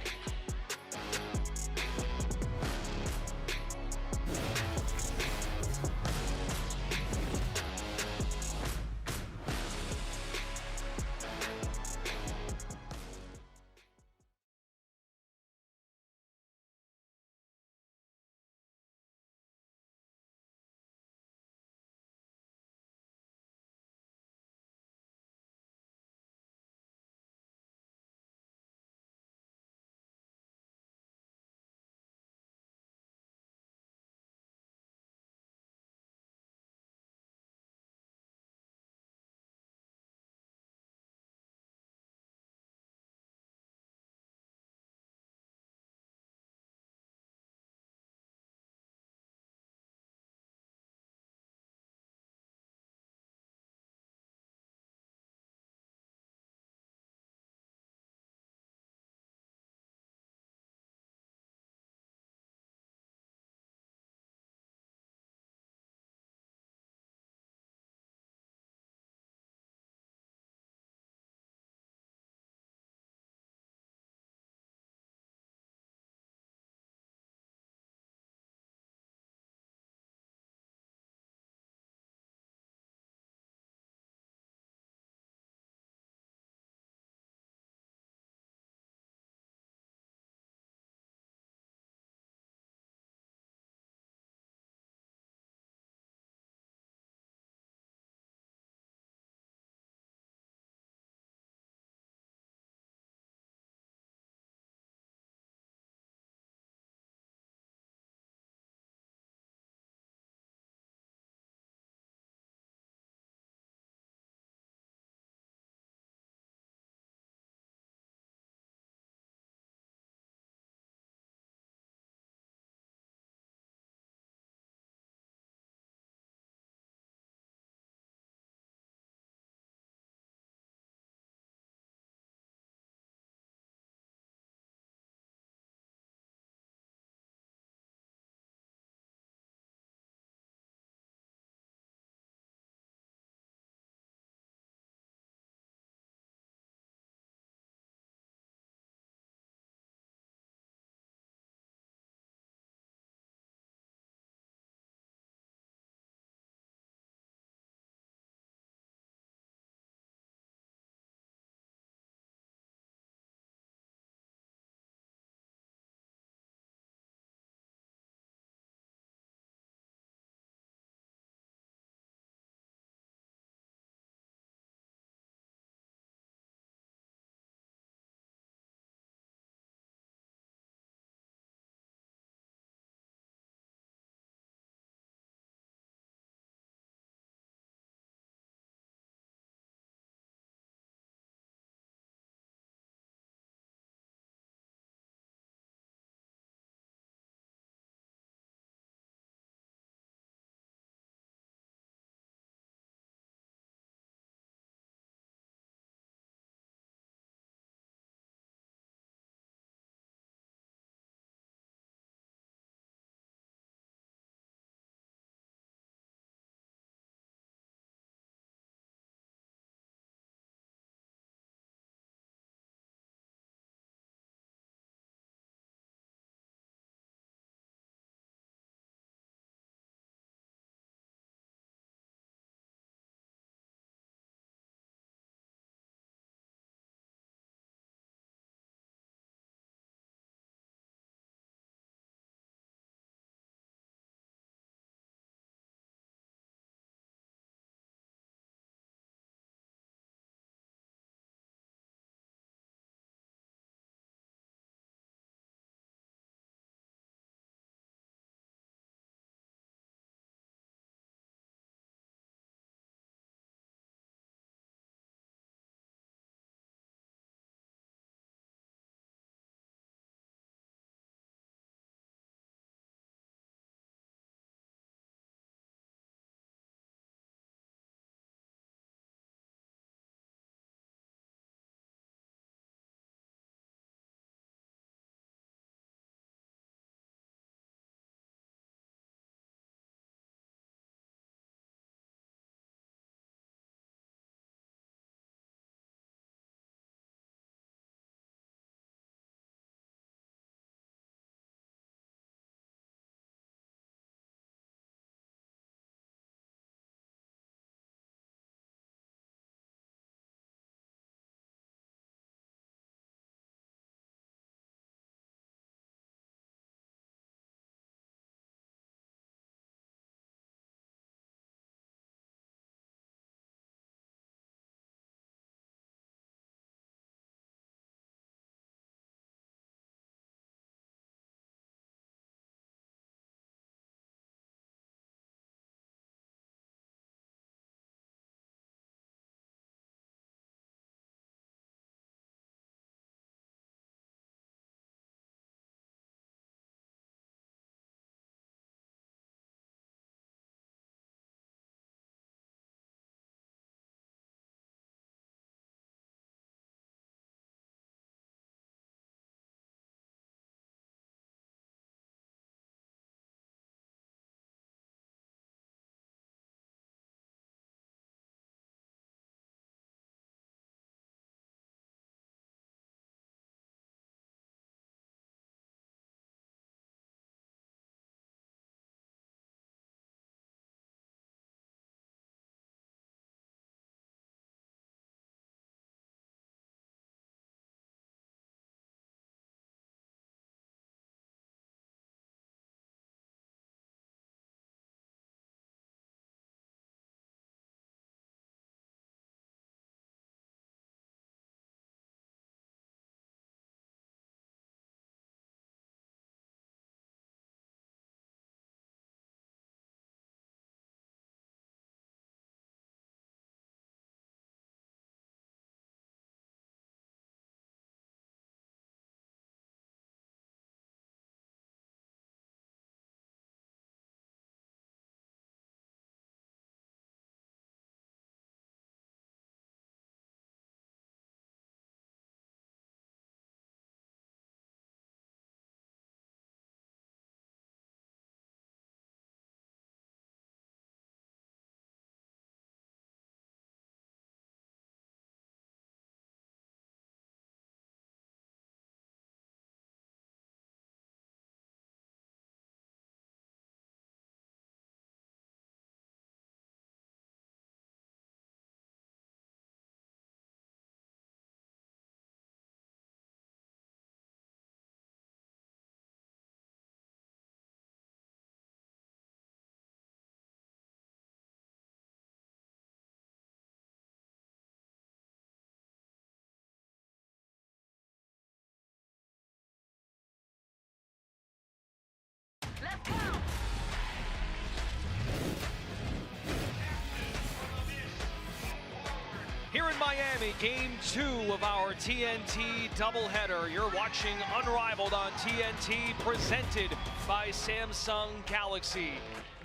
Miami, game 2 of our TNT doubleheader. You're watching Unrivaled on TNT, presented by Samsung Galaxy.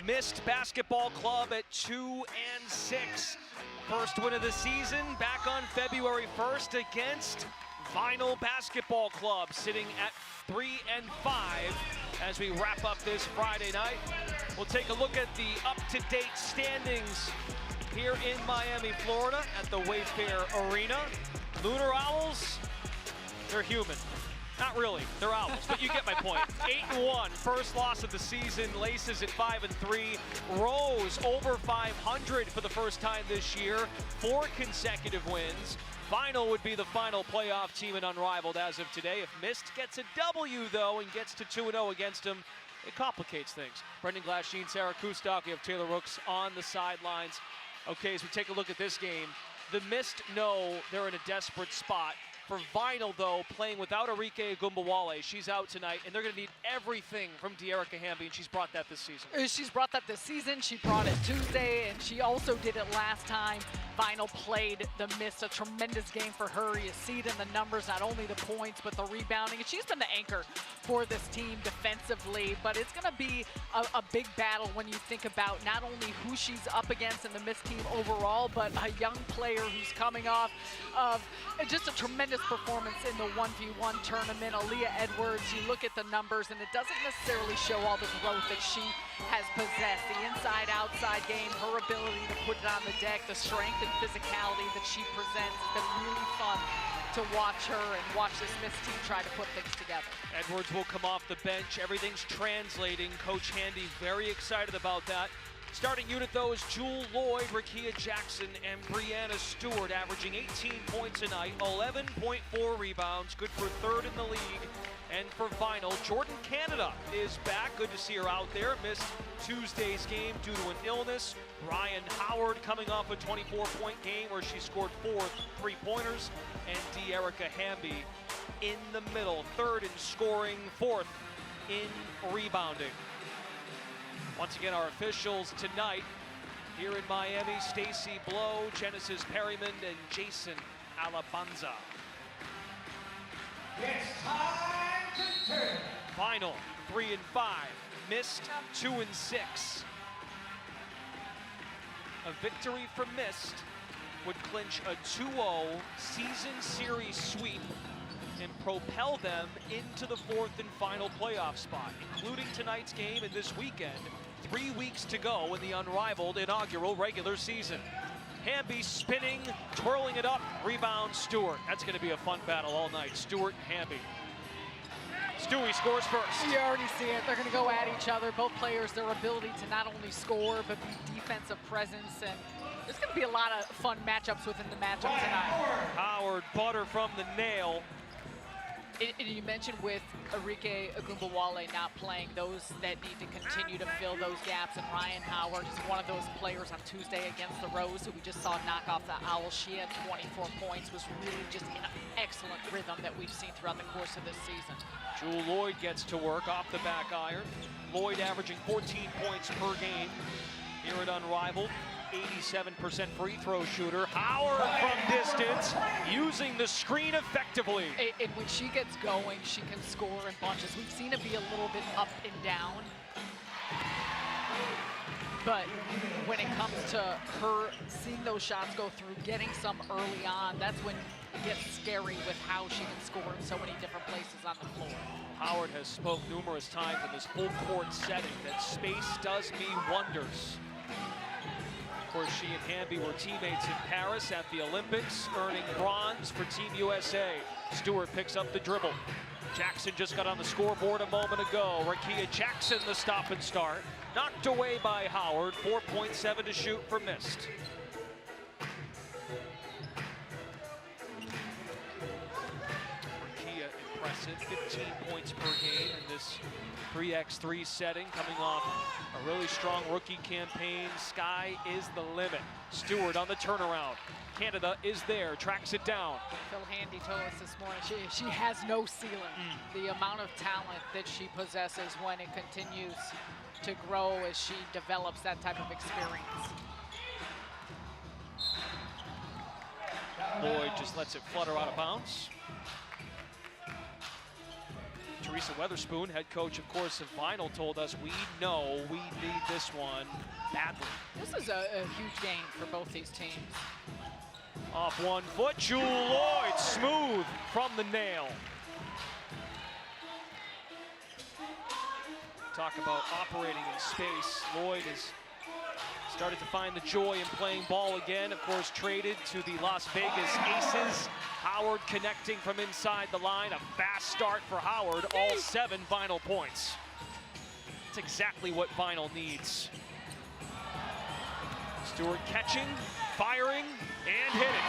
Mist Basketball Club at 2-6. First win of the season back on February 1st against Vinyl Basketball Club, sitting at 3-5 as we wrap up this Friday night. We'll take a look at the up-to-date standings here in Miami, Florida at the Wayfair Arena. Lunar Owls, they're human. Not really, they're Owls, but you get my point. 8-1, first loss of the season. Laces at 5-3. Rose over 500 for the first time this year. 4 consecutive wins. Vinyl would be the final playoff team in Unrivaled as of today. If Mist gets a W, though, and gets to 2-0 against them, it complicates things. Brendan Glasheen, Sarah Kustok, we have Taylor Rooks on the sidelines. Okay, as we take a look at this game, the Mist know they're in a desperate spot. For Vinyl, though, playing without Arike Agumbawale, she's out tonight, and they're going to need everything from De'Erica Hamby, and she's brought that this season. She's brought that this season. She brought it Tuesday, and she also did it last time. Vinyl played the Mist, a tremendous game for her. You see it in the numbers, not only the points, but the rebounding. And she's been the anchor for this team defensively, but it's going to be a big battle when you think about not only who she's up against in the Mist team overall, but a young player who's coming off of just a tremendous performance in the 1v1 tournament. Aaliyah Edwards, you look at the numbers, and it doesn't necessarily show all the growth that she has possessed. The inside-outside game, her ability to put it on the deck, the strength and physicality that she presents has been really fun to watch her and watch this Mist team try to put things together. Edwards will come off the bench. Everything's translating. Coach Handy very excited about that. Starting unit, though, is Jewel Lloyd, Rakia Jackson, and Brianna Stewart, averaging 18 points a night, 11.4 rebounds, good for 3rd in the league. And for Vinyl, Jordan Canada is back. Good to see her out there. Missed Tuesday's game due to an illness. Ryan Howard coming off a 24-point game where she scored 4 3-pointers. And De'Erica Hamby in the middle, 3rd in scoring, 4th in rebounding. Once again, our officials tonight here in Miami, Stacy Blow, Genesis Perryman, and Jason Alabanza. It's time to turn. Vinyl 3-5, Mist 2-6. A victory for Mist would clinch a 2-0 season series sweep and propel them into the 4th and final playoff spot, including tonight's game and this weekend. 3 weeks to go in the Unrivaled inaugural regular season. Hamby spinning, twirling it up, rebound Stewart. That's going to be a fun battle all night. Stewart and Hamby. Stewie scores first. You already see it. They're going to go at each other. Both players, their ability to not only score, but be defensive presence. And there's going to be a lot of fun matchups within the matchup tonight. Howard, butter from the nail. And you mentioned with Arike Agumbawale not playing, those that need to continue to fill those gaps. And Ryan Howard is one of those players on Tuesday against the Rose who we just saw knock off the Owls. She had 24 points, was really just in an excellent rhythm that we've seen throughout the course of this season. Jewel Lloyd gets to work off the back iron. Lloyd averaging 14 points per game here at Unrivaled. 87% free throw shooter. Howard from distance, using the screen effectively. And when she gets going, she can score in bunches. We've seen it be a little bit up and down. But when it comes to her seeing those shots go through, getting some early on, that's when it gets scary with how she can score in so many different places on the floor. Howard has spoke numerous times in this full court setting that space does me wonders. Of course, she and Hamby were teammates in Paris at the Olympics, earning bronze for Team USA. Stewart picks up the dribble. Jackson just got on the scoreboard a moment ago. Rakia Jackson, the stop and start. Knocked away by Howard, 4.7 to shoot for Mist. Rakia impressive, 15 points per game in this 3x3 setting, coming off a really strong rookie campaign. Sky is the limit. Stewart on the turnaround. Canada is there, tracks it down. Phil Handy told us this morning she has no ceiling. The amount of talent that she possesses when it continues to grow as she develops that type of experience. Lloyd just lets it flutter out of bounds. Teresa Weatherspoon, head coach, of course, of Vinyl, told us we know we need this one badly. This is a huge game for both these teams. Off 1 foot, Jewel Lloyd, smooth from the nail. Talk about operating in space. Lloyd has started to find the joy in playing ball again. Of course, traded to the Las Vegas Aces. Howard connecting from inside the line. A fast start for Howard, all 7 Vinyl points. That's exactly what Vinyl needs. Stewart catching, firing, and hitting.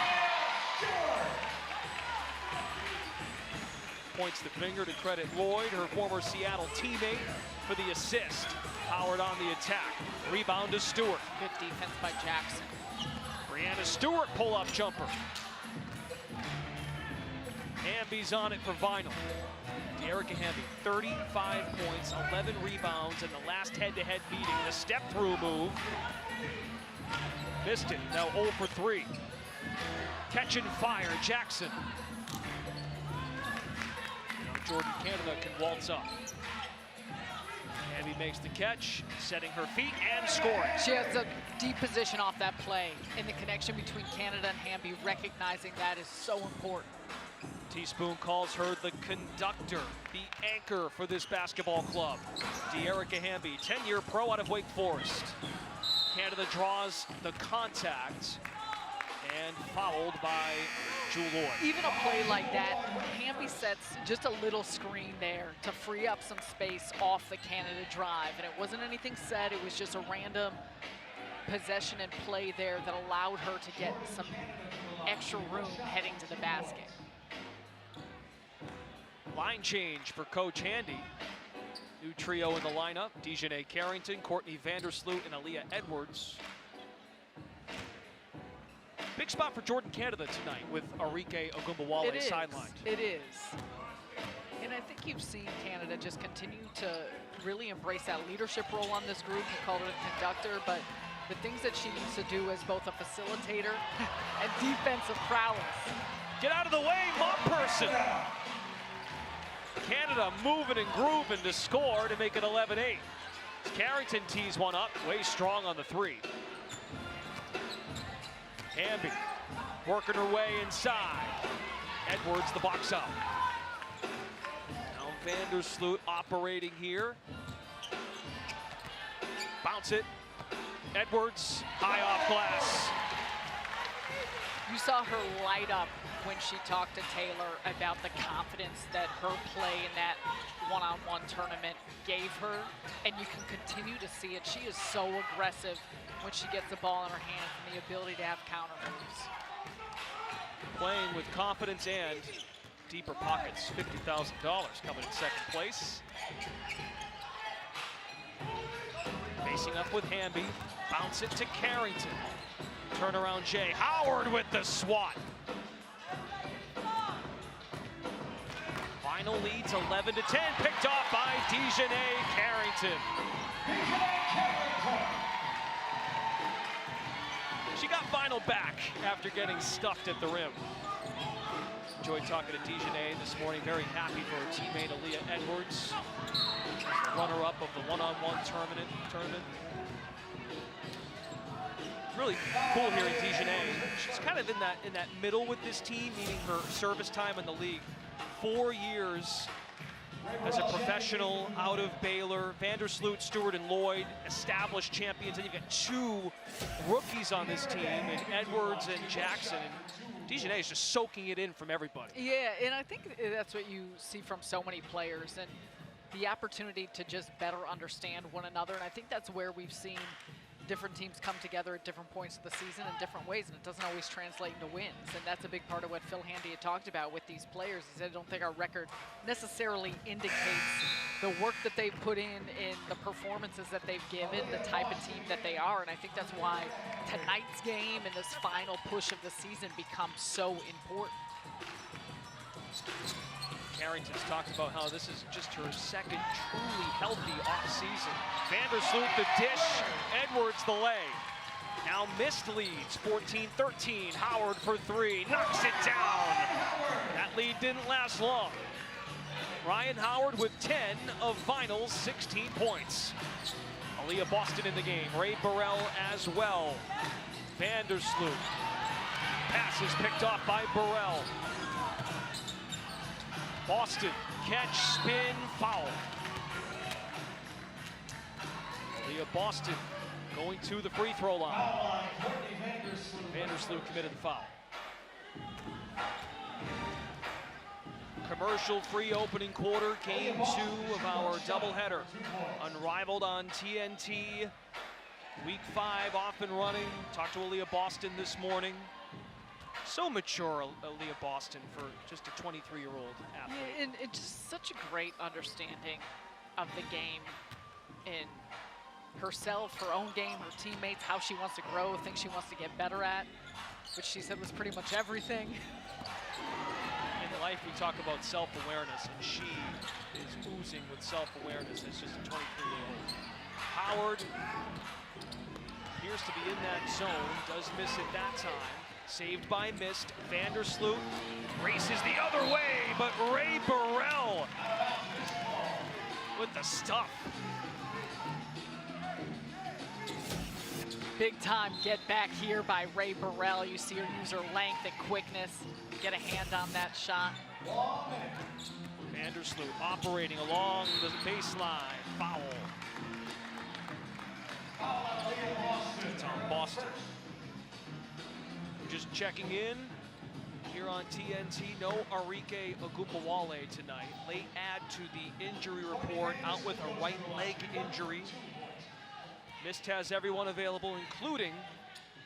Points the finger to credit Lloyd, her former Seattle teammate, for the assist. Howard on the attack. Rebound to Stewart. Good defense by Jackson. Brianna Stewart pull-up jumper. Hamby's on it for Vinyl. De'Erica Hamby, 35 points, 11 rebounds in the last head-to-head meeting. The step-through move. Missed it, now 0 for 3. Catch and fire, Jackson. Now Jordan Canada can waltz up. Hamby makes the catch, setting her feet and scoring. She has a deep position off that play, and the connection between Canada and Hamby, recognizing that is so important. Teaspoon calls her the conductor, the anchor for this basketball club. De'Erica Hamby, 10-year pro out of Wake Forest. Canada draws the contact and fouled by Jewel Lloyd. Even a play like that, Hamby sets just a little screen there to free up some space off the Canada drive. And it wasn't anything set, it was just a random possession and play there that allowed her to get some extra room heading to the basket. Line change for Coach Handy. New trio in the lineup, Dejanay Carrington, Courtney Vandersloot, and Aaliyah Edwards. Big spot for Jordan Canada tonight with Arike Ogunbowale sidelined. It is. And I think you've seen Canada just continue to really embrace that leadership role on this group. You called it a conductor, but the things that she needs to do as both a facilitator and defensive prowess. Get out of the way, Mop Person. Canada moving and grooving to score to make it 11-8. Carrington tees one up, way strong on the 3. Hamby working her way inside. Edwards the box out. Now Vandersloot operating here. Bounce it. Edwards high off glass. You saw her light up when she talked to Taylor about the confidence that her play in that one-on-one tournament gave her, and you can continue to see it. She is so aggressive when she gets the ball in her hands and the ability to have counter moves. Playing with confidence and deeper pockets, $50,000 coming in second place. Facing up with Hamby, bounce it to Carrington. Turnaround Jay Howard with the swat. Vinyl leads 11-10, picked off by Dejanay Carrington. She got Vinyl back after getting stuffed at the rim. Enjoyed talking to Dejanay this morning. Very happy for her teammate Aaliyah Edwards, runner-up of the one-on-one tournament. Really cool hearing Dejanay. She's kind of in that middle with this team, meaning her service time in the league. 4 years as a professional out of Baylor. Vandersloot, Stewart, and Lloyd, established champions. And you've got 2 rookies on this team, and Edwards and Jackson. And Dejanay is just soaking it in from everybody. Yeah, and I think that's what you see from so many players, and the opportunity to just better understand one another. And I think that's where we've seen different teams come together at different points of the season in different ways, and it doesn't always translate into wins. And that's a big part of what Phil Handy had talked about with these players, is I don't think our record necessarily indicates the work that they've put in the performances that they've given, the type of team that they are. And I think that's why tonight's game and this final push of the season becomes so important. Carrington's talked about how this is just her second truly healthy offseason. Vandersloot the dish, Edwards the lay. Now Mist leads 14-13. Howard for three, knocks it down. That lead didn't last long. Ryan Howard with 10 of finals, 16 points. Aaliyah Boston in the game, Ray Burrell as well. Vandersloot. Pass is picked off by Burrell. Boston, catch, spin, foul. Aaliyah Boston going to the free throw line. Vandersloot committed the foul. Commercial-free opening quarter, game 2 of our doubleheader. Unrivaled on TNT. Week 5 off and running. Talked to Aaliyah Boston this morning. So mature, Aaliyah Boston, for just a 23-year-old athlete. Yeah, and it's just such a great understanding of the game in herself, her own game, her teammates, how she wants to grow, things she wants to get better at, which she said was pretty much everything. In life, we talk about self-awareness, and she is oozing with self-awareness as just a 23-year-old. Howard appears to be in that zone, does miss it that time. Saved by Mist. Vandersloot races the other way, but Ray Burrell with the stuff. Big time get back here by Ray Burrell. You see her use her length and quickness, get a hand on that shot. Vandersloot operating along the baseline. Foul. It's on Boston. Just checking in here on TNT. No Arike Ogunbowale tonight. Late add to the injury report, out with a right leg injury. Mist has everyone available, including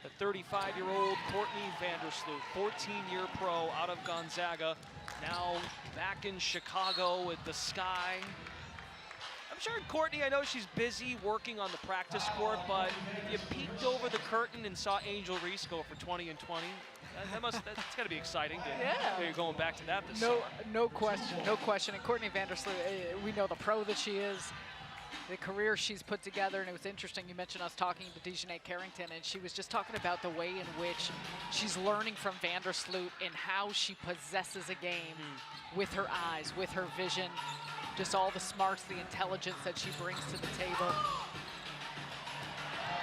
the 35-year-old Courtney Vandersloot, 14-year pro out of Gonzaga, now back in Chicago with the Sky. I'm sure Courtney, I know she's busy working on the practice court, but if you peeked over the curtain and saw Angel Reese go for 20 and 20, that's got to be exciting. You're going back to that this summer. No question, no question. And Courtney Vandersloot, we know the pro that she is, the career she's put together, and it was interesting, you mentioned us talking to Dejanay Carrington, and she was just talking about the way in which she's learning from Vandersloot and how she possesses a game with her eyes, with her vision, just all the smarts, the intelligence that she brings to the table.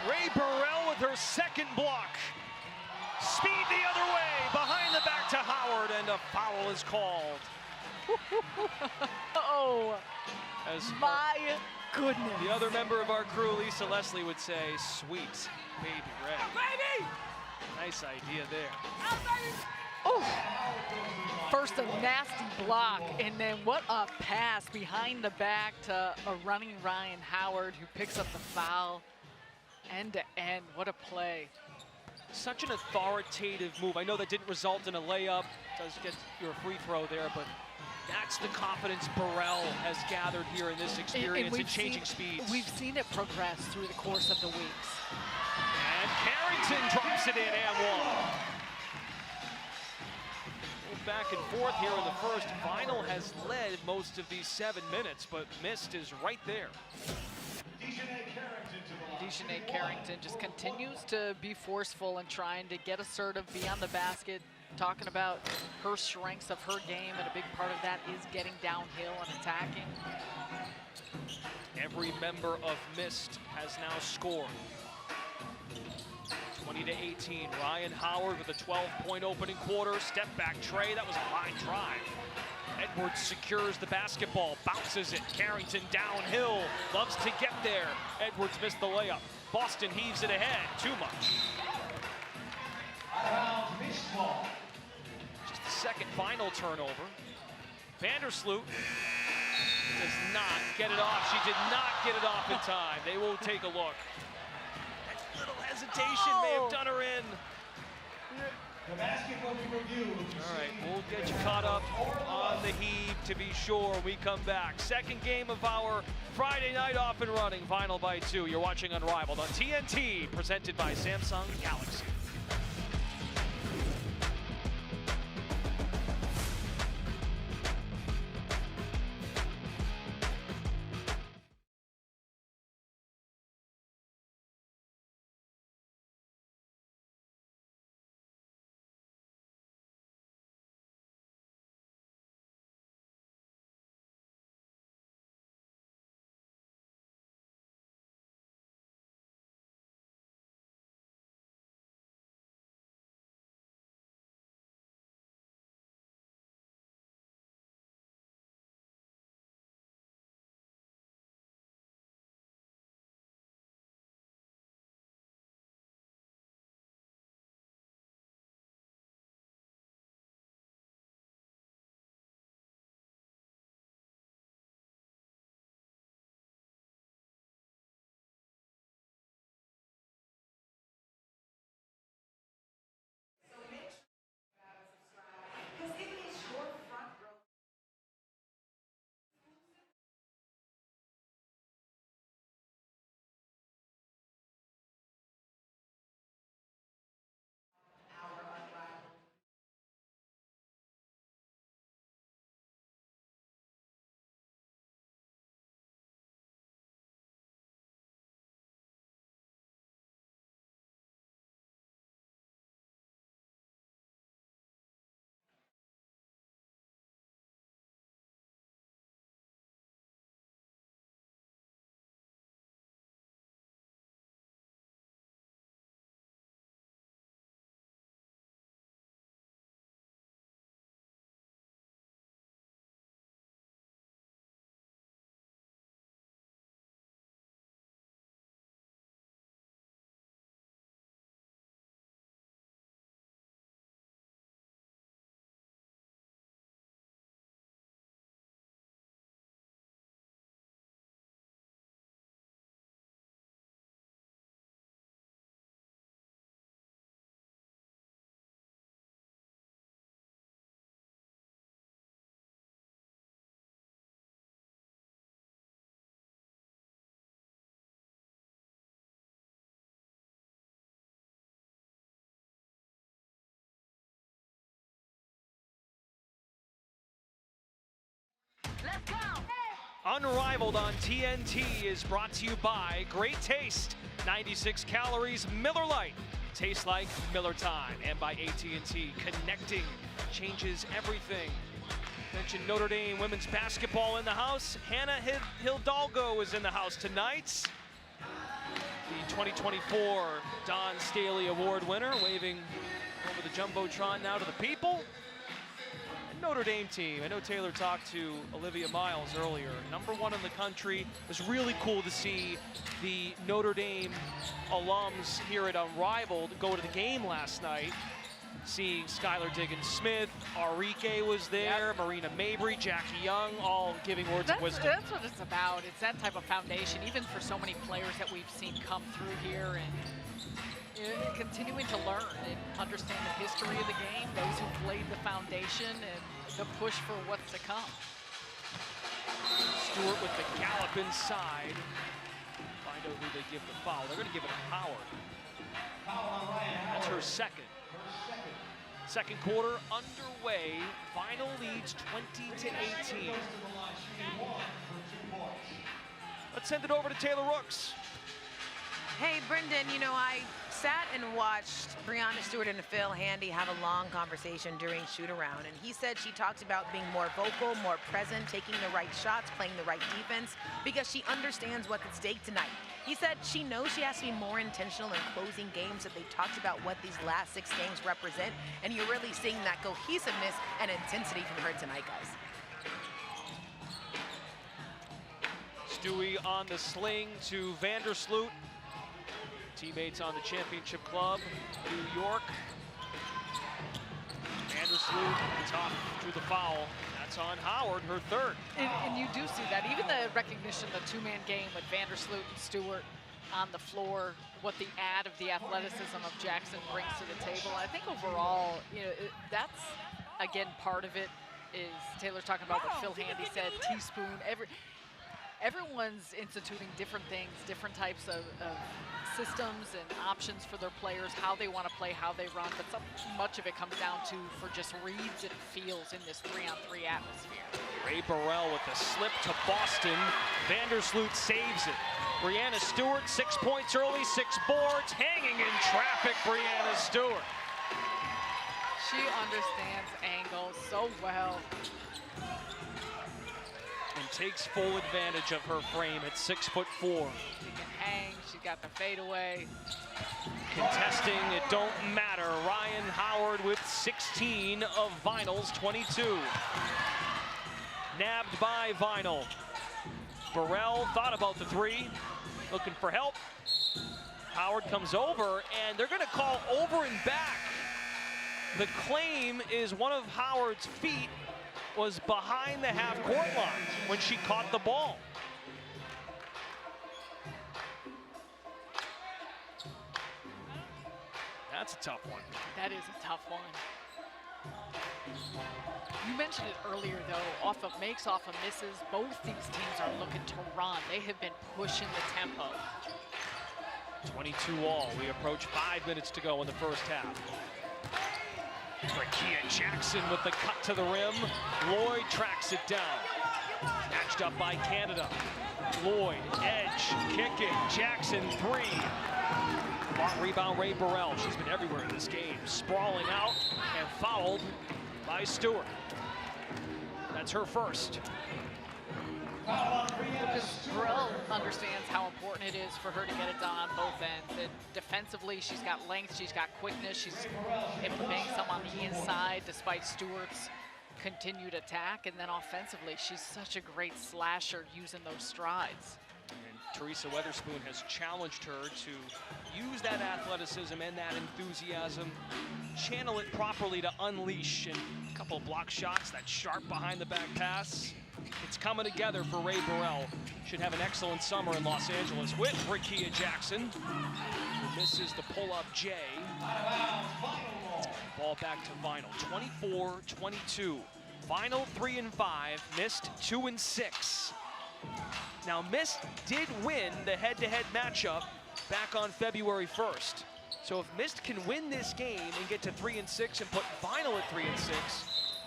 Ray Burrell with her second block. Speed the other way, behind the back to Howard, and a foul is called. Oh, as my goodness. The other member of our crew, Lisa Leslie, would say, sweet baby Ray. Baby! Nice idea there. Oh, first a nasty block, and then what a pass behind the back to a running Ryan Howard, who picks up the foul. End to end, what a play. Such an authoritative move. I know that didn't result in a layup, does get your free throw there, but that's the confidence Burrell has gathered here in this experience in changing speeds. We've seen it progress through the course of the weeks. And Carrington drops it in and one. Back and forth here in the first. Final has led most of these 7 minutes, but Mist is right there. Dejanay Carrington just continues to be forceful and trying to get assertive, be on the basket, talking about her strengths of her game, and a big part of that is getting downhill and attacking. Every member of Mist has now scored. 20-18, Ryan Howard with a 12-point opening quarter. Step back tray, that was a line drive. Edwards secures the basketball, bounces it. Carrington downhill, loves to get there. Edwards missed the layup. Boston heaves it ahead, too much. Just the second final turnover. Vandersloot does not get it off. She did not get it off in time. They will take a look. That little hesitation may have done her in. The basketball review. All right, we'll get you caught up on the heave to be sure when we come back. Second game of our Friday night off and running, final by 2. You're watching Unrivaled on TNT, presented by Samsung Galaxy. Unrivaled on TNT is brought to you by Great Taste, 96 calories, Miller Lite. Tastes like Miller time. And by AT&T, connecting changes everything. Mentioned Notre Dame women's basketball in the house. Hannah Hidalgo is in the house tonight. The 2024 Don Staley Award winner, waving over the Jumbotron now to the people. Notre Dame team. I know Taylor talked to Olivia Miles earlier. #1 in the country. It was really cool to see the Notre Dame alums here at Unrivaled go to the game last night. Seeing Skylar Diggins-Smith, Arike was there, yep. Marina Mabry, Jackie Young, all giving words of wisdom. That's what it's about. It's that type of foundation, even for so many players that we've seen come through here, and continuing to learn and understand the history of the game, those who laid the foundation, and the push for what's to come. Stewart with the gallop inside. Find out who they give the foul. They're going to give it to Howard. That's her second. Second quarter underway. Final leads 20-18. Let's send it over to Taylor Rooks. Hey, Brendan, you know, I sat and watched Breanna Stewart and Phil Handy have a long conversation during shoot-around, and he said she talked about being more vocal, more present, taking the right shots, playing the right defense, because she understands what's at stake tonight. He said she knows she has to be more intentional in closing games, that they talked about what these last 6 games represent, and you're really seeing that cohesiveness and intensity from her tonight, guys. Stewie on the sling to Vandersloot. Teammates on the championship club, New York. Vandersloot tough, drew the foul. That's on Howard, her third. And you do see that, even the recognition, the two-man game with Vandersloot and Stewart on the floor, what the add of the athleticism of Jackson brings to the table. I think overall, you know, that's, again, part of it is Taylor's talking about what Phil Handy said, teaspoon. Everyone's instituting different things, different types of systems and options for their players, how they want to play, how they run, but so much of it comes down to for just reads and feels in this 3-on-3 atmosphere. Ray Burrell with the slip to Boston. Vandersloot saves it. Breanna Stewart, 6 points early, 6 boards, hanging in traffic, Breanna Stewart. She understands angles so well. And takes full advantage of her frame at 6'4". She can hang, she got the fadeaway. Contesting, it don't matter. Ryan Howard with 16 of Vinyl's 22. Nabbed by Vinyl. Burrell thought about the 3, looking for help. Howard comes over, and they're gonna call over and back. The claim is one of Howard's feet was behind the half-court line when she caught the ball. That's a tough one. That is a tough one. You mentioned it earlier, though, off of makes, off of misses. Both these teams are looking to run. They have been pushing the tempo. 22 all. We approach 5 minutes to go in the first half. Rakia Jackson with the cut to the rim. Lloyd tracks it down. Matched up by Canada. Lloyd, edge, kick it. Jackson, 3. Block rebound, Ray Burrell. She's been everywhere in this game. Sprawling out and fouled by Stewart. That's her first. Because Burrell understands how important it is for her to get it done on both ends. And defensively, she's got length, she's got quickness, she's able to bang some on the inside despite Stewart's continued attack. And then offensively, she's such a great slasher using those strides. And Teresa Weatherspoon has challenged her to use that athleticism and that enthusiasm, channel it properly to unleash. And a couple of block shots, that sharp behind the back pass. It's coming together for Ray Burrell. Should have an excellent summer in Los Angeles with Rakia Jackson. Who misses the pull-up J. Ball back to Vinyl. 24-22. Vinyl 3 and 5. Mist 2 and 6. Now Mist did win the head-to-head matchup back on February 1st. So if Mist can win this game and get to 3 and 6 and put Vinyl at 3 and 6,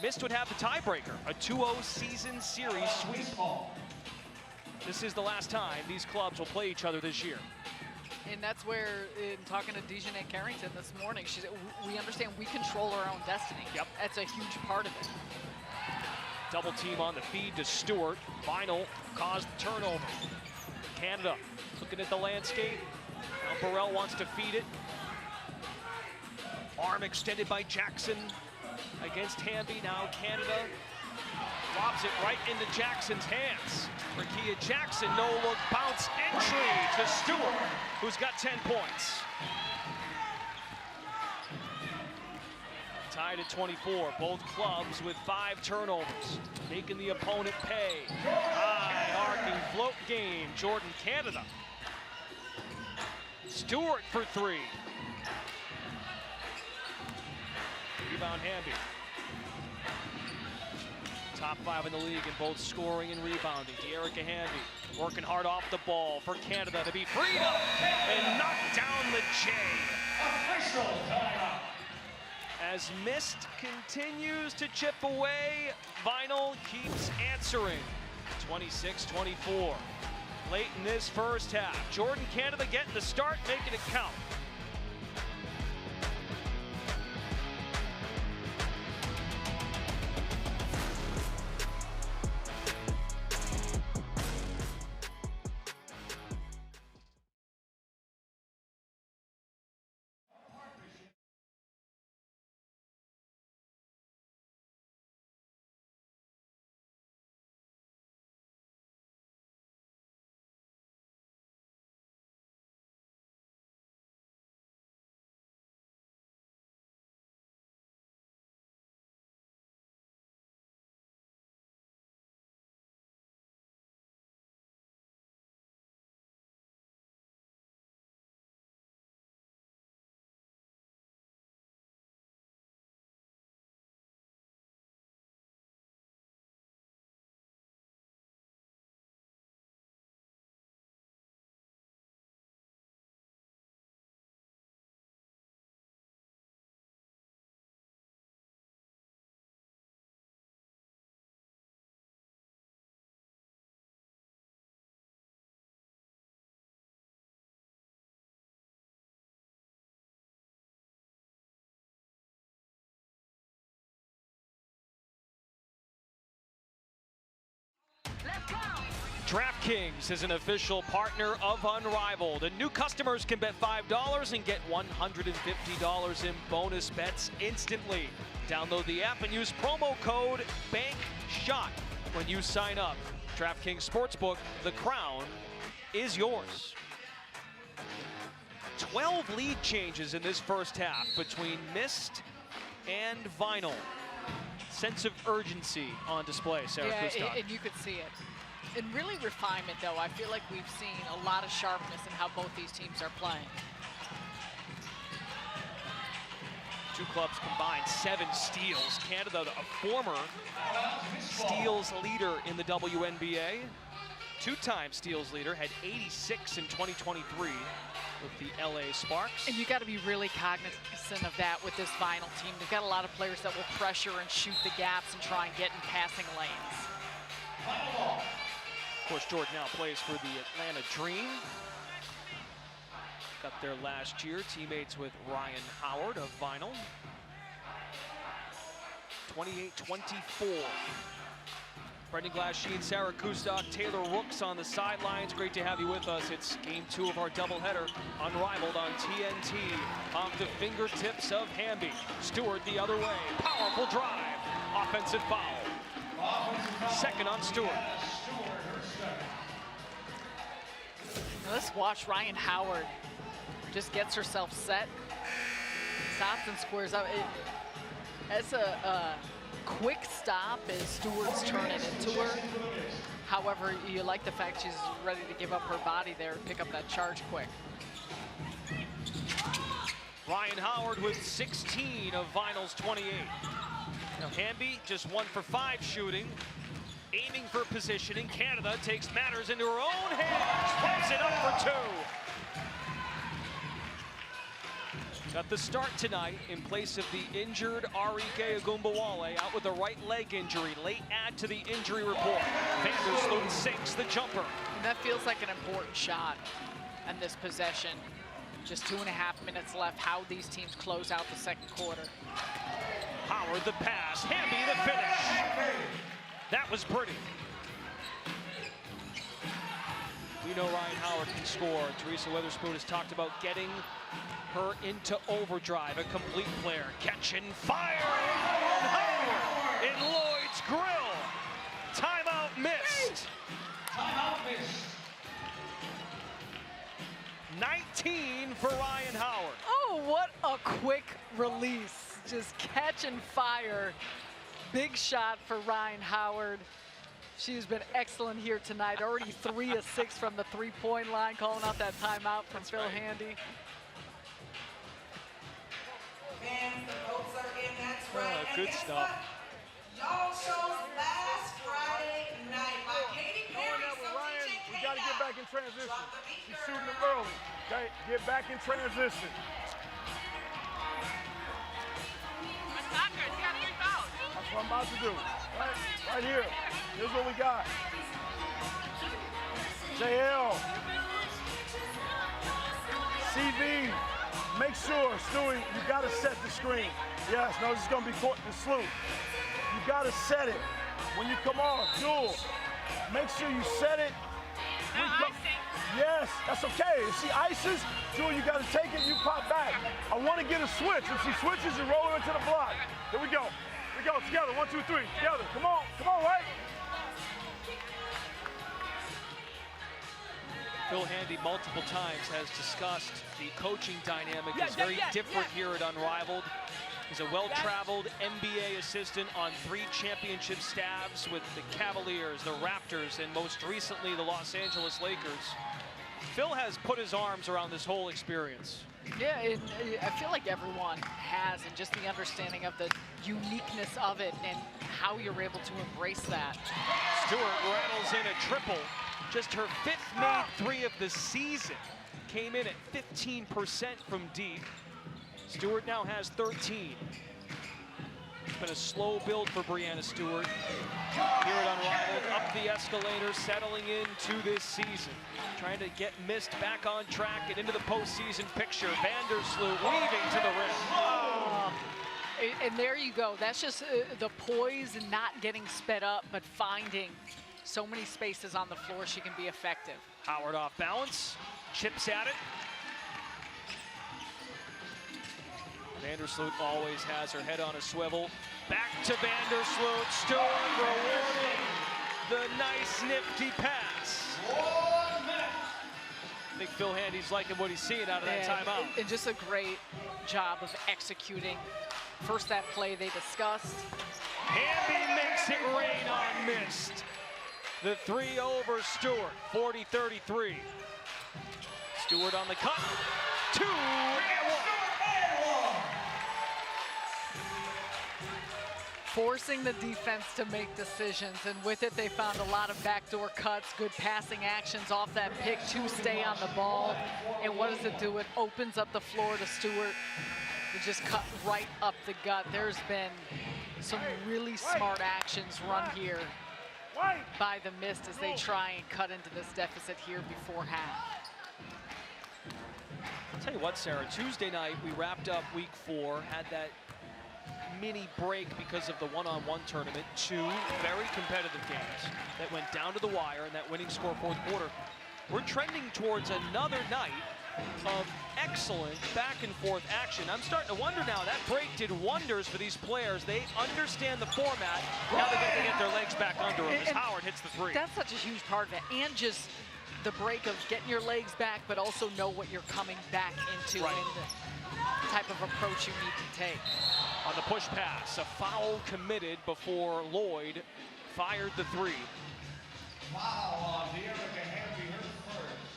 Mist would have the tiebreaker, a 2-0 season series sweep. this is the last time these clubs will play each other this year. And that's where, in talking to Dejanay Carrington this morning, she said, we understand we control our own destiny. Yep. That's a huge part of it. Double team on the feed to Stewart. Vinyl caused the turnover. Canada looking at the landscape. Now Burrell wants to feed it. Arm extended by Jackson against Hamby. Now Canada lobs it right into Jackson's hands. Rakia Jackson, no-look bounce entry to Stewart, who's got 10 points. Tied at 24, both clubs with 5 turnovers, making the opponent pay. High arcing float game, Jordan Canada. Stewart for 3. Rebound Hamby. Top 5 in the league in both scoring and rebounding. De'Erica Hamby working hard off the ball for Canada to be freed up and knock down the J. Official timeout. As Mist continues to chip away, Vinyl keeps answering. 26-24. Late in this first half. Jordan Canada getting the start, making it count. DraftKings is an official partner of Unrivaled, and new customers can bet $5 and get $150 in bonus bets instantly. Download the app and use promo code BANKSHOT when you sign up. DraftKings Sportsbook, the crown is yours. 12 lead changes in this first half between Mist and Vinyl. Sense of urgency on display, Sarah Kustok. And you could see it. And really refinement, though. I feel like we've seen a lot of sharpness in how both these teams are playing. Two clubs combined 7 steals. Canada, a former steals leader in the WNBA. 2-time steals leader, had 86 in 2023 with the LA Sparks. And you got to be really cognizant of that with this Vinyl team. They've got a lot of players that will pressure and shoot the gaps and try and get in passing lanes. Of course, Jordan now plays for the Atlanta Dream. Got there last year, teammates with Ryan Howard of Vinyl. 28-24. Brendan Glasheen, Sarah Kustok, Taylor Rooks on the sidelines. Great to have you with us. It's game 2 of our doubleheader, Unrivaled on TNT. Off the fingertips of Hamby. Stewart the other way. Powerful drive. Offensive foul. Second on Stewart. Now let's watch Ryan Howard. Just gets herself set. Stops and squares up. That's a quick stop as Stewart's turning into her. However, you like the fact she's ready to give up her body there and pick up that charge quick. Ryan Howard with 16 of Vinyl's 28. Now Hamby just 1 for 5 shooting. Aiming for positioning. Canada takes matters into her own hands. Pumps it up for 2. Got the start tonight in place of the injured Arike Agumbawale, out with a right leg injury. Late add to the injury report. Vandersloot sinks the jumper. And that feels like an important shot in this possession. Just 2.5 minutes left. How these teams close out the second quarter. Howard the pass, Hamby the finish. That was pretty. We know Ryan Howard can score. Teresa Witherspoon has talked about getting her into overdrive. A complete player. Catch and fire. Howard in Lloyd's grill. Timeout missed. Timeout missed. 19 for Ryan Howard. Oh, what a quick release. Just catch and fire. Big shot for Ryan Howard. She's been excellent here tonight. Already 3 of 6 from the three-point line, calling out that timeout from Phil Handy. And the votes are in, that's right. Oh, good stuff. Y'all shows last Friday night by Katy Perry. We got to get back in transition. She's shooting them early. Okay, get back in transition. That's what I'm about to do. Right here. Here's what we got. JL. CV. Make sure, Stewie, you got to set the screen. Yes, no, this is going to be court and sloop. You got to set it. When you come off, duel. Make sure you set it. Yes, that's okay. If she ices, Jewel, you got to take it, you pop back. I want to get a switch. If she switches, you roll her into the block. Here we go. Here we go, together. 1, 2, 3, together. Come on, right? Phil Handy multiple times has discussed the coaching dynamic is very different here at Unrivaled. He's a well-traveled NBA assistant on 3 championship staffs with the Cavaliers, the Raptors, and most recently the Los Angeles Lakers. Phil has put his arms around this whole experience. Yeah, I feel like everyone has, and just the understanding of the uniqueness of it and how you're able to embrace that. Stewart rattles in a triple. Just her 5th made 3 of the season. Came in at 15% from deep. Stewart now has 13. It's been a slow build for Breanna Stewart here at Unrivaled. Up the escalator, settling into this season. Trying to get Mist back on track and into the postseason picture. Vandersloot weaving to the rim. And there you go. That's just the poise and not getting sped up, but finding so many spaces on the floor she can be effective. Howard off balance, chips at it. Vandersloot always has her head on a swivel. Back to Vandersloot. Stewart rewarding the nice nifty pass. I think Phil Handy's liking what he's seeing out of that timeout. And just a great job of executing. First that play they discussed. Hamby makes it rain on Mist. The 3 over Stewart, 40-33. Stewart on the cut. 2 and 1. Forcing the defense to make decisions, and with it they found a lot of backdoor cuts, good passing actions off that pick to stay on the ball. And what does it do? It opens up the floor to Stewart to just cut right up the gut. There's been some really smart actions run here by the Mist as they try and cut into this deficit here before half. I'll tell you what, Sarah, Tuesday night we wrapped up week 4, had that mini break because of the one-on-one tournament. 2 very competitive games that went down to the wire in that winning score 4th quarter. We're trending towards another night of excellent back-and-forth action. I'm starting to wonder now, that break did wonders for these players. They understand the format. Now they got to get their legs back under them as Howard hits the 3. That's such a huge part of it. And just the break of getting your legs back, but also know what you're coming back into and the type of approach you need to take. On the push pass, a foul committed before Lloyd fired the 3. Foul on Dearica Hamby, her first.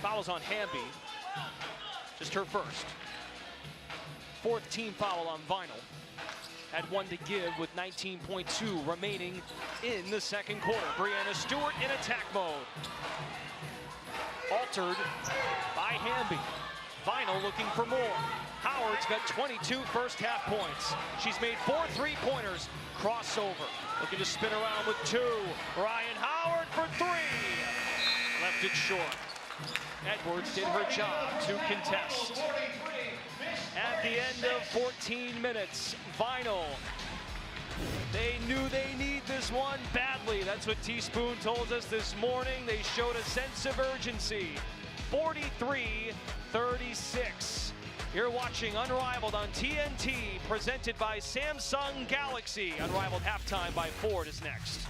Fouls on Hamby, just her first. 4th team foul on Vinyl. Had 1 to give with 19.2 remaining in the second quarter. Breanna Stewart in attack mode. Altered by Hamby. Final looking for more. Howard's got 22 first half points. She's made 4 3-pointers. Crossover. Looking to spin around with 2. Ryan Howard for 3. Left it short. Edwards did her job to contest. At the end of 14 minutes, Vinyl. They knew they need this one badly. That's what Teaspoon told us this morning. They showed a sense of urgency. 43-36. You're watching Unrivaled on TNT, presented by Samsung Galaxy. Unrivaled halftime by Ford is next.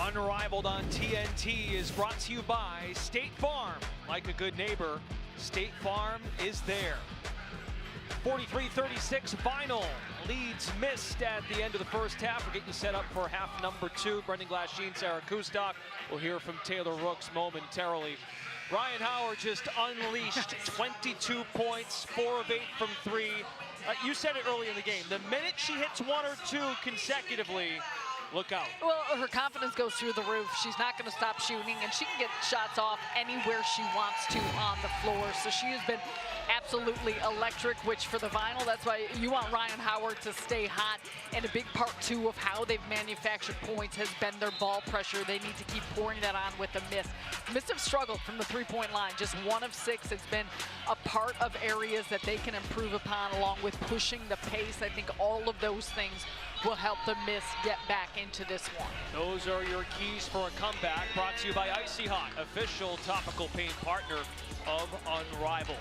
Unrivaled on TNT is brought to you by State Farm. Like a good neighbor, State Farm is there. 43-36 final. Leads missed at the end of the first half. We're getting you set up for half number 2. Brendan Glasheen, Sarah Kustok. We'll hear from Taylor Rooks momentarily. Ryan Howard just unleashed 22 points, 4 of 8 from 3. You said it early in the game. The minute she hits 1 or 2 consecutively, look out. Well, her confidence goes through the roof. She's not going to stop shooting, and she can get shots off anywhere she wants to on the floor. So she has been absolutely electric, which for the vinyl, that's why you want Ryan Howard to stay hot. And a big part, too, of how they've manufactured points has been their ball pressure. They need to keep pouring that on with the miss. Miss have struggled from the three-point line, just 1 of 6. It's been a part of areas that they can improve upon, along with pushing the pace. I think all of those things will help the Miss get back into this one. Those are your keys for a comeback, brought to you by Icy Hot, official topical pain partner of Unrivaled.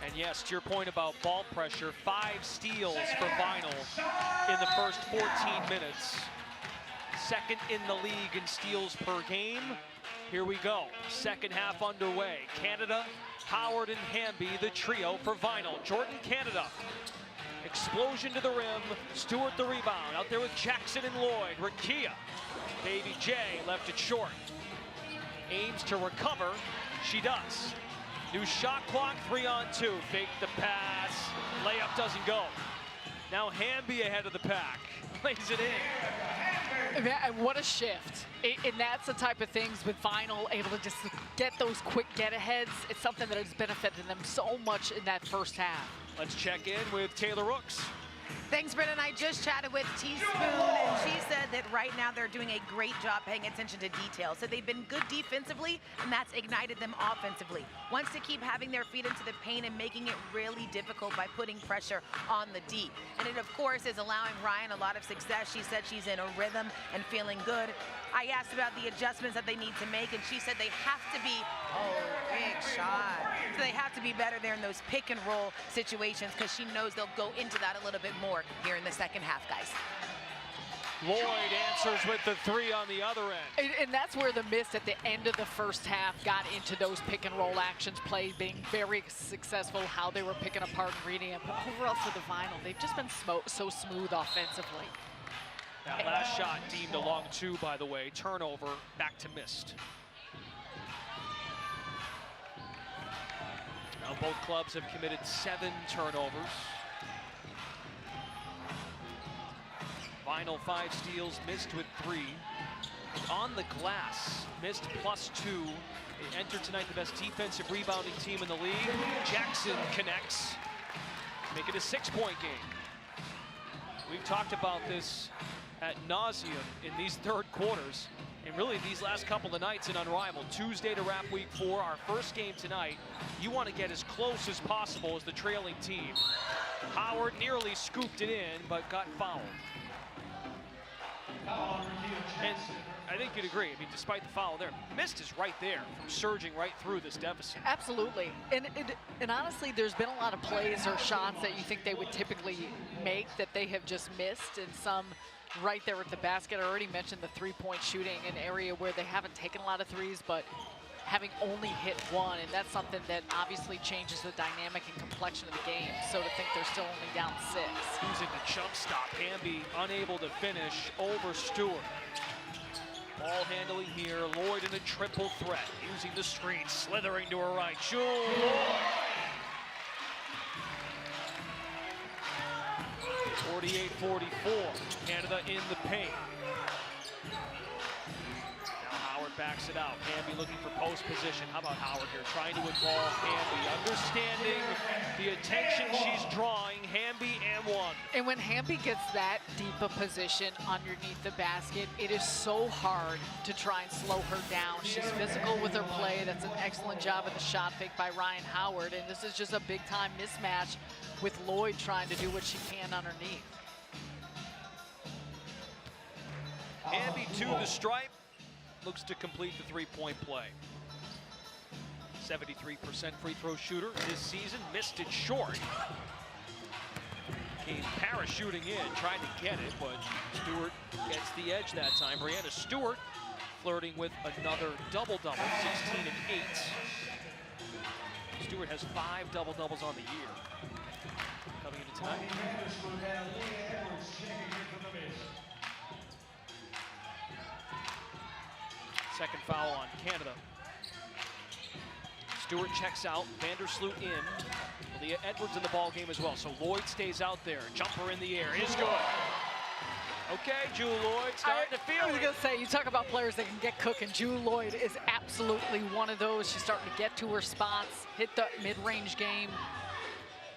And yes, to your point about ball pressure, 5 steals for vinyl in the first 14 minutes. Second in the league in steals per game. Here we go, second half underway. Canada, Howard, and Hamby, the trio for vinyl. Jordan Canada. Explosion to the rim, Stewart the rebound. Out there with Jackson and Lloyd. Rakia, Baby J left it short. Aims to recover, she does. New shot clock, 3-on-2. Fake the pass, layup doesn't go. Now Hamby ahead of the pack, lays it in. And what a shift. And that's the type of things with vinyl, able to just get those quick get-aheads. It's something that has benefited them so much in that first half. Let's check in with Taylor Rooks. Thanks, Brendan. I just chatted with Teaspoon, and she said that right now they're doing a great job paying attention to detail. So they've been good defensively, and that's ignited them offensively. Wants to keep having their feet into the paint and making it really difficult by putting pressure on the D. And it, of course, is allowing Ryan a lot of success. She said she's in a rhythm and feeling good. I asked about the adjustments that they need to make, and she said they have to be, big shot. So they have to be better there in those pick and roll situations, because she knows they'll go into that a little bit more here in the second half, guys. Lloyd answers with the 3 on the other end. And that's where the Miss at the end of the first half got into those pick and roll actions, play being very successful, how they were picking apart and reading it. But overall for the vinyl, they've just been so smooth offensively. That last shot deemed a long 2, by the way. Turnover, back to missed. Now both clubs have committed 7 turnovers. Vinyl 5 steals, missed with 3. On the glass, missed +2. They entered tonight the best defensive rebounding team in the league. Jackson connects, make it a 6-point game. We've talked about this ad nauseum in these third quarters, and really these last couple of nights in Unrivaled. Tuesday to wrap week 4, our first game tonight. You want to get as close as possible as the trailing team. Howard nearly scooped it in, but got fouled. And I think you'd agree, I mean, despite the foul there, Mist is right there, surging right through this deficit. Absolutely. And honestly, there's been a lot of plays or shots that you think they would typically make that they have just missed, and some right there at the basket. I already mentioned the 3-point shooting, an area where they haven't taken a lot of threes, but having only hit 1, and that's something that obviously changes the dynamic and complexion of the game. So to think they're still only down 6. Using the jump stop, Hamby unable to finish over Stewart. Ball handling here, Lloyd in a triple threat, using the screen, slithering to her right. Jewel Lloyd. 48-44, Canada in the paint. Now Howard backs it out. Hamby looking for post position. How about Howard here, trying to involve Hamby, understanding the attention she's drawing. Hamby and 1. And when Hamby gets that deep a position underneath the basket, it is so hard to try and slow her down. She's physical with her play. That's an excellent job at the shot fake by Ryan Howard. And this is just a big time mismatch with Lloyd trying to do what she can underneath. Hamby to the stripe, looks to complete the 3-point play. 73% free throw shooter this season, missed it short. came parachuting in, trying to get it, but Stewart gets the edge that time. Brianna Stewart flirting with another double-double, 16 and 8. Stewart has 5 double-doubles on the year. Coming into tonight. Second foul on Canada. Stewart checks out, Vandersloot in. Leah Edwards in the ball game as well, so Lloyd stays out there. Jumper in the air is good. Okay, Jewel Lloyd starting to feel I was going to say, you talk about players that can get cooking. Jewel Lloyd is absolutely one of those. She's starting to get to her spots, hit the mid-range game.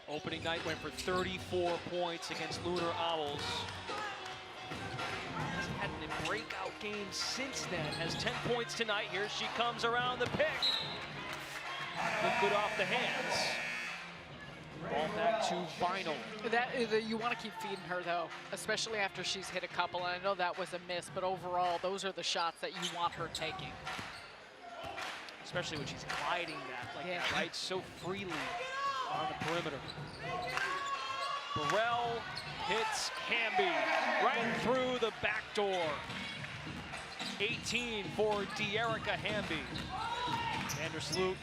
Opening night went for 34 points against Lunar Owls. Hasn't had a breakout game since then. Has 10 points tonight. Here she comes around the pick. Look good off the hands. Ball back to Vinyl. You want to keep feeding her, though, especially after she's hit a couple. And I know that was a miss, but overall, those are the shots that you want her taking. Especially when she's gliding that, that, right? So freely on the perimeter. Burrell hits Hamby right through the back door. 18 for De'Erica Hamby. Vandersloot.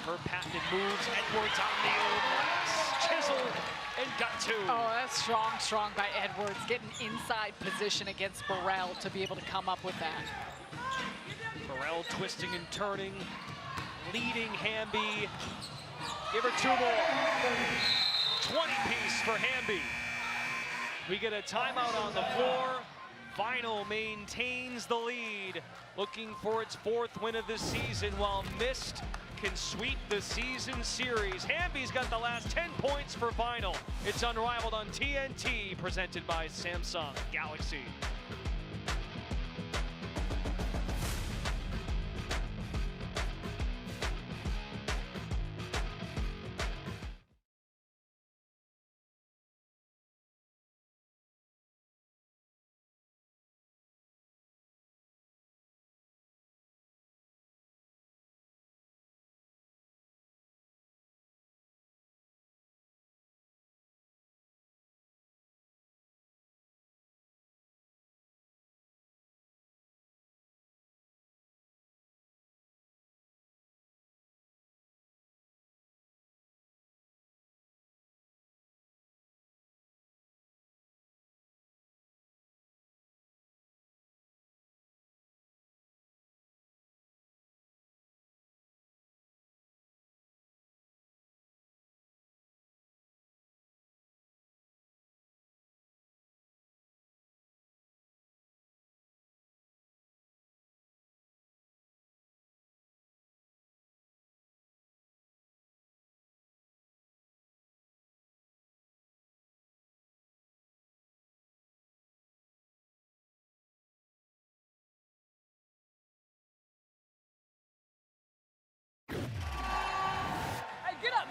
Her patented moves, Edwards on the old glass, chiseled and got 2. Oh, that's strong by Edwards, getting inside position against Burrell to be able to come up with that. Burrell twisting and turning, leading Hamby. Give her 2 more. 20-piece for Hamby. We get a timeout on the floor. Vinyl maintains the lead, looking for its 4th win of the season, while Mist can sweep the season series. Hamby's got the last 10 points for Vinyl. It's Unrivaled on TNT, presented by Samsung Galaxy.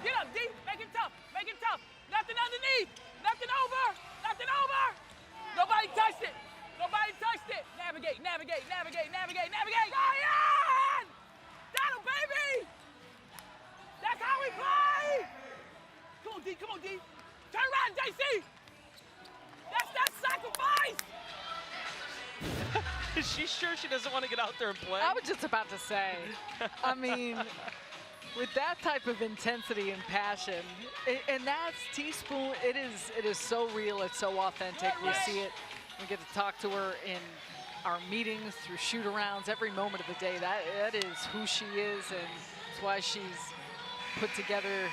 Get up, D. Make it tough. Make it tough. Nothing underneath. Nothing over. Nothing over. Nobody touched it. Nobody touched it. Navigate, navigate, navigate, navigate, navigate. Ryan! That'll, baby! That's how we play! Come on, D. Come on, D. Turn around, JC! That's that sacrifice! Is she sure she doesn't want to get out there and play? I was just about to say, I mean, with that type of intensity and passion, and that's Teaspoon, it is so real, it's so authentic. We see it, we get to talk to her in our meetings, through shoot-arounds, every moment of the day. That is who she is, and it's why she's put together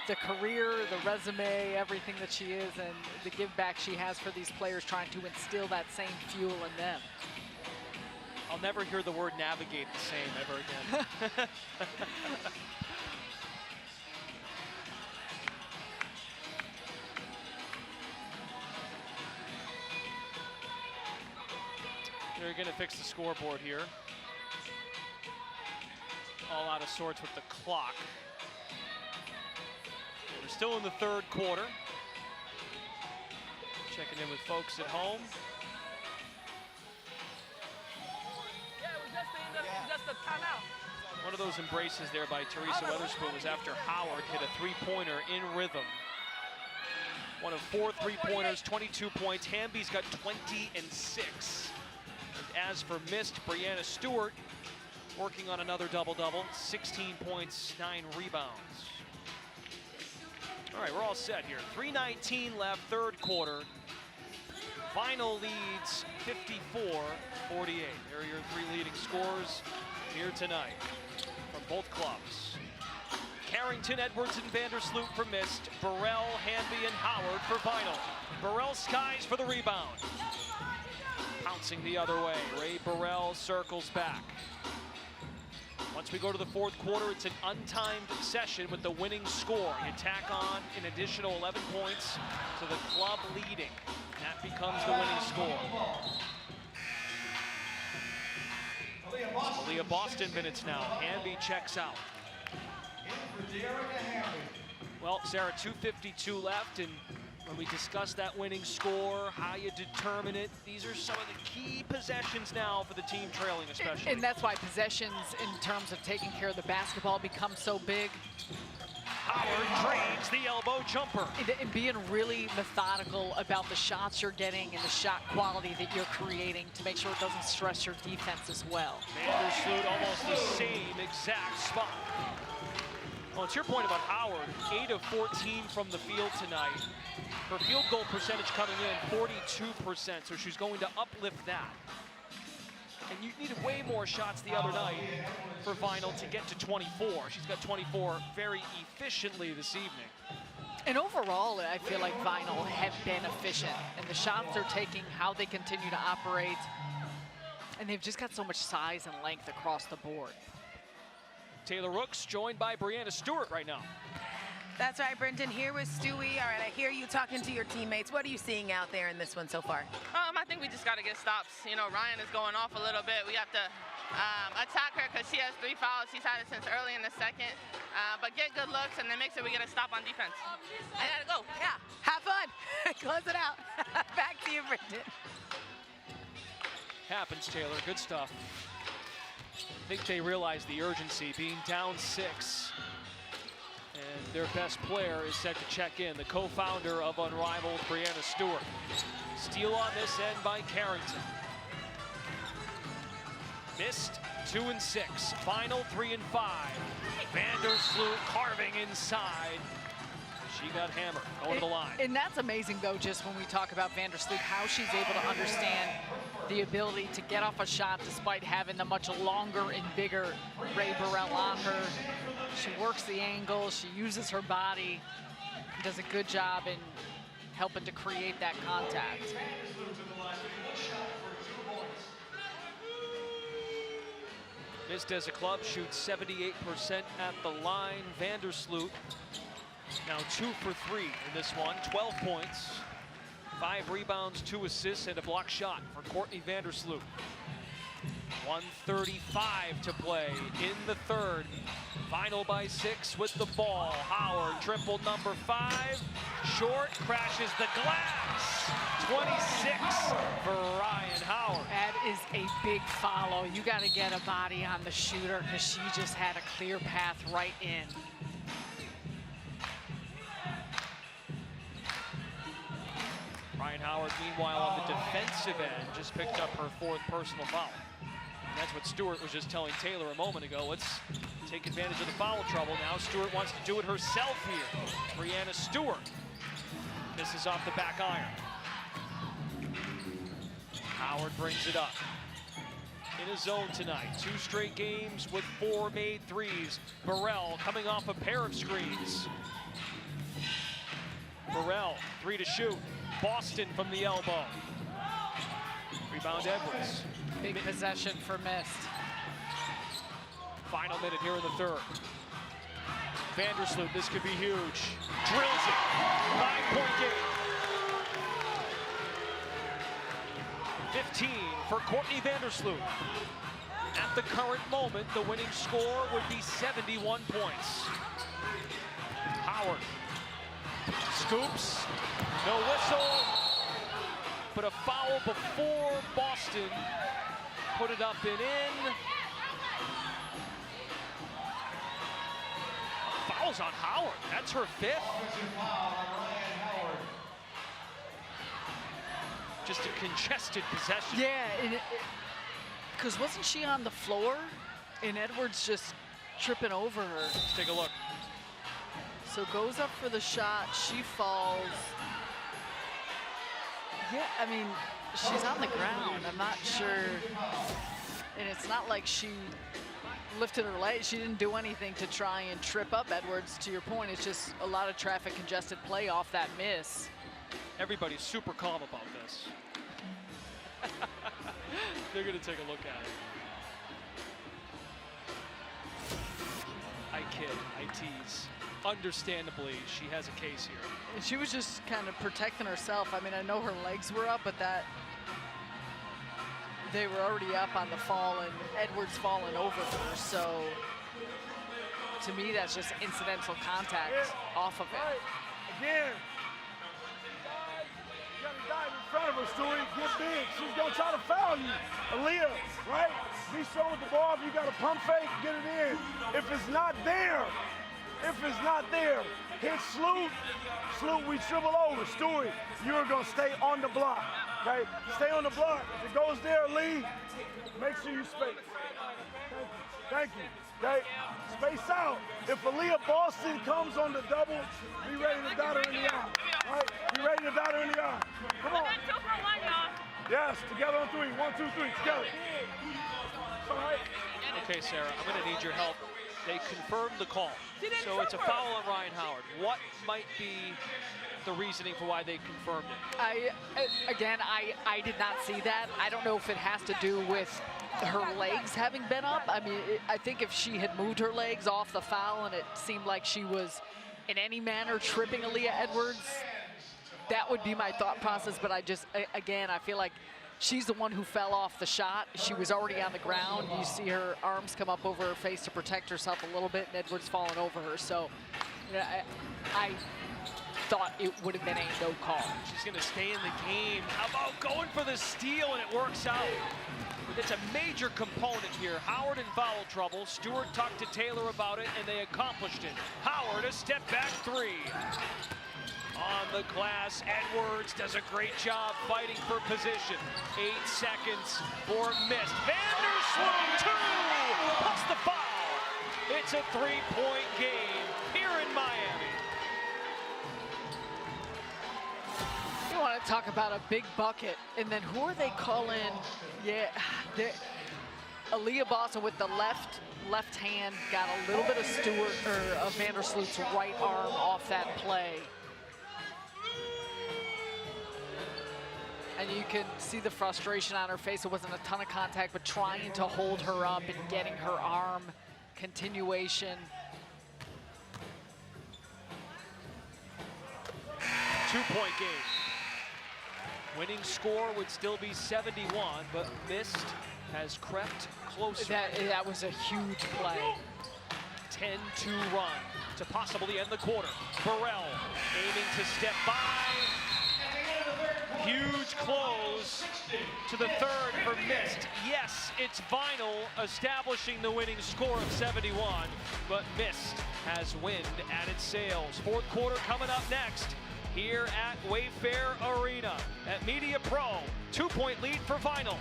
the career, the resume, everything that she is, and the give back she has for these players, trying to instill that same fuel in them. I'll never hear the word navigate the same ever again. They're going to fix the scoreboard here. All out of sorts with the clock. We're still in the third quarter. Checking in with folks at home. Just a timeout. One of those embraces there by Teresa Weatherspoon was after Howard hit a three-pointer in rhythm. 1 of 4 3-pointers, 22 points. Hamby's got 20 and 6. And as for missed, Brianna Stewart working on another double-double, 16 points, 9 rebounds. All right, we're all set here. 3:19 left, third quarter. Final leads 54-48. There are your 3 leading scores here tonight from both clubs. Carrington, Edwards, and Vandersloot for missed. Burrell, Hamby, and Howard for Vinyl. Burrell skies for the rebound. Pouncing the other way. Ray Burrell circles back. Once we go to the fourth quarter, it's an untimed session with the winning score. You tack on an additional 11 points to the club leading. That becomes the winning score. Aaliyah Boston minutes now. Hamby checks out. Well, Sarah, 2:52 left, and when we discuss that winning score, how you determine it, these are some of the key possessions now for the team trailing especially. And that's why possessions in terms of taking care of the basketball become so big. Howard drains the elbow jumper. And being really methodical about the shots you're getting and the shot quality that you're creating to make sure it doesn't stress your defense as well. Vandersloot almost the same exact spot. Well, it's your point about Howard, 8 of 14 from the field tonight. Her field goal percentage coming in 42%, so she's going to uplift that. And you needed way more shots the other night for Vinyl to get to 24. She's got 24 very efficiently this evening. And overall, I feel like Vinyl have been efficient. And the shots they're taking, how they continue to operate. And they've just got so much size and length across the board. Taylor Rooks joined by Brianna Stewart right now. That's right, Brenton, here with Stewie. All right, I hear you talking to your teammates. What are you seeing out there in this one so far? I think we just got to get stops. You know, Ryan is going off a little bit. We have to attack her because she has 3 fouls. She's had it since early in the second. But get good looks and then make sure we get a stop on defense. I got to go. Yeah, have fun. Close it out. Back to you, Brenton. Happens, Taylor. Good stuff. I think they realize the urgency, being down 6. And their best player is set to check in, the co-founder of Unrivaled, Brianna Stewart. Steal on this end by Carrington. Missed 2 and 6. Final 3 and 5. Vandersloot carving inside. She got hammered going to the line. And that's amazing, though, just when we talk about Vandersloot, how she's able to understand the ability to get off a shot despite having the much longer and bigger Ray Burrell on her. She works the angle, she uses her body, does a good job in helping to create that contact. Missed as a club, shoots 78% at the line. Vandersloot now 2 for 3 in this one, 12 points, 5 rebounds, 2 assists, and a block shot for Courtney Vandersloot. 1:35 to play in the third. Vinyl by 6 with the ball. Howard, triple number 5. Short, crashes the glass. 26 for Ryan Howard. That is a big follow. You got to get a body on the shooter because she just had a clear path right in. Ryan Howard, meanwhile, on the defensive end, just picked up her 4th personal foul. And that's what Stewart was just telling Taylor a moment ago. Let's take advantage of the foul trouble. Now Stewart wants to do it herself here. Brianna Stewart misses off the back iron. Howard brings it up. In his zone tonight. 2 straight games with 4 made threes. Burrell coming off a pair of screens. Burrell, 3 to shoot. Boston from the elbow. Rebound Edwards. Big possession for missed. Final minute here in the third. Vandersloot, this could be huge. Drills it. 5-point game. 15 for Courtney Vandersloot. At the current moment, the winning score would be 71 points. Howard scoops, no whistle, but a foul before Boston put it up and in. Fouls on Howard, that's her 5th. just a congested possession. Yeah, because wasn't she on the floor and Edwards just tripping over her? Let's take a look. So goes up for the shot, she falls. Yeah, I mean, she's on the ground. I'm not sure. And it's not like she lifted her leg. She didn't do anything to try and trip up Edwards. To your point, it's just a lot of traffic congested play off that miss. Everybody's super calm about this. They're going to take a look at it. I kid, I tease. Understandably, she has a case here. And she was just kind of protecting herself. I mean, I know her legs were up, but that they were already up on the fall, and Edwards falling over her. So to me, that's just incidental contact off of it. Right. Again, you gotta dive in front of her, Stewie. Get big. She's gonna try to foul you. Aaliyah, right? Be sure with the ball. If you got a pump fake, get it in. If it's not there, hit Sloot. Sloot, we dribble over. Stewie, you're gonna stay on the block, okay? Stay on the block. If it goes there, Lee, make sure you space. Thank you, okay? Space out. If Aaliyah Boston comes on the double, be ready to dot her in the eye, right? Be ready to dot her in the eye. Come on. Yes, together on three. 1, 2, 3, together. All right. Okay, Sarah, I'm going to need your help. They confirmed the call. So it's a foul on Ryan Howard. What might be the reasoning for why they confirmed it? I did not see that. I don't know if it has to do with her legs having been up. I mean, I think if she had moved her legs off the foul and it seemed like she was in any manner tripping Aaliyah Edwards, that would be my thought process. But I feel like she's the one who fell off the shot. She was already on the ground. You see her arms come up over her face to protect herself a little bit, and Edwards falling over her. So I thought it would have been a no call. She's going to stay in the game. How about going for the steal, and it works out? But it's a major component here. Howard in foul trouble. Stewart talked to Taylor about it, and they accomplished it. Howard, a step-back three. On the glass, Edwards does a great job fighting for position. 8 seconds for missed. Vandersloot, 2, plus the foul. It's a 3-point game here in Miami. You want to talk about a big bucket, and then who are they calling? Yeah, Aaliyah Boston with the left hand got a little bit of Stewart or of Vandersloot's right arm off that play. And you can see the frustration on her face. It wasn't a ton of contact, but trying to hold her up and getting her arm continuation. 2-point game. Winning score would still be 71, but missed has crept closer. That was a huge play. 10-2 run to possibly end the quarter. Burrell aiming to step by. Huge close to the third for missed. Yes, it's Vinyl establishing the winning score of 71, but missed has wind at its sails. Fourth quarter coming up next here at Wayfair Arena at Media Pro. 2-point lead for Vinyl.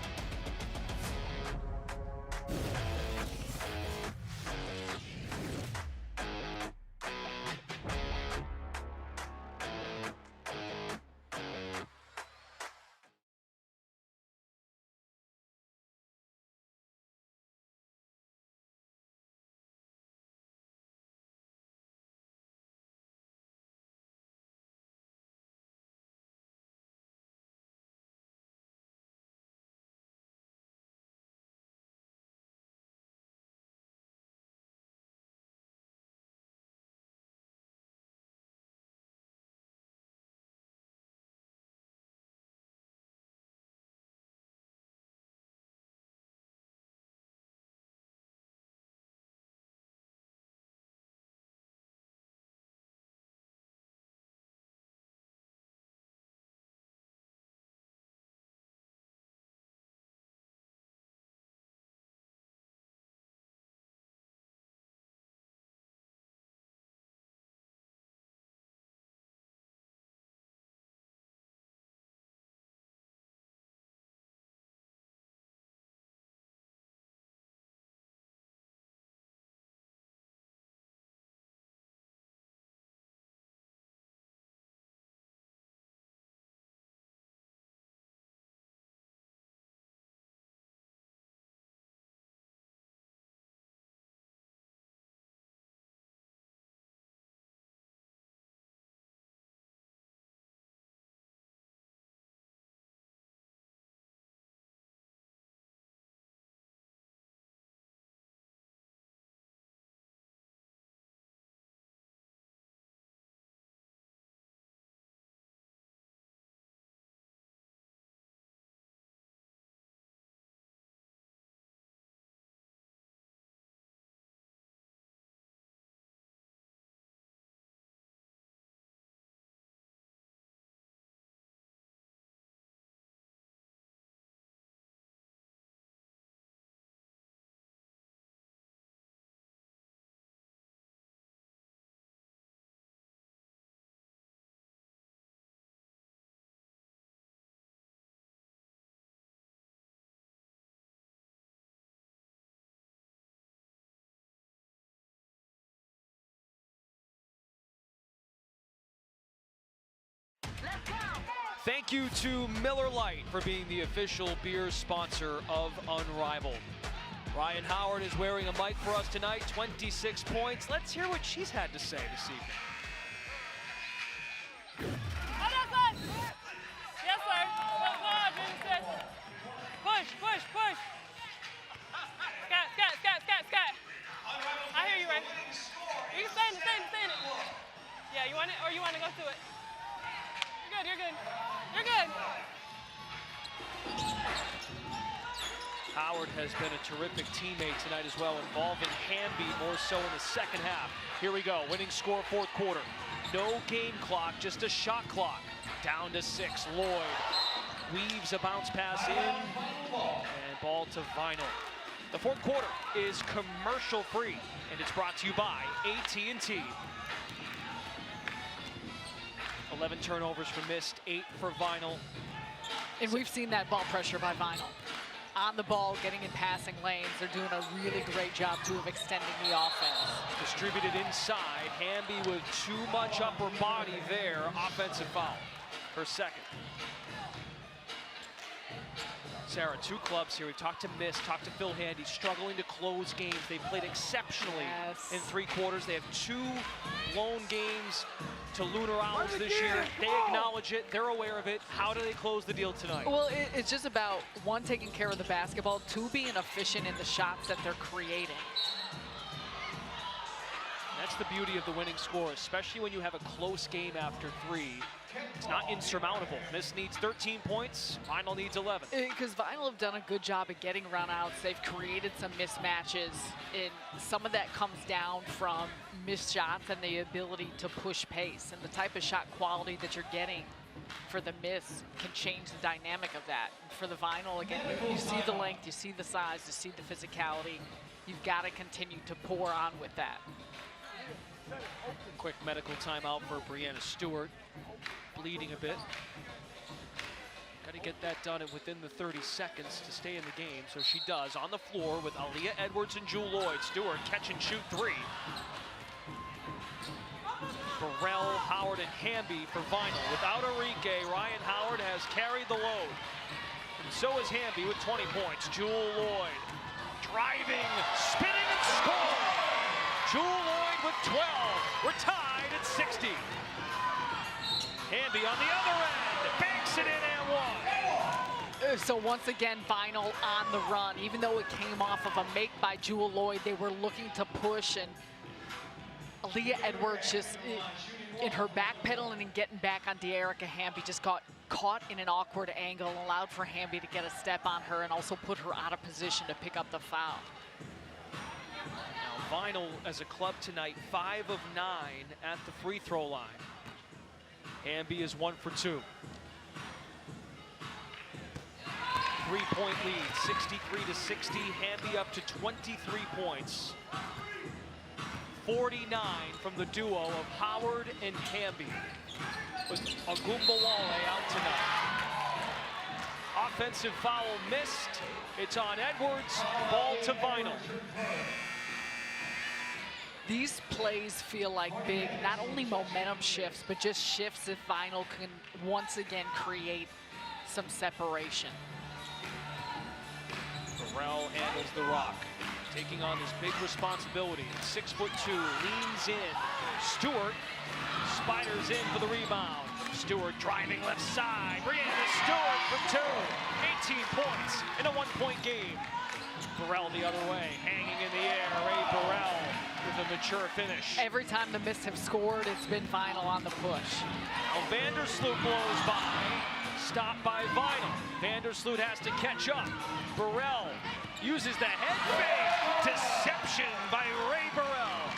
Thank you to Miller Lite for being the official beer sponsor of Unrivaled. Ryan Howard is wearing a mic for us tonight, 26 points. Let's hear what she's had to say this evening. Yes, sir. Push, push, push. Scat. I hear you, Ray. You can stand it. Yeah, you want it, or you want to go to it? You're good. Howard has been a terrific teammate tonight as well, involving Hamby more so in the second half. Here we go, winning score fourth quarter. No game clock, just a shot clock. Down to 6, Lloyd weaves a bounce pass in, and ball to Vinyl. The fourth quarter is commercial free, and it's brought to you by AT&T. 11 turnovers for Mist, 8 for Vinyl. And we've seen that ball pressure by Vinyl. On the ball, getting in passing lanes. They're doing a really great job, too, of extending the offense. Distributed inside. Hamby with too much upper body there. Offensive foul. Her second. Sarah, 2 clubs here. We've talked to Mist, talked to Phil Handy, struggling to close games. They played exceptionally in 3 quarters. They have 2 lone games to Lunar Owls this year. They acknowledge it. They're aware of it. How do they close the deal tonight? Well, it's just about, 1, taking care of the basketball, 2, being efficient in the shots that they're creating. That's the beauty of the winning score, especially when you have a close game after 3. It's not insurmountable. Mist needs 13 points. Vinyl needs 11. Because Vinyl have done a good job at getting run-outs. They've created some mismatches, and some of that comes down from missed shots and the ability to push pace. And the type of shot quality that you're getting for the Mist can change the dynamic of that. And for the Vinyl, again, you see the length, you see the size, you see the physicality. You've got to continue to pour on with that. Quick medical timeout for Brianna Stewart. Bleeding a bit. Got to get that done within the 30 seconds to stay in the game, so she does. On the floor with Aaliyah Edwards and Jewel Lloyd. Stewart catch and shoot 3. Burrell, Howard, and Hamby for Vinyl. Without Enrique, Ryan Howard has carried the load. And so is Hamby with 20 points. Jewel Lloyd driving, spinning, and scoring. Jewel Lloyd with 12. We're tied at 60. Hamby on the other end, banks it in and 1. So once again, Vinyl on the run. Even though it came off of a make by Jewel Lloyd, they were looking to push, and Aaliyah Edwards just, in her backpedaling and getting back on De'Erica Hamby, just got caught in an awkward angle, allowed for Hamby to get a step on her and also put her out of position to pick up the foul. Now Vinyl as a club tonight, 5 of 9 at the free throw line. Hamby is 1 for 2. 3-point lead, 63-60. Hamby up to 23 points. 49 from the duo of Howard and Hamby. With Agumbawale out tonight. Offensive foul missed. It's on Edwards. Ball to Vinyl. These plays feel like big, not only momentum shifts, but just shifts if Vinyl can once again create some separation. Burrell handles the rock, taking on this big responsibility. 6'2", leans in. Stewart spiders in for the rebound. Stewart driving left side. Brianna Stewart for 2. 18 points in a 1-point game. Burrell the other way, hanging in the air. Ray Burrell with a mature finish. Every time the Mist have scored, it's been Vinyl on the push. Now Vandersloot blows by, stopped by Vinyl. Vandersloot has to catch up. Burrell uses the head fake. Deception by Ray Burrell.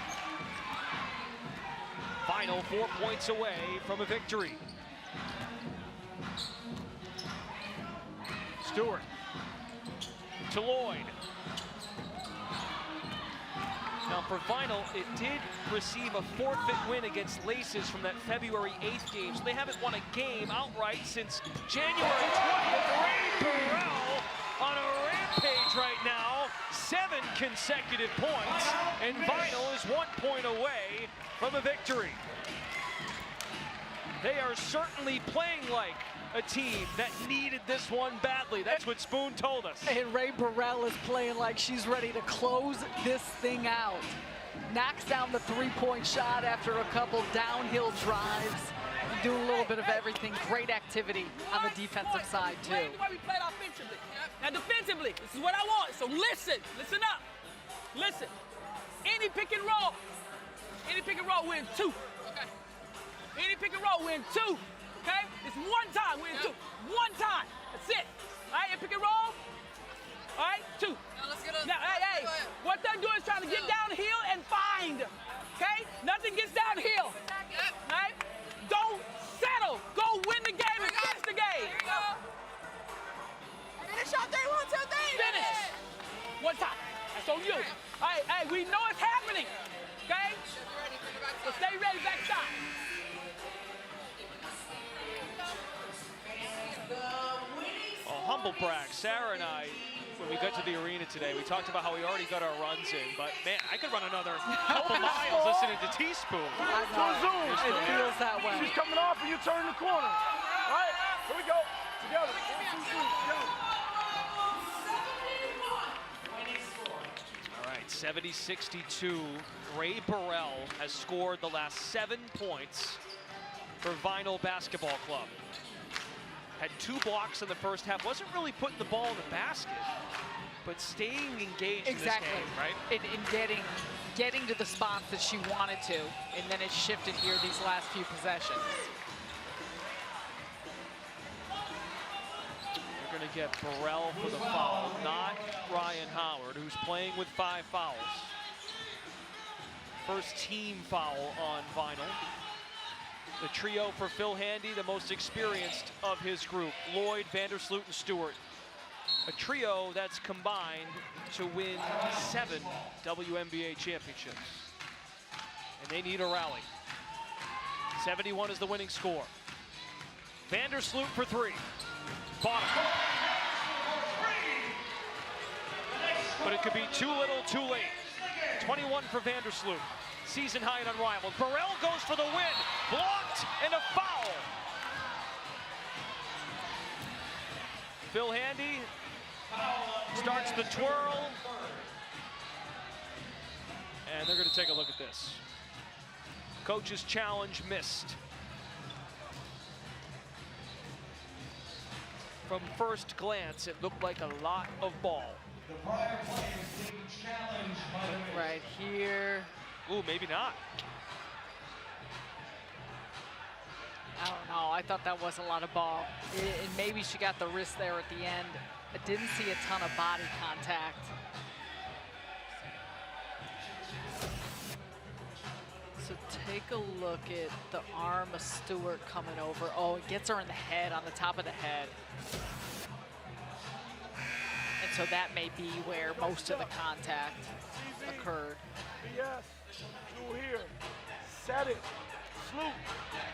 Vinyl 4 points away from a victory. Stewart to Lloyd. Now for Vinyl, it did receive a forfeit win against Laces from that February 8th game, so they haven't won a game outright since January 20th. Ray Burrell on a rampage right now, 7 consecutive points, and Vinyl is 1 point away from a victory. They are certainly playing like a team that needed this one badly. That's what Spoon told us. And Ray Burrell is playing like she's ready to close this thing out. Knocks down the three-point shot after a couple downhill drives. Doing a little bit of everything. Great activity on the defensive side, too. The way we played offensively. Now, defensively, this is what I want. So listen up. Listen. Any pick and roll, win 2. Okay. Any pick and roll, win 2. Okay? It's one time, win 2. One time. That's it. All right, pick and roll. All right, 2. Now, let's get Now, hey, what they're doing is trying to get downhill and find. Okay? Nothing gets downhill. Yep. All right? Don't settle. Go win the game and finish the game. Here you go. Finish out there, 1, 2, 3. Finish. One time. That's on you. All right, hey, we know it's happening. Okay? So stay ready backside. Oh, humble brag. Sarah and I, when we got to the arena today, we talked about how we already got our runs in, but man, I could run another couple miles listening to Teaspoon. It feels that way. She's coming off and you turn the corner. All right, here we go. Together. 1, 2, 3, together. All right, 70-62. Ray Burrell has scored the last 7 points for Vinyl Basketball Club. Had 2 blocks in the first half. Wasn't really putting the ball in the basket, but staying engaged in this game, right? In getting to the spots that she wanted to, and then it shifted here these last few possessions. They're going to get Burrell for the foul, not Ryan Howard, who's playing with 5 fouls. First team foul on Vinyl. The trio for Phil Handy, the most experienced of his group. Lloyd, Vandersloot, and Stewart. A trio that's combined to win 7 WNBA championships. And they need a rally. 71 is the winning score. Vandersloot for 3. Bottom. But it could be too little, too late. 21 for Vandersloot. Season high and Unrivaled. Burrell goes for the win. Blocked and a foul. Phil Handy starts the twirl. And they're going to take a look at this. Coach's challenge missed. From first glance, it looked like a lot of ball. Right here. Ooh, maybe not. I don't know. I thought that was a lot of ball. And maybe she got the wrist there at the end. I didn't see a ton of body contact. So take a look at the arm of Stewart coming over. Oh, it gets her in the head, on the top of the head. And so that may be where most of the contact occurred. Yes. Here, set it, Sloop,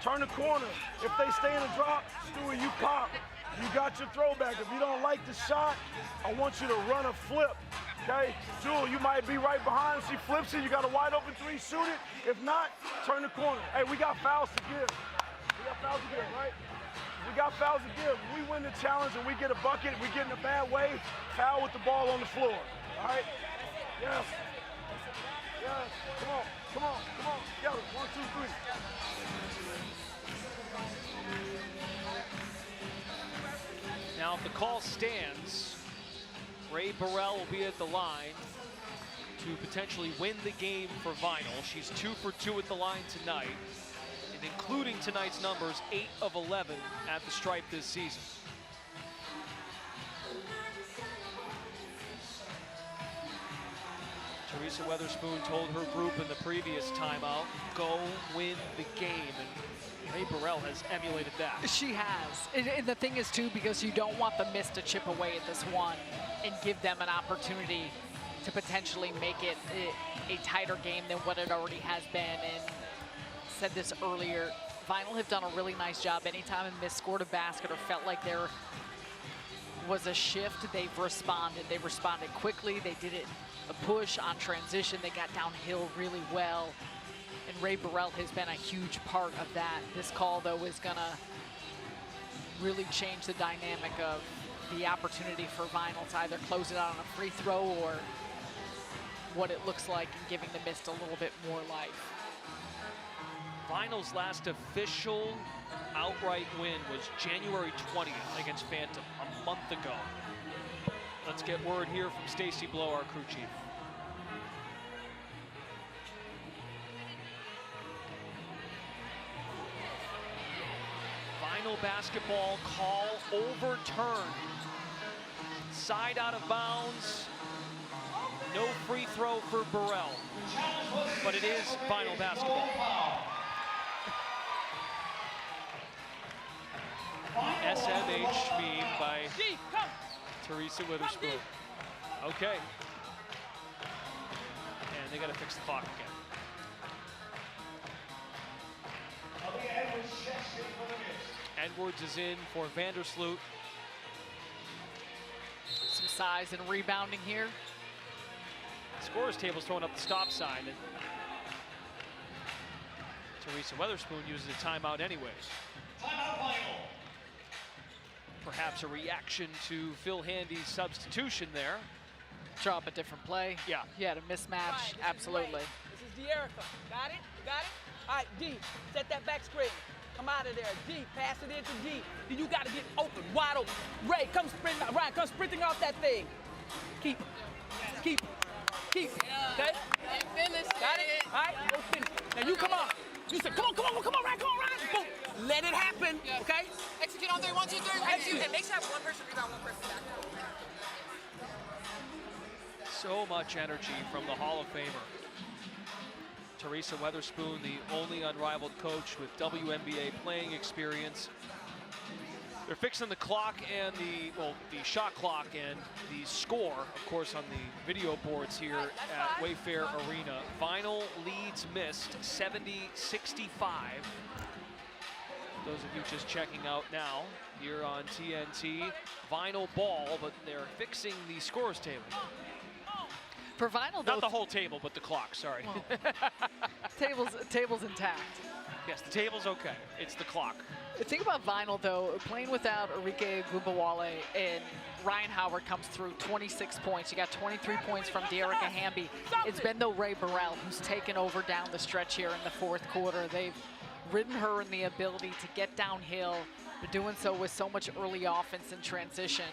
turn the corner. If they stay in a drop, Stewie, you pop. You got your throwback. If you don't like the shot, I want you to run a flip, okay? Jewel, you might be right behind. She flips it. You got a wide open 3, shoot it. If not, turn the corner. Hey, we got fouls to give. Right? We got fouls to give. We win the challenge and we get a bucket, we get in a bad way, foul with the ball on the floor, all right? Yes. Yes. Come on. Together. 1, 2, 3. Now, if the call stands, Ray Burrell will be at the line to potentially win the game for Vinyl. She's 2 for 2 at the line tonight, and including tonight's numbers, 8 of 11 at the stripe this season. Teresa Weatherspoon told her group in the previous timeout, go win the game, and Ray Burrell has emulated that. She has, and the thing is too, because you don't want the miss to chip away at this one and give them an opportunity to potentially make it a tighter game than what it already has been. And said this earlier, Vinyl have done a really nice job. Anytime a miss scored a basket or felt like there was a shift, they've responded. They responded quickly. They did it a push on transition. They got downhill really well. And Ray Burrell has been a huge part of that. This call, though, is gonna really change the dynamic of the opportunity for Vinyl to either close it out on a free throw or what it looks like and giving the Mist a little bit more life. Vinyl's last official outright win was January 20th against Phantom, a month ago. Let's get word here from Stacy Blow, our crew chief. Vinyl basketball call overturned. Side out of bounds. No free throw for Burrell, but it is Vinyl basketball. SMH meme by Teresa Witherspoon. Okay. And they got to fix the clock again. Edwards is in for Vandersloot. Some size and rebounding here. Scorers table's throwing up the stop sign. And Teresa Witherspoon uses a timeout anyways. Timeout final. Perhaps a reaction to Phil Handy's substitution there. Draw up a different play. Yeah. He had a mismatch, absolutely. This is De'Erica. Got it? You got it? All right, D, set that back screen. Come out of there. D, pass it into D. Then you got to get open, wide open. Ray, come sprint. Ryan, come sprinting off that thing. Keep. Okay? Got it? All right, go finish. Now you come on. You said, come on, Ryan. Boom. Let it happen, okay? Execute on 3, 1, 2, 3. Execute. And make sure one person rebound, one person back. So much energy from the Hall of Famer. Teresa Witherspoon, the only unrivaled coach with WNBA playing experience. They're fixing the clock and the shot clock and the score, of course, on the video boards here at Wayfair Arena. Vinyl leads Mist 70-65. Those of you just checking out now here on TNT, Vinyl ball, but they're fixing the scores table. For Vinyl, though, not the whole table, but the clock, sorry. Well, table's intact. Yes, the table's okay. It's the clock. The thing about Vinyl, though, playing without Arike Gubawale and Ryan Howard comes through 26 points. You got 23 points from De'Erica Hamby. It's been the Ray Burrell who's taken over down the stretch here in the fourth quarter. They've ridden her in the ability to get downhill. They're doing so with so much early offense and transition.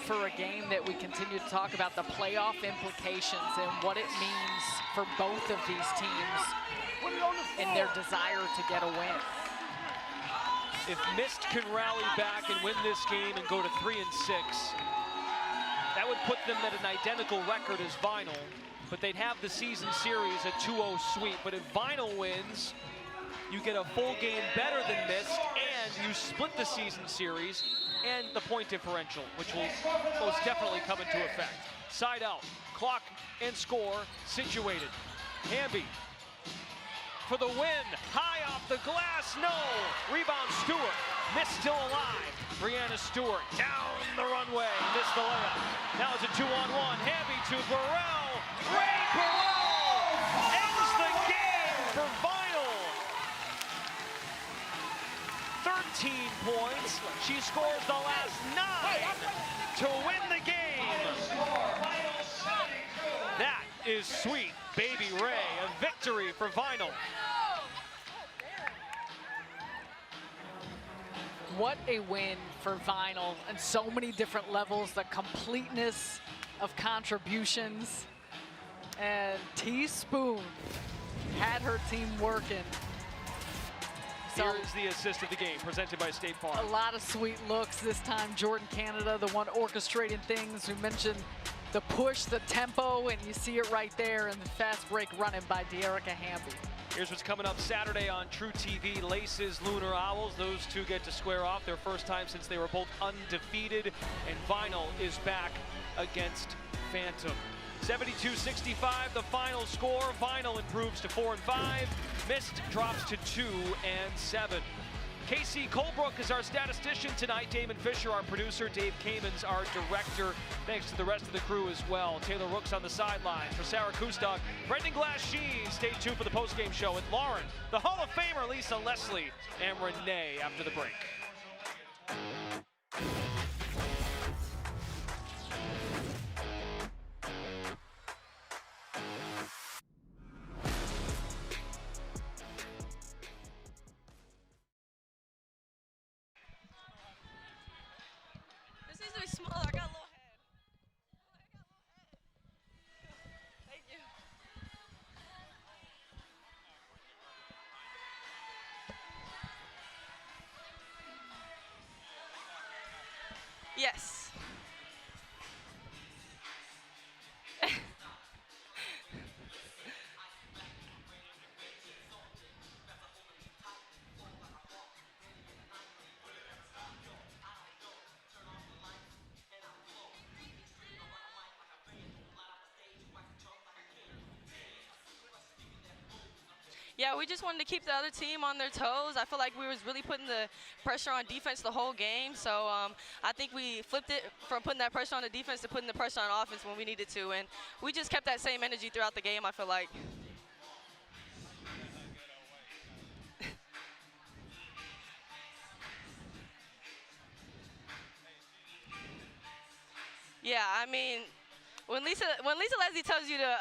For a game that we continue to talk about the playoff implications and what it means for both of these teams and their desire to get a win. If Mist can rally back and win this game and go to 3-6, that would put them at an identical record as Vinyl, but they'd have the season series a 2-0 sweep. But if Vinyl wins, you get a full game better than Mist, and you split the season series and the point differential, which will most definitely come into effect. Side out, clock and score situated. Hamby for the win, high off the glass, no. Rebound Stewart, Mist still alive. Brianna Stewart down the runway, missed the layup. Now it's a 2-on-1, Hamby to Burrell. Ray Burrell ends the game for Vinyl. 13 points. She scores the last 9 to win the game. That is sweet, baby Ray. A victory for Vinyl. What a win for Vinyl on so many different levels, the completeness of contributions. And Teaspoon had her team working. Here is the assist of the game, presented by State Farm. A lot of sweet looks this time. Jordan Canada, the one orchestrating things. We mentioned the push, the tempo, and you see it right there in the fast break running by De'Erica Hamby. Here's what's coming up Saturday on TruTV. Laces, Lunar Owls. Those two get to square off their first time since they were both undefeated. And Vinyl is back against Phantom. 72-65, the final score. Vinyl improves to 4-5. Mist drops to 2-7. Casey Colebrook is our statistician tonight. Damon Fisher, our producer. Dave Kamens, our director. Thanks to the rest of the crew as well. Taylor Rooks on the sidelines. For Sarah Kustok, Brendan Glass-Sheen. Stay tuned for the postgame show with Lauren, the Hall of Famer Lisa Leslie, and Renee after the break. This needs to be smaller. I got a little head. Thank you. Yes. Yeah, we just wanted to keep the other team on their toes. I feel like we was really putting the pressure on defense the whole game. So I think we flipped it from putting that pressure on the defense to putting the pressure on offense when we needed to. And we just kept that same energy throughout the game, I feel like. Yeah, I mean, when Lisa Leslie tells you to